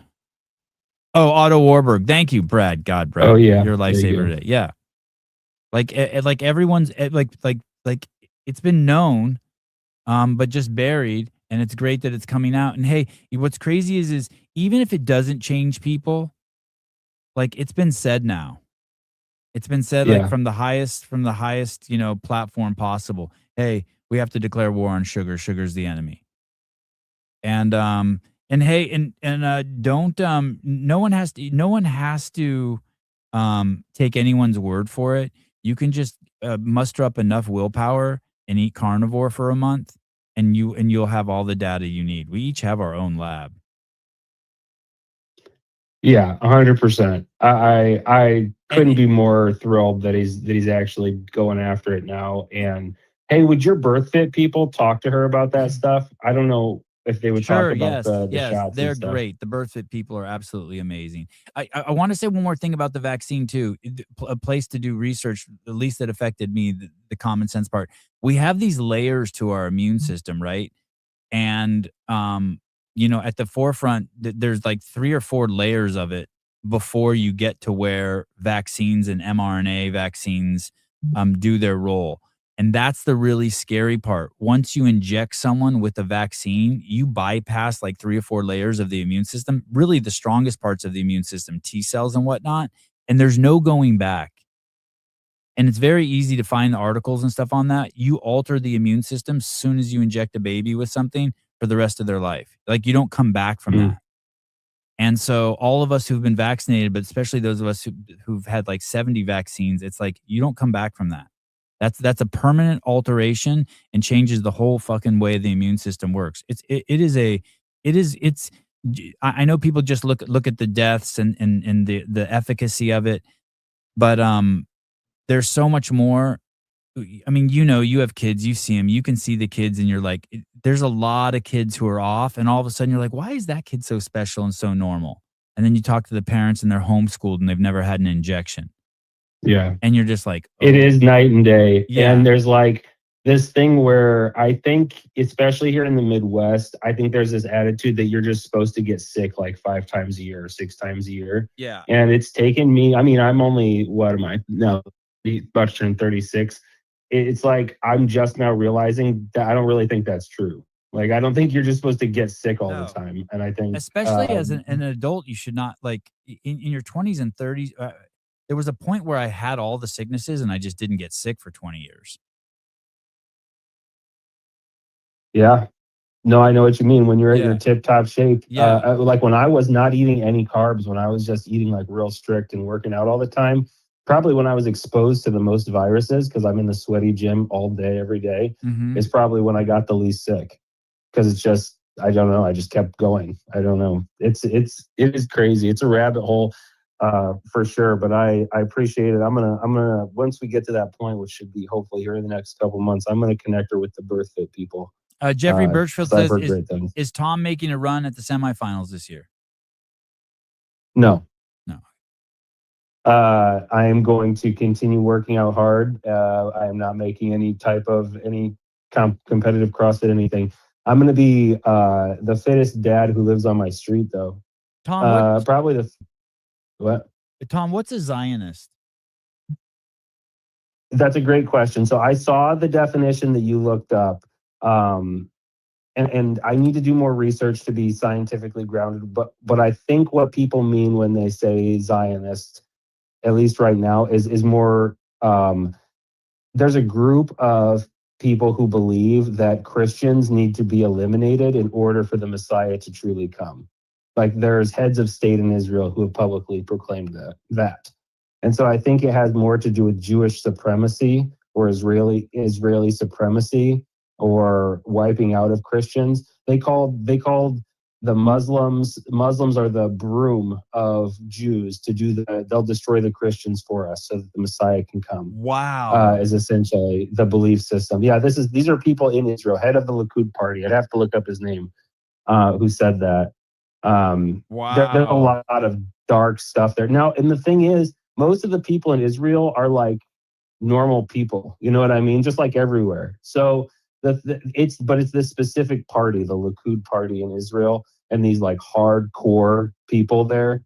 Oh, Otto Warburg. Thank you, Brad. God, Brad. Oh yeah, you're a lifesaver today. Yeah, like everyone's like It's been known, but just buried. And it's great that it's coming out. And hey, what's crazy is even if it doesn't change people, like it's been said now. It's been said like Yeah. from the highest, platform possible. Hey, we have to declare war on sugar. Sugar's the enemy. And hey, don't no one has to take anyone's word for it. You can just muster up enough willpower and eat carnivore for a month, and you'll have all the data you need. We each have our own lab. Yeah, 100%. I couldn't And be more thrilled that he's actually going after it now. And hey, would your birth fit people talk to her about that stuff? I don't know if they would talk sure, about yes, the yes, shots and they're stuff. great. The BirthFit people are absolutely amazing. I want to say one more thing about the vaccine too. A place to do research, at least that affected me, the common sense part. We have these layers to our immune system, right? And at the forefront, there's like 3 or 4 layers of it before you get to where vaccines and mRNA vaccines do their role. And that's the really scary part. Once you inject someone with a vaccine, you bypass like 3 or 4 layers of the immune system, really the strongest parts of the immune system, T cells and whatnot, and there's no going back. And it's very easy to find the articles and stuff on that. You alter the immune system as soon as you inject a baby with something for the rest of their life. Like you don't come back from Mm. that. And so all of us who've been vaccinated, but especially those of us who've had like 70 vaccines, it's like you don't come back from that. That's a permanent alteration and changes the whole fucking way the immune system works. I know people just look at the deaths and the efficacy of it, but there's so much more. I mean, you have kids, you see them, you can see the kids, and you're like, there's a lot of kids who are off, and all of a sudden you're like, why is that kid so special and so normal? And then you talk to the parents and they're homeschooled and they've never had an injection. Yeah. And you're just like, It oh, is night and day. yeah, And there's like this thing where I think, especially here in the Midwest, I think there's this attitude that you're just supposed to get sick like 5 times a year or 6 times a year. yeah. And it's taken me, I mean, I'm only, what am I? No, about to turn 36. It's like I'm just now realizing that I don't really think that's true. Like, I don't think you're just supposed to get sick all the No. time. And I think, Especially as an adult, you should not, like, in your 20s and 30s. There was a point where I had all the sicknesses and I just didn't get sick for 20 years. yeah. No, I know what you mean. When you're at your Yeah. tip top shape, Yeah. like when I was not eating any carbs, when I was just eating like real strict and working out all the time, probably when I was exposed to the most viruses, because I'm in the sweaty gym all day, every day, Mm-hmm. is probably when I got the least sick. Because it's just, I don't know, I just kept going. I don't know. It is crazy. It's a rabbit hole, for sure. But I appreciate it. I'm gonna once we get to that point, which should be hopefully here in the next couple months, I'm gonna connect her with the BirthFit people. Jeffrey Birchfield 'Cause I've says, heard great things. is Tom making a run at the semifinals this year? No. No. I am going to continue working out hard. I am not making any type of competitive CrossFit anything. I'm going to be the fittest dad who lives on my street, though. Tom, Probably what? Tom, what's a Zionist? That's a great question. So I saw the definition that you looked up, and I need to do more research to be scientifically grounded. But I think what people mean when they say Zionist, at least right now, is more. There's a group of people who believe that Christians need to be eliminated in order for the Messiah to truly come. Like there's heads of state in Israel who have publicly proclaimed that. And so I think it has more to do with Jewish supremacy or Israeli supremacy or wiping out of Christians. They called the Muslims are the broom of Jews to do they'll destroy the Christians for us so that the Messiah can come. Wow. Is essentially the belief system. Yeah, these are people in Israel, head of the Likud party. I'd have to look up his name, who said that. There's a Wow. lot of dark stuff there. Now, and the thing is, most of the people in Israel are like normal people. You know what I mean? Just like everywhere. So it's this specific party, the Likud party in Israel, and these like hardcore people there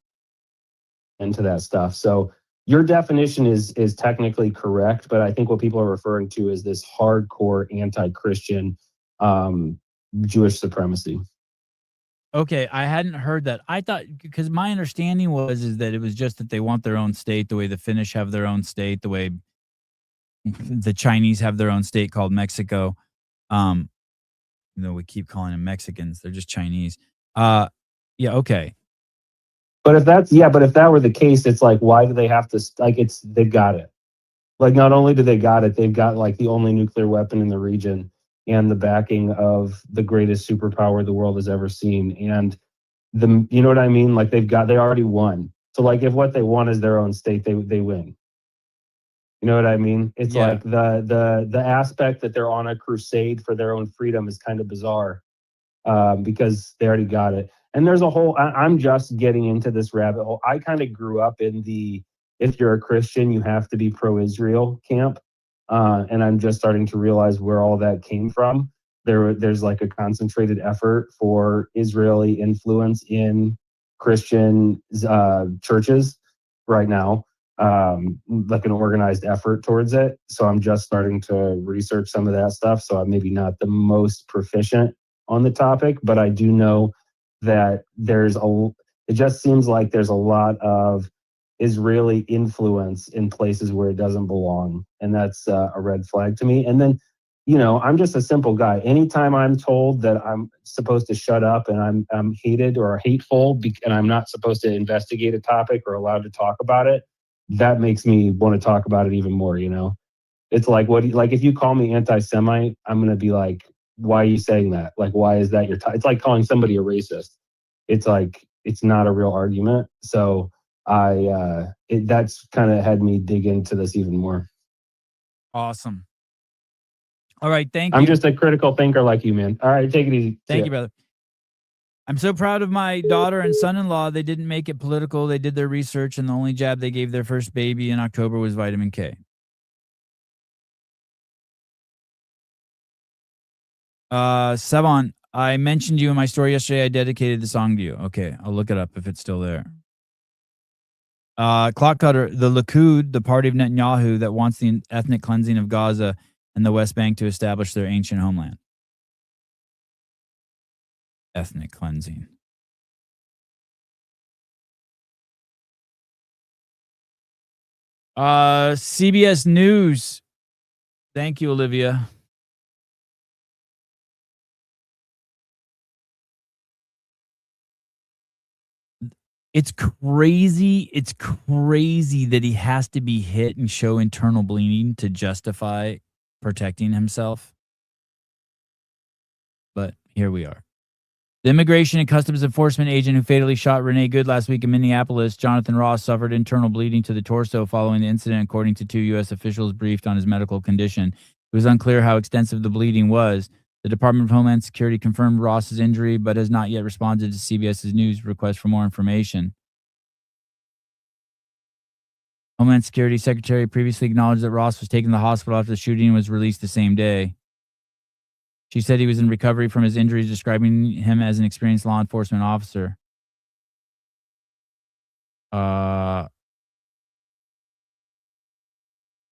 into that stuff. So your definition is technically correct, but I think what people are referring to is this hardcore anti-Christian Jewish supremacy. Okay, I hadn't heard that. I thought, because my understanding is that it was just that they want their own state, the way the Finnish have their own state, the way the Chinese have their own state called Mexico. We keep calling them Mexicans, they're just Chinese. Yeah, okay. But if that were the case, it's like, why do they have to, they've got it. Like, not only do they got it, they've got like the only nuclear weapon in the region and the backing of the greatest superpower the world has ever seen. And you know what I mean? Like, they already won. So like, if what they want is their own state, they win. You know what I mean? It's like the aspect that they're on a crusade for their own freedom is kind of bizarre, because they already got it. And there's a whole, I'm just getting into this rabbit hole. I kind of grew up in the, if you're a Christian, you have to be pro-Israel camp. And I'm just starting to realize where all that came from. There's like a concentrated effort for Israeli influence in Christian churches right now, like an organized effort towards it. So I'm just starting to research some of that stuff. So I'm maybe not the most proficient on the topic, but I do know that it just seems like there's a lot of Israeli influence in places where it doesn't belong. And that's a red flag to me. And then, I'm just a simple guy. Anytime I'm told that I'm supposed to shut up and I'm hated or hateful and I'm not supposed to investigate a topic or allowed to talk about it, that makes me want to talk about it even more, It's like, if you call me anti-Semite, I'm going to be like, why are you saying that? Like, why is that it's like calling somebody a racist. It's like, it's not a real argument. So that's kind of had me dig into this even more. Awesome. All right, thank you. I'm just a critical thinker like you, man. All right, take it easy. Thank you, brother. I'm so proud of my daughter and son-in-law. They didn't make it political. They did their research, and the only jab they gave their first baby in October was vitamin K. Savon, I mentioned you in my story yesterday. I dedicated the song to you. Okay, I'll look it up if it's still there. Clock Cutter, the Likud, the party of Netanyahu that wants the ethnic cleansing of Gaza and the West Bank to establish their ancient homeland. Ethnic cleansing. CBS News. Thank you, Olivia. It's crazy. It's crazy that he has to be hit and show internal bleeding to justify protecting himself. But here we are. The Immigration and Customs Enforcement agent who fatally shot Renee Good last week in Minneapolis, Jonathan Ross, suffered internal bleeding to the torso following the incident, according to 2 U.S. officials briefed on his medical condition. It was unclear how extensive the bleeding was. The Department of Homeland Security confirmed Ross's injury, but has not yet responded to CBS's news request for more information. Homeland Security Secretary previously acknowledged that Ross was taken to the hospital after the shooting and was released the same day. She said he was in recovery from his injuries, describing him as an experienced law enforcement officer.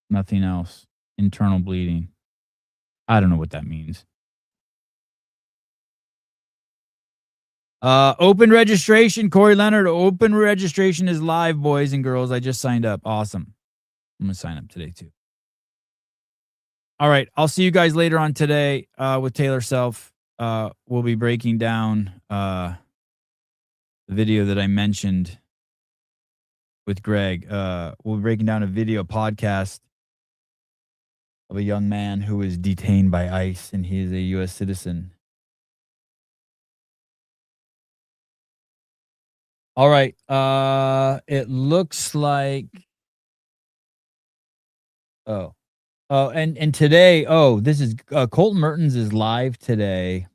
Nothing else. Internal bleeding. I don't know what that means. Open registration, Corey Leonard. Open registration is live, boys and girls. I just signed up. Awesome. I'm going to sign up today, too. All right. I'll see you guys later on today with Taylor Self. We'll be breaking down the video that I mentioned with Greg. We'll be breaking down a video podcast of a young man who was detained by ICE, and he is a U.S. citizen. All right. It looks like. And today. This is Colton Mertens is live today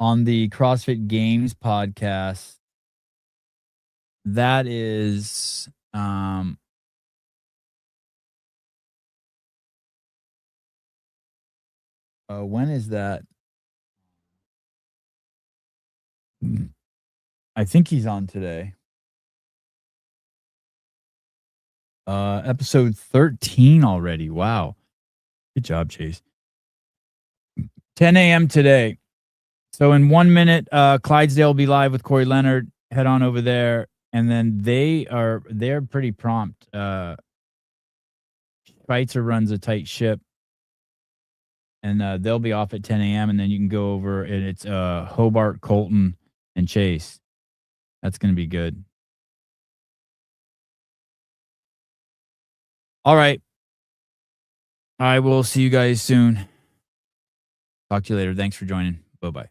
on the CrossFit Games podcast. That is when is that? I think he's on today. Episode 13 already. Wow. Good job, Chase. 10 a.m. today. So in 1 minute, Clydesdale will be live with Corey Leonard. Head on over there. And then they're pretty prompt. Schweitzer runs a tight ship. And they'll be off at 10 a.m. And then you can go over and it's Hobart, Colton, and Chase. That's going to be good. All right. I will see you guys soon. Talk to you later. Thanks for joining. Bye-bye.